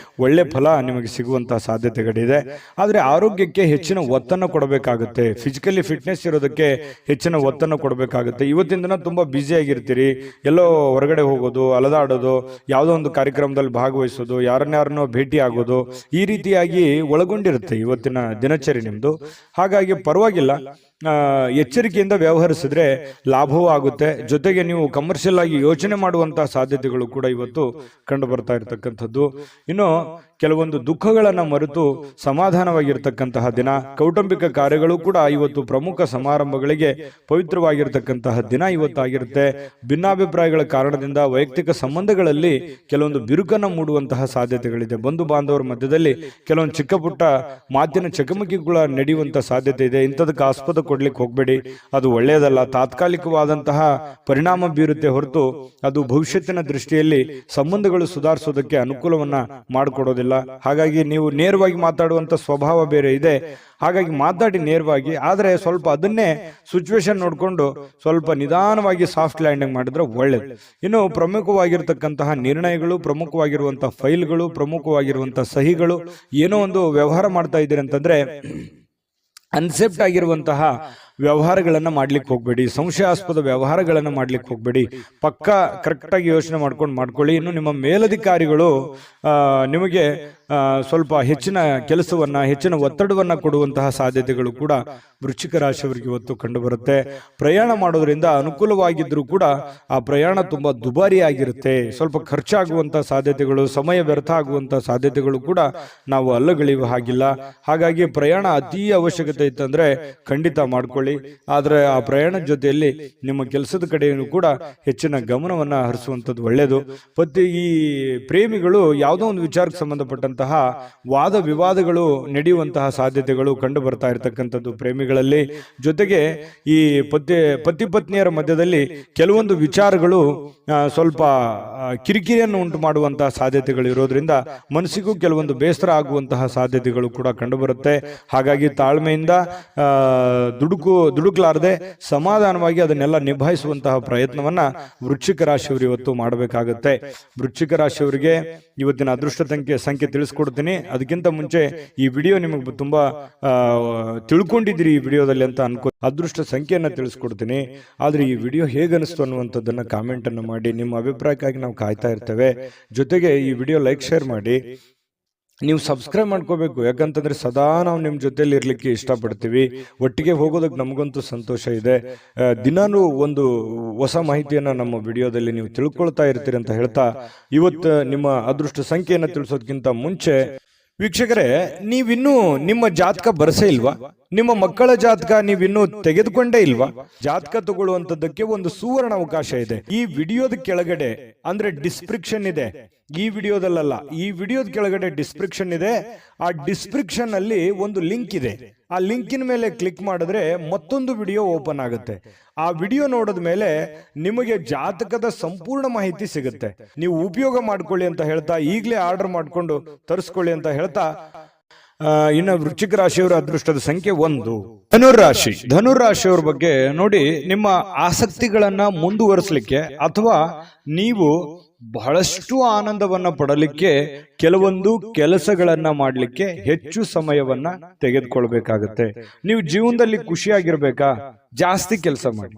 ಒಳ್ಳೆ ಫಲ ನಿಮಗೆ ಸಿಗುವಂತಹ ಸಾಧ್ಯತೆಗಳಿದೆ. ಆದ್ರೆ ಆರೋಗ್ಯಕ್ಕೆ ಹೆಚ್ಚಿನ ಒತ್ತನ್ನು ಕೊಡಬೇಕಾಗುತ್ತೆ. ಫಿಸಿಕಲಿ ಫಿಟ್ನೆಸ್ ಇರೋದಕ್ಕೆ ಹೆಚ್ಚಿನ ಒತ್ತನ್ನು ಕೊಡಬೇಕಾಗುತ್ತೆ. ಇವತ್ತಿನ ದಿನ ತುಂಬಾ ಬ್ಯುಸಿ ಆಗಿರ್ತೀರಿ, ಎಲ್ಲೋ ಹೊರಗಡೆ ಹೋಗೋದು, ಅಲದಾಡೋದು, ಯಾವುದೋ ಒಂದು ಕಾರ್ಯಕ್ರಮದಲ್ಲಿ ಭಾಗವಹಿಸೋದು, ಯಾರನ್ನಾರನ್ನೋ ಭೇಟಿ ಆಗೋದು, ಈ ರೀತಿಯಾಗಿ ಒಳಗೊಂಡಿರುತ್ತೆ ಇವತ್ತಿನ ದಿನಚರಿ ನಿಮ್ದು. ಹಾಗಾಗಿ ಪರವಾಗಿಲ್ಲ, ಎಚ್ಚರಿಕೆಯಿಂದ ವ್ಯವಹರಿಸಿದ್ರೆ ಲಾಭವೂ ಆಗುತ್ತೆ. ಜೊತೆಗೆ ನೀವು ಕಮರ್ಷಿಯಲ್ ಆಗಿ ಯೋಚನೆ ಮಾಡುವಂತಹ ಸಾಧ್ಯತೆಗಳು ಕೂಡ ಇವತ್ತು ಕಂಡು ಬರ್ತಾ ಇರತಕ್ಕಂಥದ್ದು. ಇನ್ನು ಕೆಲವೊಂದು ದುಃಖಗಳನ್ನ ಮರೆತು ಸಮಾಧಾನವಾಗಿರ್ತಕ್ಕಂತಹ ದಿನ. ಕೌಟುಂಬಿಕ ಕಾರ್ಯಗಳು ಕೂಡ ಇವತ್ತು ಪ್ರಮುಖ ಸಮಾರಂಭಗಳಿಗೆ ಪವಿತ್ರವಾಗಿರ್ತಕ್ಕಂತಹ ದಿನ ಇವತ್ತಾಗಿರುತ್ತೆ. ಭಿನ್ನಾಭಿಪ್ರಾಯಗಳ ಕಾರಣದಿಂದ ವೈಯಕ್ತಿಕ ಸಂಬಂಧಗಳಲ್ಲಿ ಕೆಲವೊಂದು ಬಿರುಕನ್ನು ಮೂಡುವಂತಹ ಸಾಧ್ಯತೆಗಳಿದೆ. ಬಂಧು ಬಾಂಧವರ ಮಧ್ಯದಲ್ಲಿ ಕೆಲವೊಂದು ಚಿಕ್ಕ ಪುಟ್ಟ ಮಾತಿನ ಚಕಮಕಿಗಳ ನಡೆಯುವಂತ ಸಾಧ್ಯತೆ ಇದೆ. ಇಂಥದಕ್ಕೆ ಆಸ್ಪದ ಕೊಡ್ಲಿಕ್ಕೆ ಹೋಗ್ಬೇಡಿ, ಅದು ಒಳ್ಳೆಯದಲ್ಲ. ತಾತ್ಕಾಲಿಕವಾದಂತಹ ಪರಿಣಾಮ ಬೀರುತ್ತೆ ಹೊರತು ಅದು ಭವಿಷ್ಯತ್ತಿನ ದೃಷ್ಟಿಯಲ್ಲಿ ಸಂಬಂಧಗಳು ಸುಧಾರಿಸೋದಕ್ಕೆ ಅನುಕೂಲವನ್ನ ಮಾಡಿಕೊಡೋದಿಲ್ಲ. ಹಾಗಾಗಿ ನೀವು ನೇರವಾಗಿ ಮಾತಾಡುವಂತ ಸ್ವಭಾವ ಬೇರೆ ಇದೆ, ಹಾಗಾಗಿ ಮಾತಾಡಿ ನೇರವಾಗಿ. ಆದ್ರೆ ಸ್ವಲ್ಪ ಅದನ್ನೇ ಸಿಚುವೇಶನ್ ನೋಡ್ಕೊಂಡು ಸ್ವಲ್ಪ ನಿಧಾನವಾಗಿ ಸಾಫ್ಟ್ ಲ್ಯಾಂಡಿಂಗ್ ಮಾಡಿದ್ರೆ ಒಳ್ಳೇದು. ಇನ್ನು ಪ್ರಮುಖವಾಗಿರ್ತಕ್ಕಂತಹ ನಿರ್ಣಯಗಳು, ಪ್ರಮುಖವಾಗಿರುವಂತಹ ಫೈಲ್ಗಳು, ಪ್ರಮುಖವಾಗಿರುವಂತಹ ಸಹಿಗಳು, ಏನೋ ಒಂದು ವ್ಯವಹಾರ ಮಾಡ್ತಾ ಇದ್ದೀರಿ ಅಂತಂದ್ರೆ ಅನ್ಸೆಪ್ಟ್ ಆಗಿರುವಂತಹ ವ್ಯವಹಾರಗಳನ್ನ ಮಾಡ್ಲಿಕ್ಕೆ ಹೋಗ್ಬೇಡಿ. ಸಂಶಯಾಸ್ಪದ ವ್ಯವಹಾರಗಳನ್ನ ಮಾಡ್ಲಿಕ್ಕೆ ಹೋಗ್ಬೇಡಿ. ಪಕ್ಕ ಕರೆಕ್ಟ್ ಆಗಿ ಯೋಚನೆ ಮಾಡ್ಕೊಳ್ಳಿ. ಇನ್ನು ನಿಮ್ಮ ಮೇಲಧಿಕಾರಿಗಳು ನಿಮಗೆ ಸ್ವಲ್ಪ ಹೆಚ್ಚಿನ ಕೆಲಸವನ್ನ, ಹೆಚ್ಚಿನ ಒತ್ತಡವನ್ನ ಕೊಡುವಂತಹ ಸಾಧ್ಯತೆಗಳು ಕೂಡ ವೃಶ್ಚಿಕ ರಾಶಿಯವರಿಗೆ ಇವತ್ತು ಕಂಡು ಬರುತ್ತೆ. ಪ್ರಯಾಣ ಮಾಡೋದ್ರಿಂದ ಅನುಕೂಲವಾಗಿದ್ರೂ ಕೂಡ ಆ ಪ್ರಯಾಣ ತುಂಬಾ ದುಬಾರಿ ಆಗಿರುತ್ತೆ. ಸ್ವಲ್ಪ ಖರ್ಚಾಗುವಂತಹ ಸಾಧ್ಯತೆಗಳು, ಸಮಯ ವ್ಯರ್ಥ ಆಗುವಂತಹ ಸಾಧ್ಯತೆಗಳು ಕೂಡ ನಾವು ಅಲ್ಲಗಳೆಯುವ ಹಾಗಿಲ್ಲ. ಹಾಗಾಗಿ ಪ್ರಯಾಣ ಅತಿ ಅವಶ್ಯಕತೆ ಇತ್ತಂದ್ರೆ ಖಂಡಿತ ಮಾಡ್ಕೊಳ್ಳಿ. ಆದ್ರೆ ಆ ಪ್ರಯಾಣದ ಜೊತೆಯಲ್ಲಿ ನಿಮ್ಮ ಕೆಲಸದ ಕಡೆಯೂ ಕೂಡ ಹೆಚ್ಚಿನ ಗಮನವನ್ನ ಹರಿಸುವಂಥದ್ದು ಒಳ್ಳೆಯದು. ಈ ಪ್ರೇಮಿಗಳು ಯಾವುದೋ ಒಂದು ವಿಚಾರಕ್ಕೆ ಸಂಬಂಧಪಟ್ಟಂತಹ ವಾದ ವಿವಾದಗಳು ನಡೆಯುವಂತಹ ಸಾಧ್ಯತೆಗಳು ಕಂಡು ಬರ್ತಾ ಇರತಕ್ಕಂಥದ್ದು ಪ್ರೇಮಿಗಳಲ್ಲಿ. ಜೊತೆಗೆ ಈ ಪತಿ ಪತ್ನಿಯರ ಮಧ್ಯದಲ್ಲಿ ಕೆಲವೊಂದು ವಿಚಾರಗಳು ಸ್ವಲ್ಪ ಕಿರಿಕಿರಿಯನ್ನು ಉಂಟು ಮಾಡುವಂತಹ ಸಾಧ್ಯತೆಗಳು ಇರೋದ್ರಿಂದ ಮನಸ್ಸಿಗೂ ಕೆಲವೊಂದು ಬೇಸರ ಆಗುವಂತಹ ಸಾಧ್ಯತೆಗಳು ಕೂಡ ಕಂಡುಬರುತ್ತೆ. ಹಾಗಾಗಿ ತಾಳ್ಮೆಯಿಂದ ದುಡುಕ್ಲಾರದೆ ಸಮಾಧಾನವಾಗಿ ಅದನ್ನೆಲ್ಲ ನಿಭಾಯಿಸುವಂತಹ ಪ್ರಯತ್ನವನ್ನ ವೃಶ್ಚಿಕ ರಾಶಿಯವರು ಇವತ್ತು ಮಾಡಬೇಕಾಗುತ್ತೆ. ವೃಶ್ಚಿಕ ರಾಶಿಯವರಿಗೆ ಇವತ್ತಿನ ಅದೃಷ್ಟ ಸಂಖ್ಯೆ ತಿಳಿಸ್ಕೊಡ್ತೀನಿ. ಅದಕ್ಕಿಂತ ಮುಂಚೆ ಈ ವಿಡಿಯೋ ನಿಮಗೆ ತುಂಬಾ ತಿಳ್ಕೊಂಡಿದ್ದೀರಿ ಈ ವಿಡಿಯೋದಲ್ಲಿ ಅಂತ ಅನ್ಕೋ. ಅದೃಷ್ಟ ಸಂಖ್ಯೆಯನ್ನ ತಿಳಿಸ್ಕೊಡ್ತೀನಿ. ಆದ್ರೆ ಈ ವಿಡಿಯೋ ಹೇಗನಿಸ್ತು ಅನ್ನುವಂಥದ್ದನ್ನ ಕಾಮೆಂಟ್ ಅನ್ನು ಮಾಡಿ. ನಿಮ್ಮ ಅಭಿಪ್ರಾಯಕ್ಕಾಗಿ ನಾವು ಕಾಯ್ತಾ ಇರ್ತೇವೆ. ಜೊತೆಗೆ ಈ ವಿಡಿಯೋ ಲೈಕ್, ಶೇರ್ ಮಾಡಿ. ನೀವು ಸಬ್ಸ್ಕ್ರೈಬ್ ಮಾಡ್ಕೋಬೇಕು. ಯಾಕಂತಂದ್ರೆ ಸದಾ ನಾವು ನಿಮ್ಮ ಜೊತೆಲಿ ಇರ್ಲಿಕ್ಕೆ ಇಷ್ಟಪಡ್ತೀವಿ. ಒಟ್ಟಿಗೆ ಹೋಗೋದಕ್ಕೆ ನಮಗಂತೂ ಸಂತೋಷ ಇದೆ. ದಿನಾನು ಒಂದು ಹೊಸ ಮಾಹಿತಿಯನ್ನ ನಮ್ಮ ವಿಡಿಯೋದಲ್ಲಿ ನೀವು ತಿಳ್ಕೊಳ್ತಾ ಇರ್ತೀರಿ ಅಂತ ಹೇಳ್ತಾ, ಇವತ್ತು ನಿಮ್ಮ ಅದೃಷ್ಟ ಸಂಖ್ಯೆಯನ್ನು ತಿಳಿಸೋದಕ್ಕಿಂತ ಮುಂಚೆ ವೀಕ್ಷಕರೇ, ನೀವಿನ್ನೂ ನಿಮ್ಮ ಜಾತಕ ಬರಸೇ ಇಲ್ವಾ? ನಿಮ್ಮ ಮಕ್ಕಳ ಜಾತಕ ನೀವಿನ್ನೂ ತೆಗೆದುಕೊಂಡೇ ಇಲ್ವಾ? ಜಾತಕ ತಗೊಳ್ಳುವಂತದ್ದಕ್ಕೆ ಒಂದು ಸುವರ್ಣ ಅವಕಾಶ ಇದೆ. ಈ ವಿಡಿಯೋದ ಕೆಳಗಡೆ ಅಂದ್ರೆ ಡಿಸ್ಕ್ರಿಪ್ಷನ್ ಇದೆ. ಈ ವಿಡಿಯೋದಲ್ಲ, ಈ ವಿಡಿಯೋದ ಕೆಳಗಡೆ ಡಿಸ್ಕ್ರಿಪ್ಷನ್ ಇದೆ. ಆ ಡಿಸ್ಕ್ರಿಪ್ಷನ್ ಅಲ್ಲಿ ಒಂದು ಲಿಂಕ್ ಇದೆ. ಆ ಲಿಂಕಿನ ಮೇಲೆ ಕ್ಲಿಕ್ ಮಾಡಿದ್ರೆ ಮತ್ತೊಂದು ವಿಡಿಯೋ ಓಪನ್ ಆಗುತ್ತೆ. ಆ ವಿಡಿಯೋ ನೋಡಿದ ಮೇಲೆ ನಿಮಗೆ ಜಾತಕದ ಸಂಪೂರ್ಣ ಮಾಹಿತಿ ಸಿಗುತ್ತೆ. ನೀವು ಉಪಯೋಗ ಮಾಡ್ಕೊಳ್ಳಿ ಅಂತ ಹೇಳ್ತಾ, ಈಗಲೇ ಆರ್ಡರ್ ಮಾಡ್ಕೊಂಡು ತರಿಸ್ಕೊಳ್ಳಿ ಅಂತ ಹೇಳ್ತಾ, ಇನ್ನು ವೃಶ್ಚಿಕ ರಾಶಿಯವರ ಅದೃಷ್ಟದ ಸಂಖ್ಯೆ 1. ಧನುರಾಶಿ. ಧನುರಾಶಿಯವರ ಬಗ್ಗೆ ನೋಡಿ, ನಿಮ್ಮ ಆಸಕ್ತಿಗಳನ್ನ ಮುಂದುವರಿಸಲಿಕ್ಕೆ ಅಥವಾ ನೀವು ಬಹಳಷ್ಟು ಆನಂದವನ್ನ ಪಡಲಿಕ್ಕೆ ಕೆಲವೊಂದು ಕೆಲಸಗಳನ್ನ ಮಾಡಲಿಕ್ಕೆ ಹೆಚ್ಚು ಸಮಯವನ್ನ ತೆಗೆದುಕೊಳ್ಬೇಕಾಗತ್ತೆ. ನೀವು ಜೀವನದಲ್ಲಿ ಖುಷಿಯಾಗಿರ್ಬೇಕಾ? ಜಾಸ್ತಿ ಕೆಲಸ ಮಾಡಿ.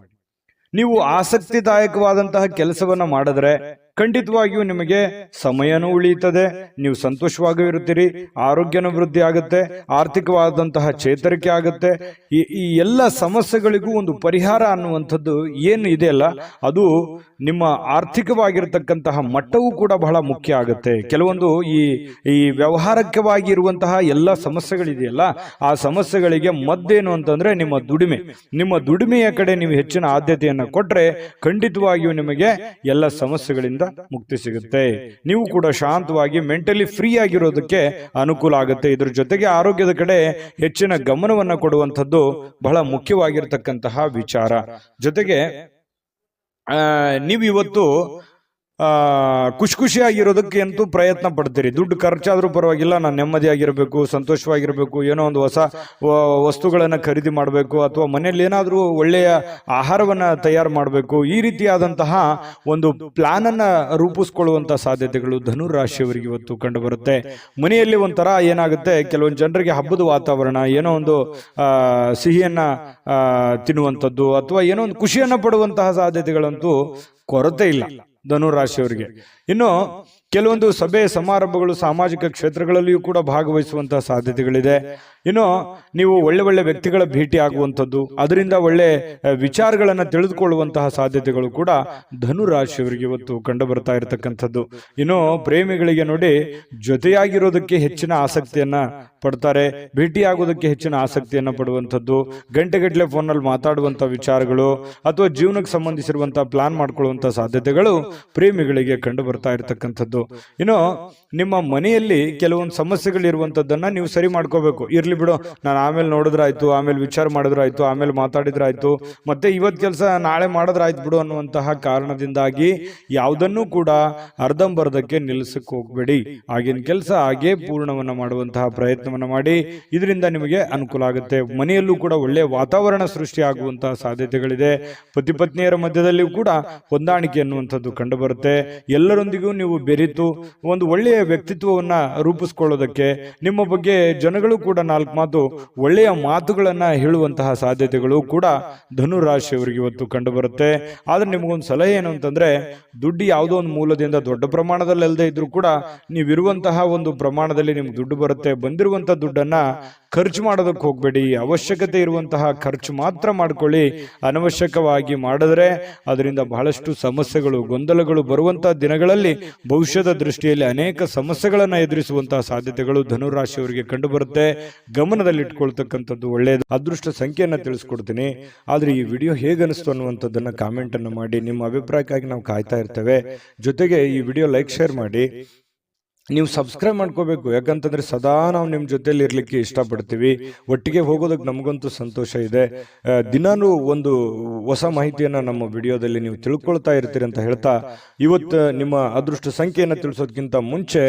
ನೀವು ಆಸಕ್ತಿದಾಯಕವಾದಂತಹ ಕೆಲಸವನ್ನ ಮಾಡಿದ್ರೆ ಖಂಡಿತವಾಗಿಯೂ ನಿಮಗೆ ಸಮಯನೂ ಉಳಿಯುತ್ತದೆ, ನೀವು ಸಂತೋಷವಾಗಿಯೂ ಇರುತ್ತೀರಿ, ಆರೋಗ್ಯನೂ ವೃದ್ಧಿ ಆಗುತ್ತೆ, ಆರ್ಥಿಕವಾದಂತಹ ಚೇತರಿಕೆ ಆಗುತ್ತೆ. ಈ ಎಲ್ಲ ಸಮಸ್ಯೆಗಳಿಗೂ ಒಂದು ಪರಿಹಾರ ಅನ್ನುವಂಥದ್ದು ಏನು ಇದೆಯಲ್ಲ, ಅದು ನಿಮ್ಮ ಆರ್ಥಿಕವಾಗಿರತಕ್ಕಂತಹ ಮಟ್ಟವೂ ಕೂಡ ಬಹಳ ಮುಖ್ಯ ಆಗುತ್ತೆ. ಕೆಲವೊಂದು ಈ ವ್ಯವಹಾರಕವಾಗಿ ಇರುವಂತಹ ಎಲ್ಲ ಸಮಸ್ಯೆಗಳಿದೆಯಲ್ಲ, ಆ ಸಮಸ್ಯೆಗಳಿಗೆ ಮದ್ದೇನು ಅಂತಂದ್ರೆ ನಿಮ್ಮ ದುಡಿಮೆಯ ಕಡೆ ನೀವು ಹೆಚ್ಚಿನ ಆದ್ಯತೆಯನ್ನು ಕೊಟ್ರೆ ಖಂಡಿತವಾಗಿಯೂ ನಿಮಗೆ ಎಲ್ಲ ಸಮಸ್ಯೆಗಳಿಂದ ಮುಕ್ತಿ ಸಿಗುತ್ತೆ. ನೀವು ಕೂಡ ಶಾಂತವಾಗಿ ಮೆಂಟಲಿ ಫ್ರೀ ಆಗಿರೋದಕ್ಕೆ ಅನುಕೂಲ ಆಗುತ್ತೆ. ಇದ್ರ ಜೊತೆಗೆ ಆರೋಗ್ಯದ ಕಡೆ ಹೆಚ್ಚಿನ ಗಮನವನ್ನ ಕೊಡುವಂಥದ್ದು ಬಹಳ ಮುಖ್ಯವಾಗಿರ್ತಕ್ಕಂತಹ ವಿಚಾರ. ಜೊತೆಗೆ ನೀವು ಇವತ್ತು ಖುಷಿಯಾಗಿರೋದಕ್ಕೆ ಅಂತೂ ಪ್ರಯತ್ನ ಪಡ್ತೀರಿ. ದುಡ್ಡು ಖರ್ಚಾದ್ರೂ ಪರವಾಗಿಲ್ಲ, ನಾನು ನೆಮ್ಮದಿಯಾಗಿರ್ಬೇಕು, ಸಂತೋಷವಾಗಿರ್ಬೇಕು, ಏನೋ ಒಂದು ಹೊಸ ವಸ್ತುಗಳನ್ನ ಖರೀದಿ ಮಾಡಬೇಕು, ಅಥವಾ ಮನೆಯಲ್ಲಿ ಏನಾದ್ರೂ ಒಳ್ಳೆಯ ಆಹಾರವನ್ನ ತಯಾರು ಮಾಡಬೇಕು. ಈ ರೀತಿಯಾದಂತಹ ಒಂದು ಪ್ಲಾನ್ ಅನ್ನ ರೂಪಿಸ್ಕೊಳ್ಳುವಂತಹ ಸಾಧ್ಯತೆಗಳು ಧನುರಾಶಿಯವರಿಗೆ ಇವತ್ತು ಕಂಡು ಬರುತ್ತೆ. ಮನೆಯಲ್ಲಿ ಒಂಥರ ಏನಾಗುತ್ತೆ, ಕೆಲವೊಂದು ಜನರಿಗೆ ಹಬ್ಬದ ವಾತಾವರಣ, ಏನೋ ಒಂದು ಸಿಹಿಯನ್ನ ತಿನ್ನುವಂಥದ್ದು ಅಥವಾ ಏನೋ ಒಂದು ಖುಷಿಯನ್ನ ಪಡುವಂತಹ ಸಾಧ್ಯತೆಗಳಂತೂ ಕೊರತೆ ಇಲ್ಲ ಧನುರಾಶಿಯವರಿಗೆ. ಇನ್ನು ಕೆಲವೊಂದು ಸಭೆ ಸಮಾರಂಭಗಳು, ಸಾಮಾಜಿಕ ಕ್ಷೇತ್ರಗಳಲ್ಲಿಯೂ ಕೂಡ ಭಾಗವಹಿಸುವಂತಹ ಸಾಧ್ಯತೆಗಳಿದೆ. ಇನ್ನು ನೀವು ಒಳ್ಳೆ ವ್ಯಕ್ತಿಗಳ ಭೇಟಿ ಆಗುವಂಥದ್ದು, ಅದರಿಂದ ಒಳ್ಳೆ ವಿಚಾರಗಳನ್ನ ತಿಳಿದುಕೊಳ್ಳುವಂತಹ ಸಾಧ್ಯತೆಗಳು ಕೂಡ ಧನುರಾಶಿಯವರಿಗೆ ಇವತ್ತು ಕಂಡು ಬರ್ತಾ ಇರತಕ್ಕಂಥದ್ದು. ಇನ್ನು ಪ್ರೇಮಿಗಳಿಗೆ ನೋಡಿ, ಜೊತೆಯಾಗಿರೋದಕ್ಕೆ ಹೆಚ್ಚಿನ ಆಸಕ್ತಿಯನ್ನ ಪಡ್ತಾರೆ, ಭೇಟಿಯಾಗೋದಕ್ಕೆ ಹೆಚ್ಚಿನ ಆಸಕ್ತಿಯನ್ನ ಪಡುವಂಥದ್ದು, ಗಂಟೆಗಟ್ಟಲೆ ಫೋನಲ್ಲಿ ಮಾತಾಡುವಂತಹ ವಿಚಾರಗಳು ಅಥವಾ ಜೀವನಕ್ಕೆ ಸಂಬಂಧಿಸಿರುವಂತಹ ಪ್ಲಾನ್ ಮಾಡ್ಕೊಳ್ಳುವಂತಹ ಸಾಧ್ಯತೆಗಳು ಪ್ರೇಮಿಗಳಿಗೆ ಕಂಡು ಬರ್ತಾ ಇರತಕ್ಕಂಥದ್ದು. ಇನ್ನು ನಿಮ್ಮ ಮನೆಯಲ್ಲಿ ಕೆಲವೊಂದು ಸಮಸ್ಯೆಗಳಿರುವಂತದ್ದನ್ನ ನೀವು ಸರಿ ಮಾಡ್ಕೋಬೇಕು. ಇರ್ಲಿ ಬಿಡು, ನಾನು ಆಮೇಲೆ ನೋಡಿದ್ರಾಯ್ತು, ಆಮೇಲೆ ವಿಚಾರ ಮಾಡಿದ್ರಾಯ್ತು, ಆಮೇಲೆ ಮಾತಾಡಿದ್ರಾಯ್ತು, ಮತ್ತೆ ಇವತ್ತು ಕೆಲಸ ನಾಳೆ ಮಾಡಿದ್ರಾಯ್ತು ಬಿಡು ಅನ್ನುವಂತಹ ಕಾರಣದಿಂದಾಗಿ ಯಾವುದನ್ನು ಕೂಡ ಅರ್ಧಂಬರ್ಧಕ್ಕೆ ನಿಲ್ಲಿಸಕ್ಕೆ ಹೋಗ್ಬೇಡಿ. ಆಗಿನ ಕೆಲಸ ಹಾಗೇ ಪೂರ್ಣವನ್ನ ಮಾಡುವಂತಹ ಪ್ರಯತ್ನವನ್ನ ಮಾಡಿ. ಇದರಿಂದ ನಿಮಗೆ ಅನುಕೂಲ ಆಗುತ್ತೆ. ಮನೆಯಲ್ಲೂ ಕೂಡ ಒಳ್ಳೆಯ ವಾತಾವರಣ ಸೃಷ್ಟಿ ಆಗುವಂತಹ ಸಾಧ್ಯತೆಗಳಿದೆ. ಪತಿ ಪತ್ನಿಯರ ಮಧ್ಯದಲ್ಲಿಯೂ ಕೂಡ ಹೊಂದಾಣಿಕೆ ಅನ್ನುವಂಥದ್ದು ಕಂಡು ಬರುತ್ತೆ. ಎಲ್ಲರೊಂದಿಗೂ ನೀವು ಬೆರೆತು ಒಂದು ಒಳ್ಳೆಯ ವ್ಯಕ್ತಿತ್ವವನ್ನ ರೂಪಿಸ್ಕೊಳ್ಳೋದಕ್ಕೆ, ನಿಮ್ಮ ಬಗ್ಗೆ ಜನಗಳು ಕೂಡ 4 ಮಾತು ಒಳ್ಳೆಯ ಮಾತುಗಳನ್ನ ಹೇಳುವಂತಹ ಸಾಧ್ಯತೆಗಳು ಕೂಡ ಧನು ರಾಶಿಯವರಿಗೆ ಇವತ್ತು ಕಂಡು ಬರುತ್ತೆ. ಆದ್ರೆ ನಿಮಗೊಂದು ಸಲಹೆ ಏನು ಅಂತಂದ್ರೆ, ದುಡ್ಡು ಯಾವುದೋ ಒಂದು ಮೂಲದಿಂದ ದೊಡ್ಡ ಪ್ರಮಾಣದಲ್ಲಿ ಅಲ್ಲದೆ ಇದ್ರೂ ಕೂಡ ನೀವಿರುವಂತಹ ಒಂದು ಪ್ರಮಾಣದಲ್ಲಿ ನಿಮ್ಗೆ ದುಡ್ಡು ಬರುತ್ತೆ. ಬಂದಿರುವಂತಹ ದುಡ್ಡನ್ನ ಖರ್ಚು ಮಾಡೋದಕ್ಕೆ ಹೋಗ್ಬೇಡಿ. ಅವಶ್ಯಕತೆ ಇರುವಂತಹ ಖರ್ಚು ಮಾತ್ರ ಮಾಡ್ಕೊಳ್ಳಿ. ಅನವಶ್ಯಕವಾಗಿ ಮಾಡಿದ್ರೆ ಅದರಿಂದ ಬಹಳಷ್ಟು ಸಮಸ್ಯೆಗಳು, ಗೊಂದಲಗಳು ಬರುವಂತಹ ದಿನಗಳಲ್ಲಿ ಭವಿಷ್ಯದ ದೃಷ್ಟಿಯಲ್ಲಿ ಅನೇಕ ಸಮಸ್ಯೆಗಳನ್ನ ಎದುರಿಸುವಂತಹ ಸಾಧ್ಯತೆಗಳು ಧನುರಾಶಿಯವರಿಗೆ ಕಂಡು ಬರುತ್ತೆ. ಗಮನದಲ್ಲಿಟ್ಕೊಳ್ತಕ್ಕಂಥದ್ದು ಒಳ್ಳೆಯದು. ಅದೃಷ್ಟ ಸಂಖ್ಯೆಯನ್ನ ತಿಳಿಸ್ಕೊಡ್ತೀನಿ. ಆದ್ರೆ ಈ ವಿಡಿಯೋ ಹೇಗನಿಸ್ತು ಅನ್ನುವಂಥದ್ದನ್ನ ಕಾಮೆಂಟ್ ಅನ್ನು ಮಾಡಿ. ನಿಮ್ಮ ಅಭಿಪ್ರಾಯಕ್ಕಾಗಿ ನಾವು ಕಾಯ್ತಾ ಇರ್ತೇವೆ. ಜೊತೆಗೆ ಈ ವಿಡಿಯೋ ಲೈಕ್, ಶೇರ್ ಮಾಡಿ. ನೀವು ಸಬ್ಸ್ಕ್ರೈಬ್ ಮಾಡ್ಕೋಬೇಕು, ಯಾಕಂತಂದ್ರೆ ಸದಾ ನಾವು ನಿಮ್ಮ ಜೊತೆಲಿ ಇರ್ಲಿಕ್ಕೆ ಇಷ್ಟಪಡ್ತೀವಿ. ಒಟ್ಟಿಗೆ ಹೋಗೋದಕ್ಕೆ ನಮಗಂತೂ ಸಂತೋಷ ಇದೆ. ದಿನಾನು ಒಂದು ಹೊಸ ಮಾಹಿತಿಯನ್ನ ನಮ್ಮ ವಿಡಿಯೋದಲ್ಲಿ ನೀವು ತಿಳ್ಕೊಳ್ತಾ ಇರ್ತೀರಿ ಅಂತ ಹೇಳ್ತಾ, ಇವತ್ತು ನಿಮ್ಮ ಅದೃಷ್ಟ ಸಂಖ್ಯೆಯನ್ನು ತಿಳಿಸೋದಕ್ಕಿಂತ ಮುಂಚೆ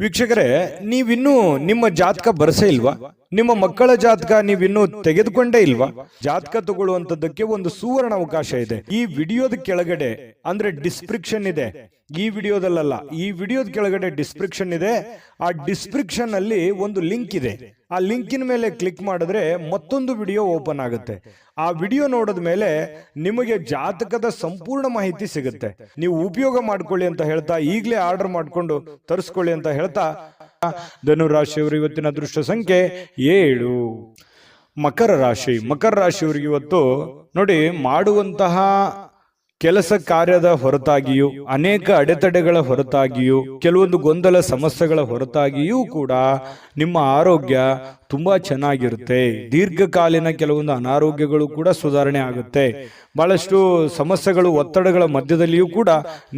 ವೀಕ್ಷಕರೇ, ನೀವಿನ್ನೂ ನಿಮ್ಮ ಜಾತಕ ಬರಸೇ ಇಲ್ವಾ? ನಿಮ್ಮ ಮಕ್ಕಳ ಜಾತಕ ನೀವಿನ್ನೂ ತೆಗೆದುಕೊಂಡೇ ಇಲ್ವಾ? ಜಾತಕ ತಗೊಳ್ಳುವಂತದ್ದಕ್ಕೆ ಒಂದು ಸುವರ್ಣ ಅವಕಾಶ ಇದೆ. ಈ ವಿಡಿಯೋದ ಕೆಳಗಡೆ ಅಂದ್ರೆ ಡಿಸ್ಕ್ರಿಪ್ಷನ್ ಇದೆ. ಈ ವಿಡಿಯೋದಲ್ಲ, ಈ ವಿಡಿಯೋದ ಕೆಳಗಡೆ ಡಿಸ್ಕ್ರಿಪ್ಷನ್ ಇದೆ. ಆ ಡಿಸ್ಕ್ರಿಪ್ಷನ್ ಅಲ್ಲಿ ಒಂದು ಲಿಂಕ್ ಇದೆ. ಆ ಲಿಂಕಿನ ಮೇಲೆ ಕ್ಲಿಕ್ ಮಾಡಿದ್ರೆ ಮತ್ತೊಂದು ವಿಡಿಯೋ ಓಪನ್ ಆಗುತ್ತೆ. ಆ ವಿಡಿಯೋ ನೋಡಿದ ಮೇಲೆ ನಿಮಗೆ ಜಾತಕದ ಸಂಪೂರ್ಣ ಮಾಹಿತಿ ಸಿಗುತ್ತೆ. ನೀವು ಉಪಯೋಗ ಮಾಡ್ಕೊಳ್ಳಿ ಅಂತ ಹೇಳ್ತಾ, ಈಗಲೇ ಆರ್ಡರ್ ಮಾಡ್ಕೊಂಡು ತರಿಸ್ಕೊಳ್ಳಿ ಅಂತ ಹೇಳ್ತಾ, ಧನುರಾಶಿಯವರು ಇವತ್ತಿನ ಅದೃಷ್ಟ ಸಂಖ್ಯೆ 7. ಮಕರ ರಾಶಿ. ಮಕರ ರಾಶಿಯವರಿಗೆ ಇವತ್ತು ನೋಡಿ, ಮಾಡುವಂತಹ ಕೆಲಸ ಕಾರ್ಯದ ಹೊರತಾಗಿಯೂ, ಅನೇಕ ಅಡೆತಡೆಗಳ ಹೊರತಾಗಿಯೂ, ಕೆಲವೊಂದು ಗೊಂದಲ ಸಮಸ್ಯೆಗಳ ಹೊರತಾಗಿಯೂ ಕೂಡ ನಿಮ್ಮ ಆರೋಗ್ಯ ತುಂಬಾ ಚೆನ್ನಾಗಿರುತ್ತೆ. ದೀರ್ಘಕಾಲೀನ ಕೆಲವೊಂದು ಅನಾರೋಗ್ಯಗಳು ಕೂಡ ಸುಧಾರಣೆ ಆಗುತ್ತೆ. ಬಹಳಷ್ಟು ಸಮಸ್ಯೆಗಳು, ಒತ್ತಡಗಳ ಮಧ್ಯದಲ್ಲಿಯೂ ಕೂಡ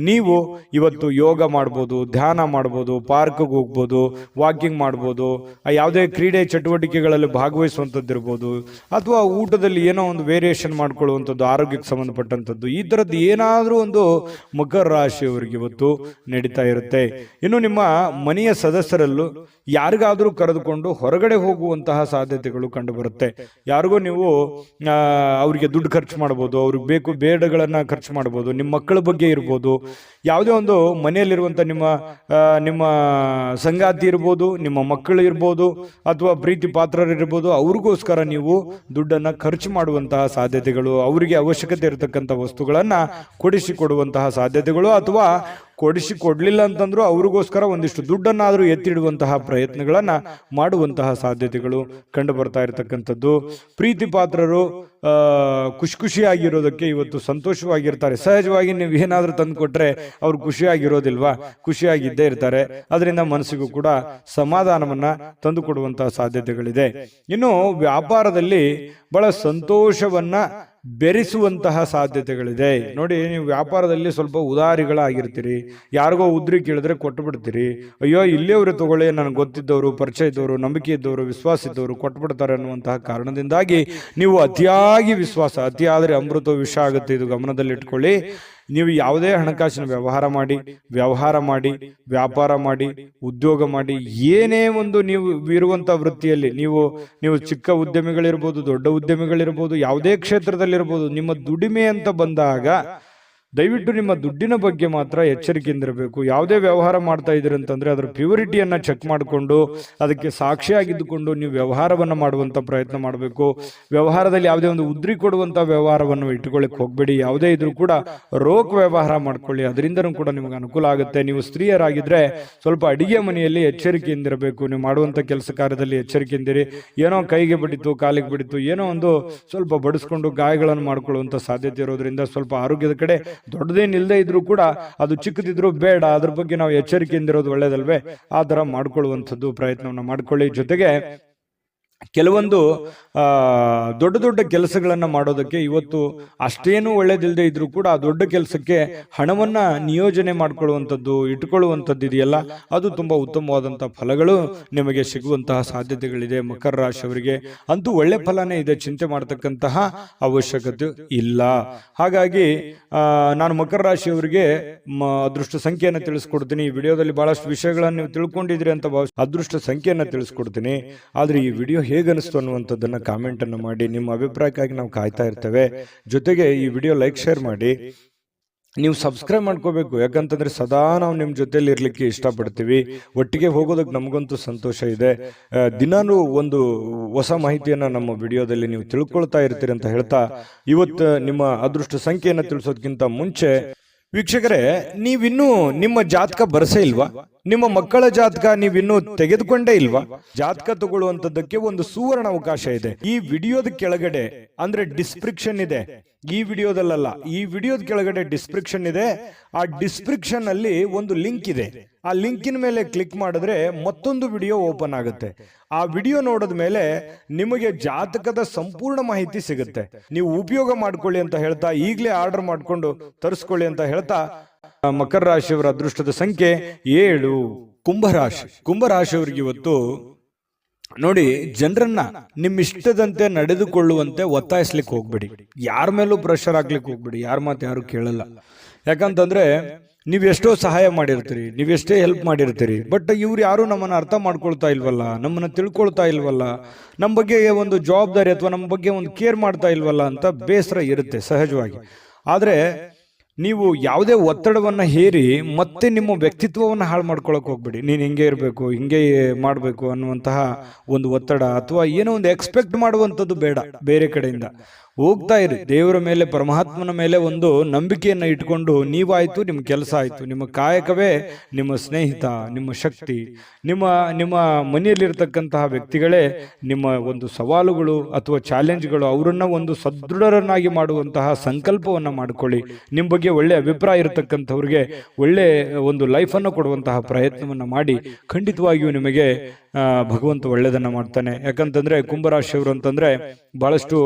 ನೀವು ಇವತ್ತು ಯೋಗ ಮಾಡ್ಬೋದು, ಧ್ಯಾನ ಮಾಡ್ಬೋದು, ಪಾರ್ಕ್ಗೆ ಹೋಗ್ಬೋದು, ವಾಕಿಂಗ್ ಮಾಡ್ಬೋದು, ಯಾವುದೇ ಕ್ರೀಡೆ ಚಟುವಟಿಕೆಗಳಲ್ಲಿ ಭಾಗವಹಿಸುವಂಥದ್ದಿರ್ಬೋದು, ಅಥವಾ ಊಟದಲ್ಲಿ ಏನೋ ಒಂದು ವೇರಿಯೇಷನ್ ಮಾಡ್ಕೊಳ್ಳುವಂಥದ್ದು, ಆರೋಗ್ಯಕ್ಕೆ ಸಂಬಂಧಪಟ್ಟಂಥದ್ದು, ಈ ಥರದ್ದು ಏನಾದರೂ ಒಂದು ಮಕರ ರಾಶಿಯವರಿಗೆ ಇವತ್ತು ನಡೀತಾ ಇರುತ್ತೆ. ಇನ್ನು ನಿಮ್ಮ ಮನೆಯ ಸದಸ್ಯರಲ್ಲೂ ಯಾರಿಗಾದರೂ ಕರೆದುಕೊಂಡು ಹೊರಗಡೆ ಹೋಗುವಂತಹ ಸಾಧ್ಯತೆಗಳು ಕಂಡು ಬರುತ್ತೆ. ಯಾರಿಗೋ ನೀವು ಅವರಿಗೆ ದುಡ್ಡು ಖರ್ಚು ಮಾಡ್ಬೋದು, ಅವ್ರಿಗೆ ಬೇಕು ಬೇಡಗಳನ್ನ ಖರ್ಚು ಮಾಡ್ಬೋದು, ನಿಮ್ಮ ಮಕ್ಕಳ ಬಗ್ಗೆ ಇರ್ಬೋದು, ಯಾವುದೇ ಒಂದು ಮನೆಯಲ್ಲಿರುವಂಥ ನಿಮ್ಮ ಸಂಗಾತಿ ಇರ್ಬೋದು, ನಿಮ್ಮ ಮಕ್ಕಳು ಇರ್ಬೋದು, ಅಥವಾ ಪ್ರೀತಿ ಪಾತ್ರರಿರ್ಬೋದು, ಅವ್ರಿಗೋಸ್ಕರ ನೀವು ದುಡ್ಡನ್ನು ಖರ್ಚು ಮಾಡುವಂತಹ ಸಾಧ್ಯತೆಗಳು, ಅವರಿಗೆ ಅವಶ್ಯಕತೆ ಇರತಕ್ಕಂಥ ವಸ್ತುಗಳನ್ನು ಕೊಡಿಸಿಕೊಡುವಂತಹ ಸಾಧ್ಯತೆಗಳು, ಅಥವಾ ಕೊಡಿಸಿಕೊಡ್ಲಿಲ್ಲ ಅಂತಂದ್ರೂ ಅವ್ರಿಗೋಸ್ಕರ ಒಂದಿಷ್ಟು ದುಡ್ಡನ್ನಾದರೂ ಎತ್ತಿಡುವಂತಹ ಪ್ರಯತ್ನಗಳನ್ನ ಮಾಡುವಂತಹ ಸಾಧ್ಯತೆಗಳು ಕಂಡು ಬರ್ತಾ ಇರತಕ್ಕಂಥದ್ದು. ಪ್ರೀತಿ ಪಾತ್ರರು ಖುಷಿಯಾಗಿರೋದಕ್ಕೆ ಇವತ್ತು ಸಂತೋಷವಾಗಿರ್ತಾರೆ. ಸಹಜವಾಗಿ ನೀವು ಏನಾದರೂ ತಂದು ಕೊಟ್ರೆ ಅವ್ರು ಖುಷಿಯಾಗಿರೋದಿಲ್ವಾ? ಖುಷಿಯಾಗಿದ್ದೇ ಇರ್ತಾರೆ. ಅದರಿಂದ ಮನಸ್ಸಿಗೂ ಕೂಡ ಸಮಾಧಾನವನ್ನ ತಂದು ಕೊಡುವಂತಹ ಸಾಧ್ಯತೆಗಳಿದೆ. ಇನ್ನು ವ್ಯಾಪಾರದಲ್ಲಿ ಬಹಳ ಸಂತೋಷವನ್ನ ಬೆರೆಸುವಂತಹ ಸಾಧ್ಯತೆಗಳಿದೆ. ನೋಡಿ, ನೀವು ವ್ಯಾಪಾರದಲ್ಲಿ ಸ್ವಲ್ಪ ಉದಾರಿಗಳಾಗಿರ್ತೀರಿ. ಯಾರಿಗೋ ಉದ್ರಿ ಕೇಳಿದ್ರೆ ಕೊಟ್ಟು ಬಿಡ್ತೀರಿ. ಅಯ್ಯೋ, ಇಲ್ಲಿಯವರು ತಗೊಳ್ಳಿ, ನನಗೆ ಗೊತ್ತಿದ್ದವರು, ಪರಿಚಯ ಇದ್ದವರು, ನಂಬಿಕೆ ಇದ್ದವರು, ವಿಶ್ವಾಸ ಇದ್ದವರು ಕೊಟ್ಟು ಬಿಡ್ತಾರೆ ಅನ್ನುವಂತಹ ಕಾರಣದಿಂದಾಗಿ ನೀವು ಅತಿಯಾಗಿ ವಿಶ್ವಾಸ, ಅತಿಯಾದರೆ ಅಮೃತ ವಿಷ ಆಗುತ್ತೆ. ಇದು ಗಮನದಲ್ಲಿಟ್ಕೊಳ್ಳಿ. ನೀವು ಯಾವುದೇ ಹಣಕಾಸಿನ ವ್ಯವಹಾರ ಮಾಡಿ, ವ್ಯಾಪಾರ ಮಾಡಿ, ಉದ್ಯೋಗ ಮಾಡಿ, ಏನೇ ಒಂದು ನೀವು ಇರುವಂತ ವೃತ್ತಿಯಲ್ಲಿ ನೀವು ಚಿಕ್ಕ ಉದ್ಯಮಿಗಳಿರ್ಬೋದು, ದೊಡ್ಡ ಉದ್ಯಮಿಗಳಿರ್ಬೋದು, ಯಾವುದೇ ಕ್ಷೇತ್ರದಲ್ಲಿರ್ಬೋದು, ನಿಮ್ಮ ದುಡಿಮೆ ಅಂತ ಬಂದಾಗ ದಯವಿಟ್ಟು ನಿಮ್ಮ ದುಡ್ಡಿನ ಬಗ್ಗೆ ಮಾತ್ರ ಎಚ್ಚರಿಕೆಯಿಂದಿರಬೇಕು. ಯಾವುದೇ ವ್ಯವಹಾರ ಮಾಡ್ತಾ ಇದ್ದೀರಿ ಅಂತಂದ್ರೆ ಅದರ ಪ್ಯೂರಿಟಿಯನ್ನ ಚೆಕ್ ಮಾಡಿಕೊಂಡು ಅದಕ್ಕೆ ಸಾಕ್ಷಿಯಾಗಿದ್ದುಕೊಂಡು ನೀವು ವ್ಯವಹಾರವನ್ನು ಮಾಡುವಂತ ಪ್ರಯತ್ನ ಮಾಡಬೇಕು. ವ್ಯವಹಾರದಲ್ಲಿ ಯಾವುದೇ ಒಂದು ಉದ್ರಿ ಕೊಡುವಂತ ವ್ಯವಹಾರವನ್ನು ಇಟ್ಟುಕೊಳ್ಳಿಕ್ಕೆ ಹೋಗಬೇಡಿ. ಯಾವುದೇ ಇದ್ರೂ ಕೂಡ ರೋಕ್ ವ್ಯವಹಾರ ಮಾಡ್ಕೊಳ್ಳಿ, ಅದರಿಂದನೂ ಕೂಡ ನಿಮಗೆ ಅನುಕೂಲ ಆಗುತ್ತೆ. ನೀವು ಸ್ತ್ರೀಯರಾಗಿದ್ರೆ ಸ್ವಲ್ಪ ಅಡಿಗೆ ಮನೆಯಲ್ಲಿ ಎಚ್ಚರಿಕೆಯಿಂದಿರಬೇಕು. ನೀವು ಮಾಡುವಂತ ಕೆಲಸ ಕಾರ್ಯದಲ್ಲಿ ಎಚ್ಚರಿಕೆಯಿಂದಿರಿ. ಏನೋ ಕೈಗೆ ಬಿಡಿತು, ಕಾಲಿಗೆ ಬಿಡಿತು, ಏನೋ ಒಂದು ಸ್ವಲ್ಪ ಬಡಿಸ್ಕೊಂಡು ಗಾಯಗಳನ್ನು ಮಾಡ್ಕೊಳ್ಳುವಂತ ಸಾಧ್ಯತೆ ಇರೋದ್ರಿಂದ ಸ್ವಲ್ಪ ಆರೋಗ್ಯದ ಕಡೆ ದೊಡ್ಡದೇನಿಲ್ಲದೆ ಇದ್ರೂ ಕೂಡ ಅದು ಚಿಕ್ಕದಿದ್ರು ಬೇಡ, ಅದ್ರ ಬಗ್ಗೆ ನಾವು ಎಚ್ಚರಿಕೆಯಿಂದಿರೋದು ಒಳ್ಳೇದಲ್ವೇ? ಆ ತರ ಮಾಡ್ಕೊಳ್ಳುವಂಥದ್ದು ಪ್ರಯತ್ನವನ್ನು ಮಾಡ್ಕೊಳ್ಳಿ. ಜೊತೆಗೆ ಕೆಲವೊಂದು ದೊಡ್ಡ ದೊಡ್ಡ ಕೆಲಸಗಳನ್ನ ಮಾಡೋದಕ್ಕೆ ಇವತ್ತು ಅಷ್ಟೇನು ಒಳ್ಳೇದಿಲ್ಲದೆ ಇದ್ರೂ ಕೂಡ ಆ ದೊಡ್ಡ ಕೆಲಸಕ್ಕೆ ಹಣವನ್ನ ನಿಯೋಜನೆ ಮಾಡ್ಕೊಳ್ಳುವಂಥದ್ದು, ಇಟ್ಕೊಳ್ಳುವಂಥದ್ದು ಇದೆಯಲ್ಲ, ಅದು ತುಂಬಾ ಉತ್ತಮವಾದಂತಹ ಫಲಗಳು ನಿಮಗೆ ಸಿಗುವಂತಹ ಸಾಧ್ಯತೆಗಳಿದೆ. ಮಕರ ರಾಶಿಯವರಿಗೆ ಅಂತೂ ಒಳ್ಳೆ ಫಲನೇ ಇದೆ, ಚಿಂತೆ ಮಾಡತಕ್ಕಂತಹ ಅವಶ್ಯಕತೆ ಇಲ್ಲ. ಹಾಗಾಗಿ ನಾನು ಮಕರ ರಾಶಿಯವರಿಗೆ ಅದೃಷ್ಟ ಸಂಖ್ಯೆಯನ್ನು ತಿಳಿಸ್ಕೊಡ್ತೀನಿ. ಈ ವಿಡಿಯೋದಲ್ಲಿ ಬಹಳಷ್ಟು ವಿಷಯಗಳನ್ನು ನೀವು ತಿಳ್ಕೊಂಡಿದ್ರಿ ಅಂತ ಅದೃಷ್ಟ ಸಂಖ್ಯೆಯನ್ನು ತಿಳಿಸ್ಕೊಡ್ತೀನಿ. ಆದ್ರೆ ಈ ವಿಡಿಯೋ ಹೇಗನಿಸ್ತು ಅನ್ನುವಂಥದ್ದನ್ನ ಕಾಮೆಂಟ್ ಅನ್ನು ಮಾಡಿ. ನಿಮ್ಮ ಅಭಿಪ್ರಾಯಕ್ಕಾಗಿ ನಾವು ಕಾಯ್ತಾ ಇರ್ತೇವೆ. ಜೊತೆಗೆ ಈ ವಿಡಿಯೋ ಲೈಕ್, ಶೇರ್ ಮಾಡಿ. ನೀವು ಸಬ್ಸ್ಕ್ರೈಬ್ ಮಾಡ್ಕೋಬೇಕು. ಯಾಕಂತಂದ್ರೆ ಸದಾ ನಾವು ನಿಮ್ಮ ಜೊತೆಲಿ ಇರ್ಲಿಕ್ಕೆ ಇಷ್ಟಪಡ್ತೀವಿ. ಒಟ್ಟಿಗೆ ಹೋಗೋದಕ್ಕೆ ನಮಗಂತೂ ಸಂತೋಷ ಇದೆ. ದಿನಾನು ಒಂದು ಹೊಸ ಮಾಹಿತಿಯನ್ನ ನಮ್ಮ ವಿಡಿಯೋದಲ್ಲಿ ನೀವು ತಿಳ್ಕೊಳ್ತಾ ಇರ್ತೀರಿ ಅಂತ ಹೇಳ್ತಾ, ಇವತ್ತು ನಿಮ್ಮ ಅದೃಷ್ಟ ಸಂಖ್ಯೆಯನ್ನು ತಿಳಿಸೋದಕ್ಕಿಂತ ಮುಂಚೆ ವೀಕ್ಷಕರೇ, ನೀವಿನ್ನೂ ನಿಮ್ಮ ಜಾತಕ ಬರಸೇ ಇಲ್ವಾ? ನಿಮ್ಮ ಮಕ್ಕಳ ಜಾತಕ ನೀವಿನ್ನೂ ತೆಗೆದುಕೊಂಡೇ ಇಲ್ವಾ? ಜಾತಕ ತಗೊಳ್ಳುವಂತದ್ದಕ್ಕೆ ಒಂದು ಸುವರ್ಣ ಅವಕಾಶ ಇದೆ. ಈ ವಿಡಿಯೋದ ಕೆಳಗಡೆ ಅಂದ್ರೆ ಡಿಸ್ಕ್ರಿಪ್ಷನ್ ಇದೆ. ಈ ವಿಡಿಯೋದಲ್ಲ, ಈ ವಿಡಿಯೋದ ಕೆಳಗಡೆ ಡಿಸ್ಕ್ರಿಪ್ಷನ್ ಇದೆ. ಆ ಡಿಸ್ಕ್ರಿಪ್ಷನ್ ಅಲ್ಲಿ ಒಂದು ಲಿಂಕ್ ಇದೆ. ಆ ಲಿಂಕಿನ ಮೇಲೆ ಕ್ಲಿಕ್ ಮಾಡಿದ್ರೆ ಮತ್ತೊಂದು ವಿಡಿಯೋ ಓಪನ್ ಆಗುತ್ತೆ. ಆ ವಿಡಿಯೋ ನೋಡಿದ ಮೇಲೆ ನಿಮಗೆ ಜಾತಕದ ಸಂಪೂರ್ಣ ಮಾಹಿತಿ ಸಿಗುತ್ತೆ. ನೀವು ಉಪಯೋಗ ಮಾಡ್ಕೊಳ್ಳಿ ಅಂತ ಹೇಳ್ತಾ, ಈಗಲೇ ಆರ್ಡರ್ ಮಾಡ್ಕೊಂಡು ತರಿಸ್ಕೊಳ್ಳಿ ಅಂತ ಹೇಳ್ತಾ, ಮಕರ ರಾಶಿಯವರ ಅದೃಷ್ಟದ ಸಂಖ್ಯೆ 7. ಕುಂಭರಾಶಿ. ಕುಂಭರಾಶಿಯವರಿಗೆ ಇವತ್ತು ನೋಡಿ, ಜನರನ್ನ ನಿಮ್ಮಿಷ್ಟದಂತೆ ನಡೆದುಕೊಳ್ಳುವಂತೆ ಒತ್ತಾಯಿಸ್ಲಿಕ್ಕೆ ಹೋಗ್ಬೇಡಿ. ಯಾರ ಮೇಲೂ ಪ್ರೆಷರ್ ಹಾಕ್ಲಿಕ್ಕೆ ಹೋಗ್ಬೇಡಿ. ಯಾರ ಮಾತು ಯಾರು ಕೇಳಲ್ಲ. ಯಾಕಂತಂದ್ರೆ ನೀವೆಷ್ಟೋ ಸಹಾಯ ಮಾಡಿರ್ತೀರಿ, ನೀವೆಷ್ಟೇ ಹೆಲ್ಪ್ ಮಾಡಿರ್ತೀರಿ, ಬಟ್ ಇವ್ರು ಯಾರು ನಮ್ಮನ್ನು ಅರ್ಥ ಮಾಡ್ಕೊಳ್ತಾ ಇಲ್ವಲ್ಲ, ನಮ್ಮನ್ನು ತಿಳ್ಕೊಳ್ತಾ ಇಲ್ವಲ್ಲ, ನಮ್ಮ ಬಗ್ಗೆ ಒಂದು ಜವಾಬ್ದಾರಿ ಅಥವಾ ನಮ್ಮ ಬಗ್ಗೆ ಒಂದು ಕೇರ್ ಮಾಡ್ತಾ ಇಲ್ವಲ್ಲ ಅಂತ ಬೇಸರ ಇರುತ್ತೆ ಸಹಜವಾಗಿ. ಆದರೆ ನೀವು ಯಾವುದೇ ಒತ್ತಡವನ್ನ ಹೇರಿ ಮತ್ತೆ ನಿಮ್ಮ ವ್ಯಕ್ತಿತ್ವವನ್ನು ಹಾಳು ಮಾಡ್ಕೊಳಕ್ ಹೋಗ್ಬೇಡಿ. ನೀನು ಹಿಂಗೆ ಇರಬೇಕು, ಹಿಂಗೆ ಮಾಡಬೇಕು ಅನ್ನುವಂತಹ ಒಂದು ಒತ್ತಡ ಅಥವಾ ಏನೋ ಒಂದು ಎಕ್ಸ್ಪೆಕ್ಟ್ ಮಾಡುವಂಥದ್ದು ಬೇಡ. ಬೇರೆ ಕಡೆಯಿಂದ ಹೋಗ್ತಾ ಇರಿ. ದೇವರ ಮೇಲೆ, ಪರಮಾತ್ಮನ ಮೇಲೆ ಒಂದು ನಂಬಿಕೆಯನ್ನು ಇಟ್ಕೊಂಡು ನೀವಾಯ್ತು, ನಿಮ್ಮ ಕೆಲಸ ಆಯ್ತು, ನಿಮ್ಮ ಕಾಯಕವೇ ನಿಮ್ಮ ಸ್ನೇಹಿತ, ನಿಮ್ಮ ಶಕ್ತಿ, ನಿಮ್ಮ ಮನೆಯಲ್ಲಿರ್ತಕ್ಕಂತಹ ವ್ಯಕ್ತಿಗಳೇ ನಿಮ್ಮ ಒಂದು ಸವಾಲುಗಳು ಅಥವಾ ಚಾಲೆಂಜ್ಗಳು. ಅವರನ್ನ ಒಂದು ಸದೃಢರನ್ನಾಗಿ ಮಾಡುವಂತಹ ಸಂಕಲ್ಪವನ್ನು ಮಾಡಿಕೊಳ್ಳಿ. ನಿಮ್ಮ ಬಗ್ಗೆ ಒಳ್ಳೆ ಅಭಿಪ್ರಾಯ ಇರತಕ್ಕಂಥವ್ರಿಗೆ ಒಳ್ಳೆ ಒಂದು ಲೈಫನ್ನು ಕೊಡುವಂತಹ ಪ್ರಯತ್ನವನ್ನು ಮಾಡಿ. ಖಂಡಿತವಾಗಿಯೂ ನಿಮಗೆ ಭಗವಂತ ಒಳ್ಳೆಯದನ್ನ ಮಾಡ್ತಾನೆ. ಯಾಕಂತಂದ್ರೆ ಕುಂಭರಾಶಿಯವರು ಅಂತಂದ್ರೆ ಬಹಳಷ್ಟು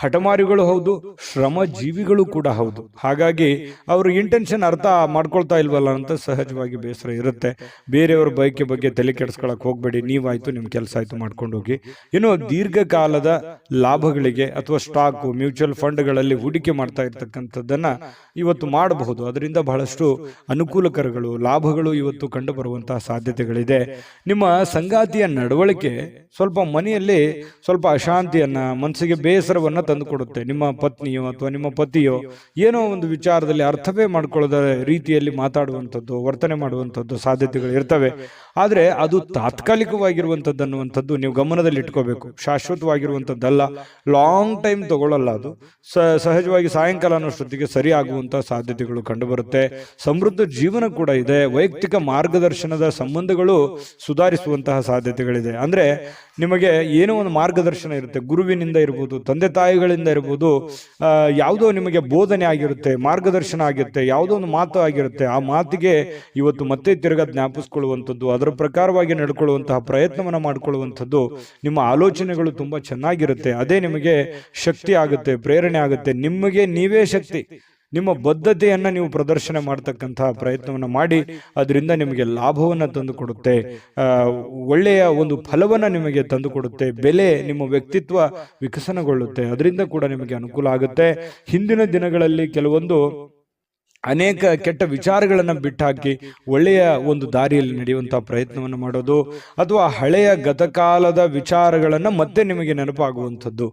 ಹಠಮಾರಿಗಳು ಹೌದು, ಶ್ರಮ ಜೀವಿಗಳು ಕೂಡ ಹೌದು. ಹಾಗಾಗಿ ಅವರು ಇಂಟೆನ್ಷನ್ ಅರ್ಥ ಮಾಡ್ಕೊಳ್ತಾ ಇಲ್ವಲ್ಲ ಅಂತ ಸಹಜವಾಗಿ ಬೇಸರ ಇರುತ್ತೆ. ಬೇರೆಯವ್ರ ಬಯಕೆ ಬಗ್ಗೆ ತಲೆ ಕೆಡಿಸ್ಕೊಳಕ್ ಹೋಗ್ಬೇಡಿ. ನೀವಾಯ್ತು, ನಿಮ್ಮ ಕೆಲಸ ಆಯ್ತು, ಮಾಡ್ಕೊಂಡು ಹೋಗಿ. ಇನ್ನು ದೀರ್ಘಕಾಲದ ಲಾಭಗಳಿಗೆ ಅಥವಾ ಸ್ಟಾಕ್, ಮ್ಯೂಚುವಲ್ ಫಂಡ್ಗಳಲ್ಲಿ ಹೂಡಿಕೆ ಮಾಡ್ತಾ ಇರ್ತಕ್ಕಂಥದ್ದನ್ನ ಇವತ್ತು ಮಾಡಬಹುದು. ಅದರಿಂದ ಬಹಳಷ್ಟು ಅನುಕೂಲಕರಗಳು, ಲಾಭಗಳು ಇವತ್ತು ಕಂಡು ಬರುವಂತಹ ಸಾಧ್ಯತೆಗಳಿದೆ. ನಿಮ್ಮ ಸಂಗಾತಿಯ ನಡವಳಿಕೆ ಸ್ವಲ್ಪ ಮನೆಯಲ್ಲಿ ಸ್ವಲ್ಪ ಅಶಾಂತಿಯನ್ನ, ಮನಸ್ಸಿಗೆ ಬೇಸರವನ್ನ ತಂದುಕೊಡುತ್ತೆ. ನಿಮ್ಮ ಪತ್ನಿಯೋ ಅಥವಾ ನಿಮ್ಮ ಪತಿಯೋ ಏನೋ ಒಂದು ವಿಚಾರದಲ್ಲಿ ಅರ್ಥವೇ ಮಾಡ್ಕೊಳ್ಳದ ರೀತಿಯಲ್ಲಿ ಮಾತಾಡುವಂಥದ್ದು, ವರ್ತನೆ ಮಾಡುವಂಥದ್ದು ಸಾಧ್ಯತೆಗಳು ಇರ್ತವೆ. ಆದರೆ ಅದು ತಾತ್ಕಾಲಿಕವಾಗಿರುವಂಥದ್ದು ಅನ್ನುವಂಥದ್ದು ನೀವು ಗಮನದಲ್ಲಿ ಇಟ್ಕೋಬೇಕು. ಶಾಶ್ವತವಾಗಿರುವಂಥದ್ದಲ್ಲ, ಲಾಂಗ್ ಟೈಮ್ ತಗೊಳ್ಳಲ್ಲ. ಅದು ಸಹಜವಾಗಿ ಸಾಯಂಕಾಲ ಅನ್ನೋಷ್ಟೊತ್ತಿಗೆ ಸರಿ ಆಗುವಂಥ ಸಾಧ್ಯತೆಗಳು ಕಂಡುಬರುತ್ತೆ. ಸಮೃದ್ಧ ಜೀವನ ಕೂಡ ಇದೆ. ವೈಯಕ್ತಿಕ ಮಾರ್ಗದರ್ಶನದ ಸಂಬಂಧಗಳು ಸುಧಾರಿಸುವಂತಹ ಸಾಧ್ಯತೆಗಳಿದೆ. ಅಂದ್ರೆ ನಿಮಗೆ ಏನೋ ಒಂದು ಮಾರ್ಗದರ್ಶನ ಇರುತ್ತೆ, ಗುರುವಿನಿಂದ ಇರ್ಬೋದು, ತಂದೆ ತಾಯಿಗಳಿಂದ ಇರ್ಬೋದು, ಯಾವುದೋ ನಿಮಗೆ ಬೋಧನೆ ಆಗಿರುತ್ತೆ, ಮಾರ್ಗದರ್ಶನ ಆಗಿರುತ್ತೆ, ಯಾವುದೋ ಒಂದು ಮಾತು ಆಗಿರುತ್ತೆ. ಆ ಮಾತಿಗೆ ಇವತ್ತು ಮತ್ತೆ ತಿರುಗಾ ಜ್ಞಾಪಿಸ್ಕೊಳ್ಳುವಂಥದ್ದು, ಅದರ ಪ್ರಕಾರವಾಗಿ ನಡ್ಕೊಳ್ಳುವಂತಹ ಪ್ರಯತ್ನವನ್ನು ಮಾಡಿಕೊಳ್ಳುವಂಥದ್ದು, ನಿಮ್ಮ ಆಲೋಚನೆಗಳು ತುಂಬಾ ಚೆನ್ನಾಗಿರುತ್ತೆ. ಅದೇ ನಿಮಗೆ ಶಕ್ತಿ ಆಗುತ್ತೆ, ಪ್ರೇರಣೆ ಆಗುತ್ತೆ. ನಿಮಗೆ ನೀವೇ ಶಕ್ತಿ. ನಿಮ್ಮ ಬದ್ಧತೆಯನ್ನ ನೀವು ಪ್ರದರ್ಶನ ಮಾಡತಕ್ಕಂತಹ ಪ್ರಯತ್ನವನ್ನು ಮಾಡಿ. ಅದರಿಂದ ನಿಮಗೆ ಲಾಭವನ್ನು ತಂದುಕೊಡುತ್ತೆ, ಒಳ್ಳೆಯ ಒಂದು ಫಲವನ್ನು ನಿಮಗೆ ತಂದುಕೊಡುತ್ತೆ. ಬೆಲೆ, ನಿಮ್ಮ ವ್ಯಕ್ತಿತ್ವ ವಿಕಸನಗೊಳ್ಳುತ್ತೆ. ಅದರಿಂದ ಕೂಡ ನಿಮಗೆ ಅನುಕೂಲ ಆಗುತ್ತೆ. ಹಿಂದಿನ ದಿನಗಳಲ್ಲಿ ಕೆಲವೊಂದು ಅನೇಕ ಕೆಟ್ಟ ವಿಚಾರಗಳನ್ನು ಬಿಟ್ಟಾಕಿ ಒಳ್ಳೆಯ ಒಂದು ದಾರಿಯಲ್ಲಿ ನಡೆಯುವಂತಹ ಪ್ರಯತ್ನವನ್ನು ಮಾಡೋದು, ಅಥವಾ ಹಳೆಯ ಗತಕಾಲದ ವಿಚಾರಗಳನ್ನು ಮತ್ತೆ ನಿಮಗೆ ನೆನಪಾಗುವಂಥದ್ದು,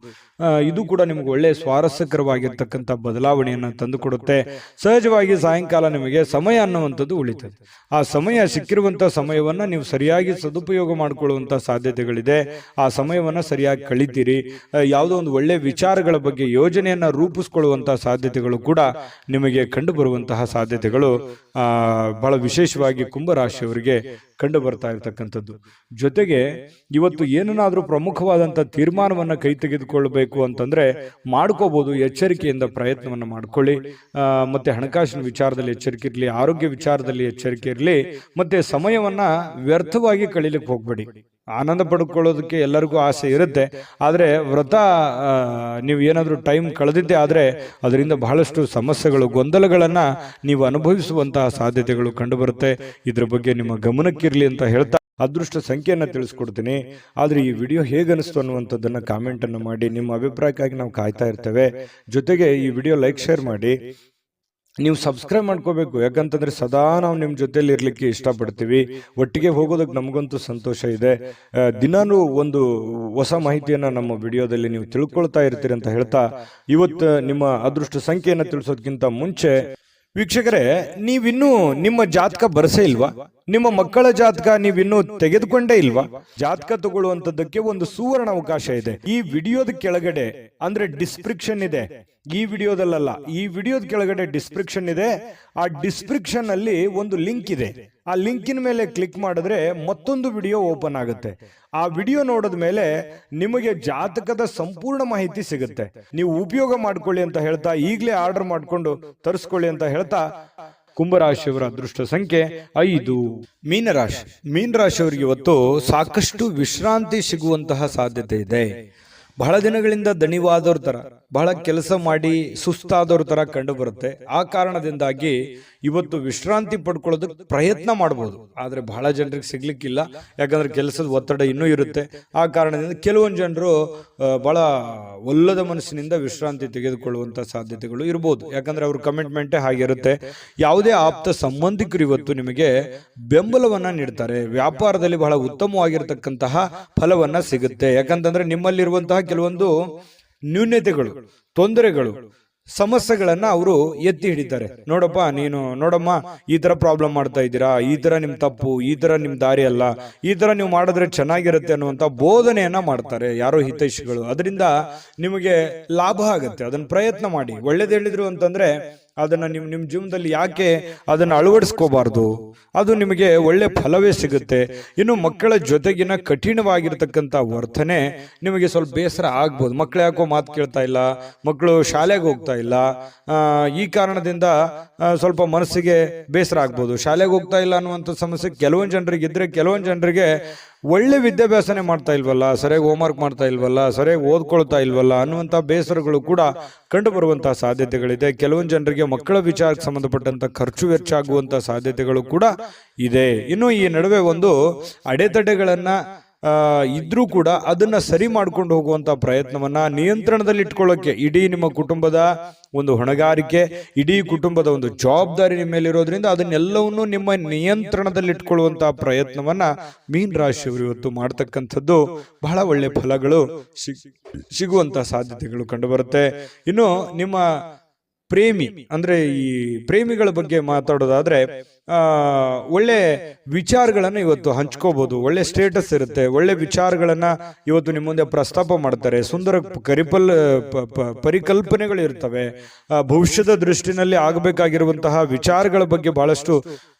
ಇದು ಕೂಡ ನಿಮಗೆ ಒಳ್ಳೆಯ ಸ್ವಾರಸ್ಯಕರವಾಗಿರ್ತಕ್ಕಂಥ ಬದಲಾವಣೆಯನ್ನು ತಂದುಕೊಡುತ್ತೆ. ಸಹಜವಾಗಿ ಸಾಯಂಕಾಲ ನಿಮಗೆ ಸಮಯ ಅನ್ನುವಂಥದ್ದು ಉಳಿತದೆ. ಆ ಸಮಯ, ಸಿಕ್ಕಿರುವಂಥ ಸಮಯವನ್ನು ನೀವು ಸರಿಯಾಗಿ ಸದುಪಯೋಗ ಮಾಡಿಕೊಳ್ಳುವಂಥ ಸಾಧ್ಯತೆಗಳಿದೆ. ಆ ಸಮಯವನ್ನು ಸರಿಯಾಗಿ ಕಳಿತೀರಿ. ಯಾವುದೋ ಒಂದು ಒಳ್ಳೆಯ ವಿಚಾರಗಳ ಬಗ್ಗೆ ಯೋಜನೆಯನ್ನು ರೂಪಿಸ್ಕೊಳ್ಳುವಂಥ ಸಾಧ್ಯತೆಗಳು ಕೂಡ ನಿಮಗೆ ಕಂಡು ಬರುವಂತಹ ಸಾಧ್ಯತೆಗಳು ಬಹಳ ವಿಶೇಷವಾಗಿ ಕುಂಭರಾಶಿಯವರಿಗೆ ಕಂಡು ಬರ್ತಾ ಇರತಕ್ಕಂಥದ್ದು. ಜೊತೆಗೆ ಇವತ್ತು ಏನನ್ನಾದ್ರೂ ಪ್ರಮುಖವಾದಂಥ ತೀರ್ಮಾನವನ್ನು ಕೈ ತೆಗೆದುಕೊಳ್ಳಬೇಕು ಅಂತಂದ್ರೆ ಮಾಡ್ಕೋಬಹುದು. ಎಚ್ಚರಿಕೆಯಿಂದ ಪ್ರಯತ್ನವನ್ನು ಮಾಡ್ಕೊಳ್ಳಿ. ಮತ್ತೆ ಹಣಕಾಸಿನ ವಿಚಾರದಲ್ಲಿ ಎಚ್ಚರಿಕೆ ಇರಲಿ, ಆರೋಗ್ಯ ವಿಚಾರದಲ್ಲಿ ಎಚ್ಚರಿಕೆ ಇರಲಿ. ಮತ್ತೆ ಸಮಯವನ್ನ ವ್ಯರ್ಥವಾಗಿ ಕಳೀಲಿಕ್ಕೆ ಹೋಗ್ಬೇಡಿ. ಆನಂದ ಪಡ್ಕೊಳ್ಳೋದಕ್ಕೆ ಎಲ್ಲರಿಗೂ ಆಸೆ ಇರುತ್ತೆ. ಆದರೆ ವ್ರತ ನೀವು ಏನಾದರೂ ಟೈಮ್ ಕಳೆದಿದ್ದೆ ಆದರೆ ಅದರಿಂದ ಬಹಳಷ್ಟು ಸಮಸ್ಯೆಗಳು, ಗೊಂದಲಗಳನ್ನ ನೀವು ಅನುಭವಿಸುವಂತಹ ಸಾಧ್ಯತೆಗಳು ಕಂಡುಬರುತ್ತೆ. ಇದ್ರ ಬಗ್ಗೆ ನಿಮ್ಮ ಗಮನಕ್ಕಿರಲಿ ಅಂತ ಹೇಳ್ತಾ ಅದೃಷ್ಟ ಸಂಖ್ಯೆಯನ್ನು ತಿಳಿಸ್ಕೊಡ್ತೀನಿ. ಆದರೆ ಈ ವಿಡಿಯೋ ಹೇಗನಿಸ್ತು ಅನ್ನುವಂಥದ್ದನ್ನು ಕಾಮೆಂಟನ್ನು ಮಾಡಿ. ನಿಮ್ಮ ಅಭಿಪ್ರಾಯಕ್ಕಾಗಿ ನಾವು ಕಾಯ್ತಾ ಇರ್ತೇವೆ. ಜೊತೆಗೆ ಈ ವಿಡಿಯೋ ಲೈಕ್, ಶೇರ್ ಮಾಡಿ. ನೀವು ಸಬ್ಸ್ಕ್ರೈಬ್ ಮಾಡ್ಕೋಬೇಕು. ಯಾಕಂತಂದ್ರೆ ಸದಾ ನಾವು ನಿಮ್ಮ ಜೊತೆಲಿ ಇರ್ಲಿಕ್ಕೆ ಇಷ್ಟಪಡ್ತೀವಿ. ಒಟ್ಟಿಗೆ ಹೋಗೋದಕ್ಕೆ ನಮಗಂತೂ ಸಂತೋಷ ಇದೆ. ದಿನಾನು ಒಂದು ಹೊಸ ಮಾಹಿತಿಯನ್ನ ನಮ್ಮ ವಿಡಿಯೋದಲ್ಲಿ ನೀವು ತಿಳ್ಕೊಳ್ತಾ ಇರ್ತೀರಿ ಅಂತ ಹೇಳ್ತಾ, ಇವತ್ತು ನಿಮ್ಮ ಅದೃಷ್ಟ ಸಂಖ್ಯೆಯನ್ನು ತಿಳಿಸೋದಕ್ಕಿಂತ ಮುಂಚೆ ವೀಕ್ಷಕರೇ, ನೀವಿನ್ನೂ ನಿಮ್ಮ ಜಾತಕ ಬರಸೇ ಇಲ್ವಾ? ನಿಮ್ಮ ಮಕ್ಕಳ ಜಾತಕ ನೀವಿನ್ನೂ ತೆಗೆದುಕೊಂಡೇ ಇಲ್ವಾ? ಜಾತಕ ತಗೊಳ್ಳುವಂತದ್ದಕ್ಕೆ ಒಂದು ಸುವರ್ಣ ಅವಕಾಶ ಇದೆ. ಈ ವಿಡಿಯೋದ ಕೆಳಗಡೆ ಅಂದ್ರೆ ಡಿಸ್ಕ್ರಿಪ್ಷನ್ ಇದೆ, ಈ ವಿಡಿಯೋದಲ್ಲ, ಈ ವಿಡಿಯೋದ ಕೆಳಗಡೆ ಡಿಸ್ಕ್ರಿಪ್ಷನ್ ಇದೆ. ಆ ಡಿಸ್ಕ್ರಿಪ್ಷನ್ ಅಲ್ಲಿ ಒಂದು ಲಿಂಕ್ ಇದೆ. ಆ ಲಿಂಕಿನ ಮೇಲೆ ಕ್ಲಿಕ್ ಮಾಡಿದ್ರೆ ಮತ್ತೊಂದು ವಿಡಿಯೋ ಓಪನ್ ಆಗುತ್ತೆ. ಆ ವಿಡಿಯೋ ನೋಡಿದ ಮೇಲೆ ನಿಮಗೆ ಜಾತಕದ ಸಂಪೂರ್ಣ ಮಾಹಿತಿ ಸಿಗುತ್ತೆ. ನೀವು ಉಪಯೋಗ ಮಾಡ್ಕೊಳ್ಳಿ ಅಂತ ಹೇಳ್ತಾ, ಈಗಲೇ ಆರ್ಡರ್ ಮಾಡ್ಕೊಂಡು ತರಿಸ್ಕೊಳ್ಳಿ ಅಂತ ಹೇಳ್ತಾ, ಕುಂಭರಾಶಿಯವರ ಅದೃಷ್ಟ ಸಂಖ್ಯೆ 5. ಮೀನರಾಶಿಯವರಿಗೆ ಇವತ್ತು ಸಾಕಷ್ಟು ವಿಶ್ರಾಂತಿ ಸಿಗುವಂತಹ ಸಾಧ್ಯತೆ ಇದೆ. ಬಹಳ ದಿನಗಳಿಂದ ದಣಿವಾದವ್ರ ತರ, ಬಹಳ ಕೆಲಸ ಮಾಡಿ ಸುಸ್ತಾದವ್ರ ತರ ಕಂಡು ಬರುತ್ತೆ. ಆ ಕಾರಣದಿಂದಾಗಿ ಇವತ್ತು ವಿಶ್ರಾಂತಿ ಪಡ್ಕೊಳ್ಳೋದಕ್ಕೆ ಪ್ರಯತ್ನ ಮಾಡಬಹುದು, ಆದ್ರೆ ಬಹಳ ಜನರಿಗೆ ಸಿಗ್ಲಿಕ್ಕಿಲ್ಲ. ಯಾಕಂದ್ರೆ ಕೆಲಸದ ಒತ್ತಡ ಇನ್ನೂ ಇರುತ್ತೆ. ಆ ಕಾರಣದಿಂದ ಕೆಲವೊಂದು ಜನರು ಬಹಳ ಒಲ್ಲದ ಮನಸ್ಸಿನಿಂದ ವಿಶ್ರಾಂತಿ ತೆಗೆದುಕೊಳ್ಳುವಂತ ಸಾಧ್ಯತೆಗಳು ಇರಬಹುದು. ಯಾಕಂದ್ರೆ ಅವ್ರ ಕಮಿಟ್ಮೆಂಟೇ ಹಾಗಿರುತ್ತೆ. ಯಾವುದೇ ಆಪ್ತ ಸಂಬಂಧಿಕರು ಇವತ್ತು ನಿಮಗೆ ಬೆಂಬಲವನ್ನ ನೀಡ್ತಾರೆ. ವ್ಯಾಪಾರದಲ್ಲಿ ಬಹಳ ಉತ್ತಮವಾಗಿರತಕ್ಕಂತಹ ಫಲವನ್ನ ಸಿಗುತ್ತೆ. ಯಾಕಂತಂದ್ರೆ ನಿಮ್ಮಲ್ಲಿರುವಂತಹ ಕೆಲವೊಂದು ನ್ಯೂನತೆಗಳು, ತೊಂದರೆಗಳು, ಸಮಸ್ಯೆಗಳನ್ನ ಅವರು ಎತ್ತಿ ಹಿಡಿತಾರೆ. ನೋಡಮ್ಮ, ಈ ತರ ಪ್ರಾಬ್ಲಮ್ ಮಾಡ್ತಾ ಇದ್ದೀರಾ, ಈ ತರ ನಿಮ್ ತಪ್ಪು, ಈ ತರ ನಿಮ್ ದಾರಿ ಅಲ್ಲ, ಈ ತರ ನೀವು ಮಾಡಿದ್ರೆ ಚೆನ್ನಾಗಿರುತ್ತೆ ಅನ್ನುವಂತ ಬೋಧನೆಯನ್ನ ಮಾಡ್ತಾರೆ ಯಾರೋ ಹಿತೈಷಿಗಳು. ಅದರಿಂದ ನಿಮಗೆ ಲಾಭ ಆಗುತ್ತೆ. ಅದನ್ನ ಪ್ರಯತ್ನ ಮಾಡಿ. ಒಳ್ಳೇದು ಹೇಳಿದ್ರು ಅಂತಂದ್ರೆ ಅದನ್ನ ನಿಮ್ ಜೀವನದಲ್ಲಿ ಯಾಕೆ ಅದನ್ನ ಅಳವಡಿಸ್ಕೋಬಾರ್ದು? ಅದು ನಿಮಗೆ ಒಳ್ಳೆ ಫಲವೇ ಸಿಗುತ್ತೆ. ಇನ್ನು ಮಕ್ಕಳ ಜೊತೆಗಿನ ಕಠಿಣವಾಗಿರ್ತಕ್ಕಂಥ ವರ್ತನೆ ನಿಮಗೆ ಸ್ವಲ್ಪ ಬೇಸರ ಆಗ್ಬೋದು. ಮಕ್ಕಳು ಯಾಕೋ ಮಾತು ಕೇಳ್ತಾ ಇಲ್ಲ, ಮಕ್ಕಳು ಶಾಲೆಗೆ ಹೋಗ್ತಾ ಇಲ್ಲ, ಈ ಕಾರಣದಿಂದ ಸ್ವಲ್ಪ ಮನಸ್ಸಿಗೆ ಬೇಸರ ಆಗ್ಬೋದು. ಶಾಲೆಗೆ ಹೋಗ್ತಾ ಇಲ್ಲ ಅನ್ನುವಂಥ ಸಮಸ್ಯೆ ಕೆಲವೊಂದು ಜನರಿಗೆ ಇದ್ರೆ, ಕೆಲವೊಂದು ಜನರಿಗೆ ಒಳ್ಳೆ ವಿದ್ಯಾಭ್ಯಾಸನೆ ಮಾಡ್ತಾ ಇಲ್ವಲ್ಲ, ಸರಿಯಾಗಿ ಹೋಮ್ವರ್ಕ್ ಮಾಡ್ತಾ ಇಲ್ವಲ್ಲ, ಸರಿಯಾಗಿ ಓದ್ಕೊಳ್ತಾ ಇಲ್ವಲ್ಲ ಅನ್ನುವಂಥ ಬೇಸರಗಳು ಕೂಡ ಕಂಡು ಬರುವಂತಹ ಸಾಧ್ಯತೆಗಳಿದೆ. ಕೆಲವೊಂದು ಜನರಿಗೆ ಮಕ್ಕಳ ವಿಚಾರಕ್ಕೆ ಸಂಬಂಧಪಟ್ಟಂತ ಖರ್ಚು ವೆಚ್ಚ ಆಗುವಂತ ಸಾಧ್ಯತೆಗಳು ಕೂಡ ಇದೆ. ಇನ್ನು ಈ ನಡುವೆ ಒಂದು ಅಡೆತಡೆಗಳನ್ನ ಇದ್ರೂ ಕೂಡ ಅದನ್ನ ಸರಿ ಮಾಡ್ಕೊಂಡು ಹೋಗುವಂತ ಪ್ರಯತ್ನವನ್ನ ನಿಯಂತ್ರಣದಲ್ಲಿ ಇಟ್ಕೊಳ್ಳೋಕೆ ಇಡೀ ನಿಮ್ಮ ಕುಟುಂಬದ ಒಂದು ಹೊಣೆಗಾರಿಕೆ, ಇಡೀ ಕುಟುಂಬದ ಒಂದು ಜವಾಬ್ದಾರಿ ನಿಮ್ಮ ಮೇಲೆ ಇರೋದ್ರಿಂದ ಅದನ್ನೆಲ್ಲವನ್ನು ನಿಮ್ಮ ನಿಯಂತ್ರಣದಲ್ಲಿ ಇಟ್ಕೊಳ್ಳುವಂತಹ ಪ್ರಯತ್ನವನ್ನ ಮೀನ ರಾಶಿಯವರು ಇವತ್ತು ಮಾಡ್ತಕ್ಕಂಥದ್ದು ಬಹಳ ಒಳ್ಳೆ ಫಲಗಳು ಸಿಗುವಂತಹ ಸಾಧ್ಯತೆಗಳು ಕಂಡು ಬರುತ್ತೆ. ಇನ್ನು ನಿಮ್ಮ ಪ್ರೇಮಿ ಅಂದ್ರೆ ಈ ಪ್ರೇಮಿಗಳ ಬಗ್ಗೆ ಮಾತಾಡೋದಾದ್ರೆ ಒಳ್ಳೆ ವಿಚಾರಗಳನ್ನ ಇವತ್ತು ಹಂಚ್ಕೋಬಹುದು. ಒಳ್ಳೆ ಸ್ಟೇಟಸ್ ಇರುತ್ತೆ, ಒಳ್ಳೆ ವಿಚಾರಗಳನ್ನ ಇವತ್ತು ನಿಮ್ಮ ಮುಂದೆ ಪ್ರಸ್ತಾಪ ಮಾಡ್ತಾರೆ. ಸುಂದರ ಪರಿಕಲ್ಪನೆಗಳು ಇರ್ತವೆ. ಭವಿಷ್ಯದ ದೃಷ್ಟಿನಲ್ಲಿ ಆಗಬೇಕಾಗಿರುವಂತಹ ವಿಚಾರಗಳ ಬಗ್ಗೆ ಬಹಳಷ್ಟು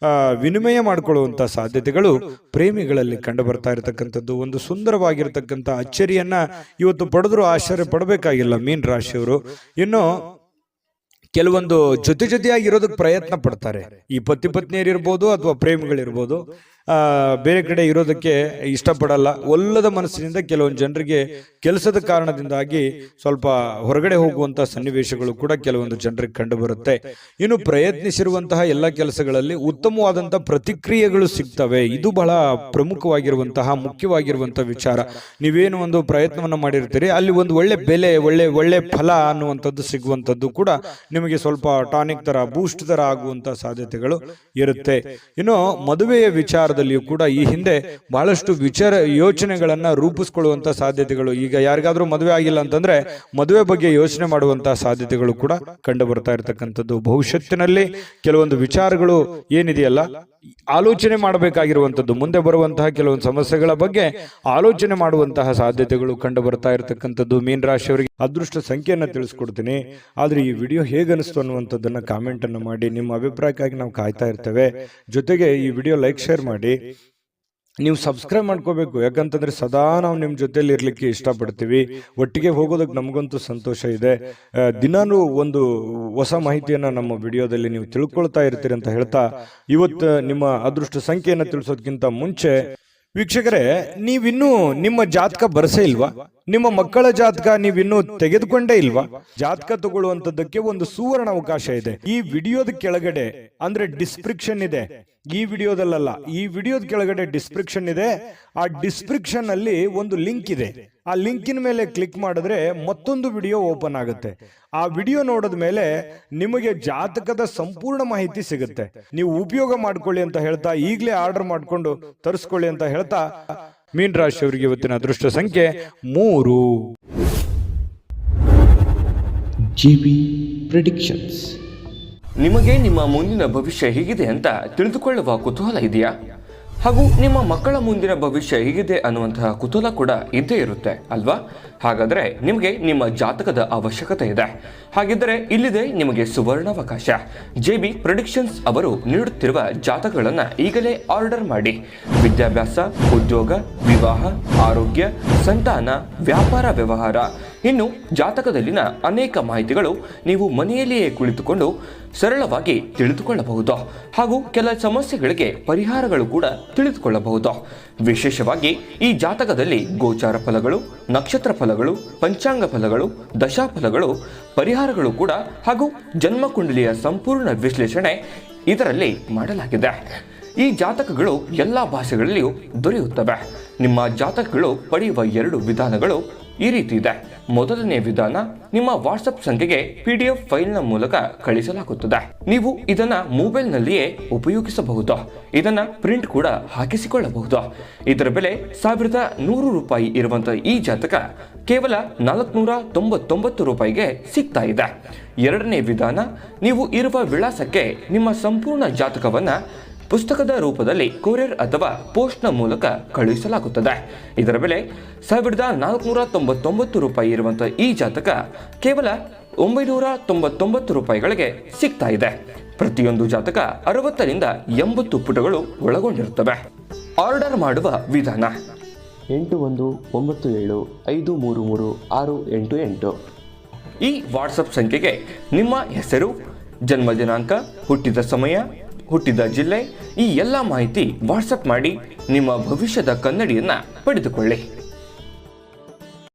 ವಿನಿಮಯ ಮಾಡಿಕೊಳ್ಳುವಂತಹ ಸಾಧ್ಯತೆಗಳು ಪ್ರೇಮಿಗಳಲ್ಲಿ ಕಂಡು ಬರ್ತಾ ಇರತಕ್ಕಂಥದ್ದು. ಒಂದು ಸುಂದರವಾಗಿರ್ತಕ್ಕಂಥ ಅಚ್ಚರಿಯನ್ನ ಇವತ್ತು ಪಡೆದ್ರು ಆಶ್ಚರ್ಯ ಪಡಬೇಕಾಗಿಲ್ಲ ಮೀನ ರಾಶಿಯವರು. ಇನ್ನು ಕೆಲವೊಂದು ಜೊತೆಯಾಗಿರೋದಕ್ಕೆ ಪ್ರಯತ್ನ ಪಡ್ತಾರೆ. ಈ ಪತ್ನಿಯರಿರ್ಬೋದು ಅಥವಾ ಪ್ರೇಮಿಗಳಿರ್ಬೋದು, ಬೇರೆ ಕಡೆ ಇರೋದಕ್ಕೆ ಇಷ್ಟಪಡಲ್ಲ. ಒಲ್ಲದ ಮನಸ್ಸಿನಿಂದ ಕೆಲವೊಂದು ಜನರಿಗೆ ಕೆಲಸದ ಕಾರಣದಿಂದಾಗಿ ಸ್ವಲ್ಪ ಹೊರಗಡೆ ಹೋಗುವಂತಹ ಸನ್ನಿವೇಶಗಳು ಕೂಡ ಕೆಲವೊಂದು ಜನರಿಗೆ ಕಂಡು ಬರುತ್ತೆ. ಇನ್ನು ಪ್ರಯತ್ನಿಸಿರುವಂತಹ ಎಲ್ಲ ಕೆಲಸಗಳಲ್ಲಿ ಉತ್ತಮವಾದಂತಹ ಪ್ರತಿಕ್ರಿಯೆಗಳು ಸಿಗ್ತವೆ. ಇದು ಬಹಳ ಪ್ರಮುಖವಾಗಿರುವಂತಹ ಮುಖ್ಯವಾಗಿರುವಂತಹ ವಿಚಾರ. ನೀವೇನು ಒಂದು ಪ್ರಯತ್ನವನ್ನ ಮಾಡಿರ್ತೀರಿ, ಅಲ್ಲಿ ಒಂದು ಒಳ್ಳೆ ಬೆಲೆ, ಒಳ್ಳೆ ಫಲ ಅನ್ನುವಂಥದ್ದು ಸಿಗುವಂಥದ್ದು ಕೂಡ ನಿಮಗೆ ಸ್ವಲ್ಪ ಟಾನಿಕ್ ತರ, ಬೂಸ್ಟ್ ತರ ಆಗುವಂತಹ ಸಾಧ್ಯತೆಗಳು ಇರುತ್ತೆ. ಇನ್ನು ಮದುವೆಯ ವಿಚಾರ ಕೂಡ ಈ ಹಿಂದೆ ಬಹಳಷ್ಟು ಯೋಚನೆಗಳನ್ನ ರೂಪಿಸಿಕೊಳ್ಳುವಂತಹ ಸಾಧ್ಯತೆಗಳು, ಈಗ ಯಾರಿಗಾದ್ರೂ ಮದುವೆ ಆಗಿಲ್ಲ ಅಂತಂದ್ರೆ ಮದುವೆ ಬಗ್ಗೆ ಯೋಚನೆ ಮಾಡುವಂತಹ ಸಾಧ್ಯತೆಗಳು ಕೂಡ ಕಂಡು ಬರ್ತಾ ಇರತಕ್ಕಂಥದ್ದು. ಭವಿಷ್ಯತ್ತಿನಲ್ಲಿ ಕೆಲವೊಂದು ವಿಚಾರಗಳು ಏನಿದೆಯಲ್ಲ, ಆಲೋಚನೆ ಮಾಡಬೇಕಾಗಿರುವಂಥದ್ದು, ಮುಂದೆ ಬರುವಂತಹ ಕೆಲವೊಂದು ಸಮಸ್ಯೆಗಳ ಬಗ್ಗೆ ಆಲೋಚನೆ ಮಾಡುವಂತಹ ಸಾಧ್ಯತೆಗಳು ಕಂಡು ಬರ್ತಾ ಇರತಕ್ಕಂಥದ್ದು. ಮೀನ ರಾಶಿಯವರಿಗೆ ಅದೃಷ್ಟ ಸಂಖ್ಯೆಯನ್ನ ತಿಳಿಸ್ಕೊಡ್ತೀನಿ. ಆದ್ರೆ ಈ ವಿಡಿಯೋ ಹೇಗನಿಸ್ತು ಅನ್ನುವಂಥದ್ದನ್ನ ಕಾಮೆಂಟ್ ಅನ್ನು ಮಾಡಿ. ನಿಮ್ಮ ಅಭಿಪ್ರಾಯಕ್ಕಾಗಿ ನಾವು ಕಾಯ್ತಾ ಇರ್ತೇವೆ. ಜೊತೆಗೆ ಈ ವಿಡಿಯೋ ಲೈಕ್, ಶೇರ್ ಮಾಡಿ. ನೀವು ಸಬ್ಸ್ಕ್ರೈಬ್ ಮಾಡ್ಕೋಬೇಕು. ಯಾಕಂತಂದ್ರೆ ಸದಾ ನಾವು ನಿಮ್ಮ ಜೊತೆಲಿ ಇರ್ಲಿಕ್ಕೆ ಇಷ್ಟಪಡ್ತೀವಿ. ಒಟ್ಟಿಗೆ ಹೋಗೋದಕ್ಕೆ ನಮಗಂತೂ ಸಂತೋಷ ಇದೆ. ದಿನಾನು ಒಂದು ಹೊಸ ಮಾಹಿತಿಯನ್ನ ನಮ್ಮ ವಿಡಿಯೋದಲ್ಲಿ ನೀವು ತಿಳ್ಕೊಳ್ತಾ ಇರ್ತೀರಿ ಅಂತ ಹೇಳ್ತಾ, ಇವತ್ತು ನಿಮ್ಮ ಅದೃಷ್ಟ ಸಂಖ್ಯೆಯನ್ನು ತಿಳಿಸೋದಕ್ಕಿಂತ ಮುಂಚೆ ವೀಕ್ಷಕರೇ, ನೀವಿನ್ನೂ ನಿಮ್ಮ ಜಾತಕ ಬರಸೇ ಇಲ್ವಾ? ನಿಮ್ಮ ಮಕ್ಕಳ ಜಾತಕ ನೀವಿನ್ನೂ ತೆಗೆದುಕೊಂಡೇ ಇಲ್ವಾ? ಜಾತಕ ತಗೊಳ್ಳುವಂತದ್ದಕ್ಕೆ ಒಂದು ಸುವರ್ಣ ಅವಕಾಶ ಇದೆ. ಈ ವಿಡಿಯೋದ ಕೆಳಗಡೆ ಅಂದ್ರೆ ಡಿಸ್ಕ್ರಿಪ್ಷನ್ ಇದೆ, ಈ ವಿಡಿಯೋದಲ್ಲ, ಈ ವಿಡಿಯೋದ ಕೆಳಗಡೆ ಡಿಸ್ಕ್ರಿಪ್ಷನ್ ಇದೆ. ಆ ಡಿಸ್ಕ್ರಿಪ್ಷನ್ ಅಲ್ಲಿ ಒಂದು ಲಿಂಕ್ ಇದೆ. ಆ ಲಿಂಕಿನ ಮೇಲೆ ಕ್ಲಿಕ್ ಮಾಡಿದ್ರೆ ಮತ್ತೊಂದು ವಿಡಿಯೋ ಓಪನ್ ಆಗುತ್ತೆ. ಆ ವಿಡಿಯೋ ನೋಡಿದ ಮೇಲೆ ನಿಮಗೆ ಜಾತಕದ ಸಂಪೂರ್ಣ ಮಾಹಿತಿ ಸಿಗುತ್ತೆ. ನೀವು ಉಪಯೋಗ ಮಾಡ್ಕೊಳ್ಳಿ ಅಂತ ಹೇಳ್ತಾ, ಈಗಲೇ ಆರ್ಡರ್ ಮಾಡ್ಕೊಂಡು ತರಿಸ್ಕೊಳ್ಳಿ ಅಂತ ಹೇಳ್ತಾ, ಮೀನ ರಾಶಿಯವರಿಗೆ ಇವತ್ತಿನ ಅದೃಷ್ಟ ಸಂಖ್ಯೆ 3. GB Predictions. ನಿಮಗೆ ನಿಮ್ಮ ಮುಂದಿನ ಭವಿಷ್ಯ ಹೇಗಿದೆ ಅಂತ ತಿಳಿದುಕೊಳ್ಳುವ ಕುತೂಹಲ ಇದೆಯಾ? ಹಾಗೂ ನಿಮ್ಮ ಮಕ್ಕಳ ಮುಂದಿನ ಭವಿಷ್ಯ ಹೇಗಿದೆ ಅನ್ನುವಂತಹ ಕುತೂಹಲ ಕೂಡ ಇದ್ದೇ ಇರುತ್ತೆ ಅಲ್ವಾ? ಹಾಗಾದರೆ ನಿಮಗೆ ನಿಮ್ಮ ಜಾತಕದ ಅವಶ್ಯಕತೆ ಇದೆ. ಹಾಗಿದ್ದರೆ ಇಲ್ಲಿದೆ ನಿಮಗೆ ಸುವರ್ಣಾವಕಾಶ. JB ಪ್ರೆಡಿಕ್ಷನ್ಸ್ ಅವರು ನೀಡುತ್ತಿರುವ ಜಾತಕಗಳನ್ನು ಈಗಲೇ ಆರ್ಡರ್ ಮಾಡಿ. ವಿದ್ಯಾಭ್ಯಾಸ, ಉದ್ಯೋಗ, ವಿವಾಹ, ಆರೋಗ್ಯ, ಸಂತಾನ, ವ್ಯಾಪಾರ ವ್ಯವಹಾರ, ಇನ್ನು ಜಾತಕದಲ್ಲಿನ ಅನೇಕ ಮಾಹಿತಿಗಳು ನೀವು ಮನೆಯಲ್ಲಿಯೇ ಕುಳಿತುಕೊಂಡು ಸರಳವಾಗಿ ತಿಳಿದುಕೊಳ್ಳಬಹುದು. ಹಾಗೂ ಕೆಲ ಸಮಸ್ಯೆಗಳಿಗೆ ಪರಿಹಾರಗಳು ಕೂಡ ತಿಳಿದುಕೊಳ್ಳಬಹುದು. ವಿಶೇಷವಾಗಿ ಈ ಜಾತಕದಲ್ಲಿ ಗೋಚಾರ ಫಲಗಳು, ನಕ್ಷತ್ರ ಫಲಗಳು, ಪಂಚಾಂಗ ಫಲಗಳು, ದಶಾಫಲಗಳು, ಪರಿಹಾರಗಳು ಕೂಡ ಹಾಗೂ ಜನ್ಮಕುಂಡಲಿಯ ಸಂಪೂರ್ಣ ವಿಶ್ಲೇಷಣೆ ಇದರಲ್ಲಿ ಮಾಡಲಾಗಿದೆ. ಈ ಜಾತಕಗಳು ಎಲ್ಲ ಭಾಷೆಗಳಲ್ಲಿಯೂ ದೊರೆಯುತ್ತವೆ. ನಿಮ್ಮ ಜಾತಕಗಳು ಪಡೆಯುವ 2 ವಿಧಾನಗಳು ಈ ರೀತಿ ಇದೆ. ಮೊದಲನೇ ವಿಧಾನ, ನಿಮ್ಮ ವಾಟ್ಸಪ್ ಸಂಖ್ಯೆಗೆ PDF ಫೈಲ್ನ ಮೂಲಕ ಕಳಿಸಲಾಗುತ್ತದೆ. ನೀವು ಇದನ್ನ ಮೊಬೈಲ್ನಲ್ಲಿಯೇ ಉಪಯೋಗಿಸಬಹುದು. ಇದನ್ನ ಪ್ರಿಂಟ್ ಕೂಡ ಹಾಕಿಸಿಕೊಳ್ಳಬಹುದು. ಇದರ ಬೆಲೆ 1100 ರೂಪಾಯಿ ಇರುವಂತಹ ಈ ಜಾತಕ ಕೇವಲ 499 ರೂಪಾಯಿಗೆ ಸಿಗ್ತಾ ಇದೆ. ಎರಡನೇ ವಿಧಾನ, ನೀವು ಇರುವ ವಿಳಾಸಕ್ಕೆ ನಿಮ್ಮ ಸಂಪೂರ್ಣ ಜಾತಕವನ್ನ ಪುಸ್ತಕದ ರೂಪದಲ್ಲಿ ಕೊರಿಯರ್ ಅಥವಾ ಪೋಸ್ಟ್ನ ಮೂಲಕ ಕಳುಹಿಸಲಾಗುತ್ತದೆ. ಇದರ ಬೆಲೆ 1499 ರೂಪಾಯಿ ಇರುವಂತಹ ಈ ಜಾತಕ ಕೇವಲ 999 ರೂಪಾಯಿಗಳಿಗೆ ಸಿಗ್ತಾ ಇದೆ. ಪ್ರತಿಯೊಂದು ಜಾತಕ 60 ರಿಂದ 80 ಪುಟಗಳು ಒಳಗೊಂಡಿರುತ್ತವೆ. ಆರ್ಡರ್ ಮಾಡುವ ವಿಧಾನ 8197533688. ಈ ವಾಟ್ಸಪ್ ಸಂಖ್ಯೆಗೆ ನಿಮ್ಮ ಹೆಸರು, ಜನ್ಮ ದಿನಾಂಕ, ಹುಟ್ಟಿದ ಸಮಯ, ಹುಟ್ಟಿದ ಜಿಲ್ಲೆ, ಈ ಎಲ್ಲ ಮಾಹಿತಿ ವಾಟ್ಸಪ್ ಮಾಡಿ ನಿಮ್ಮ ಭವಿಷ್ಯದ ಕನ್ನಡಿಯನ್ನ ಪಡೆದುಕೊಳ್ಳಿ.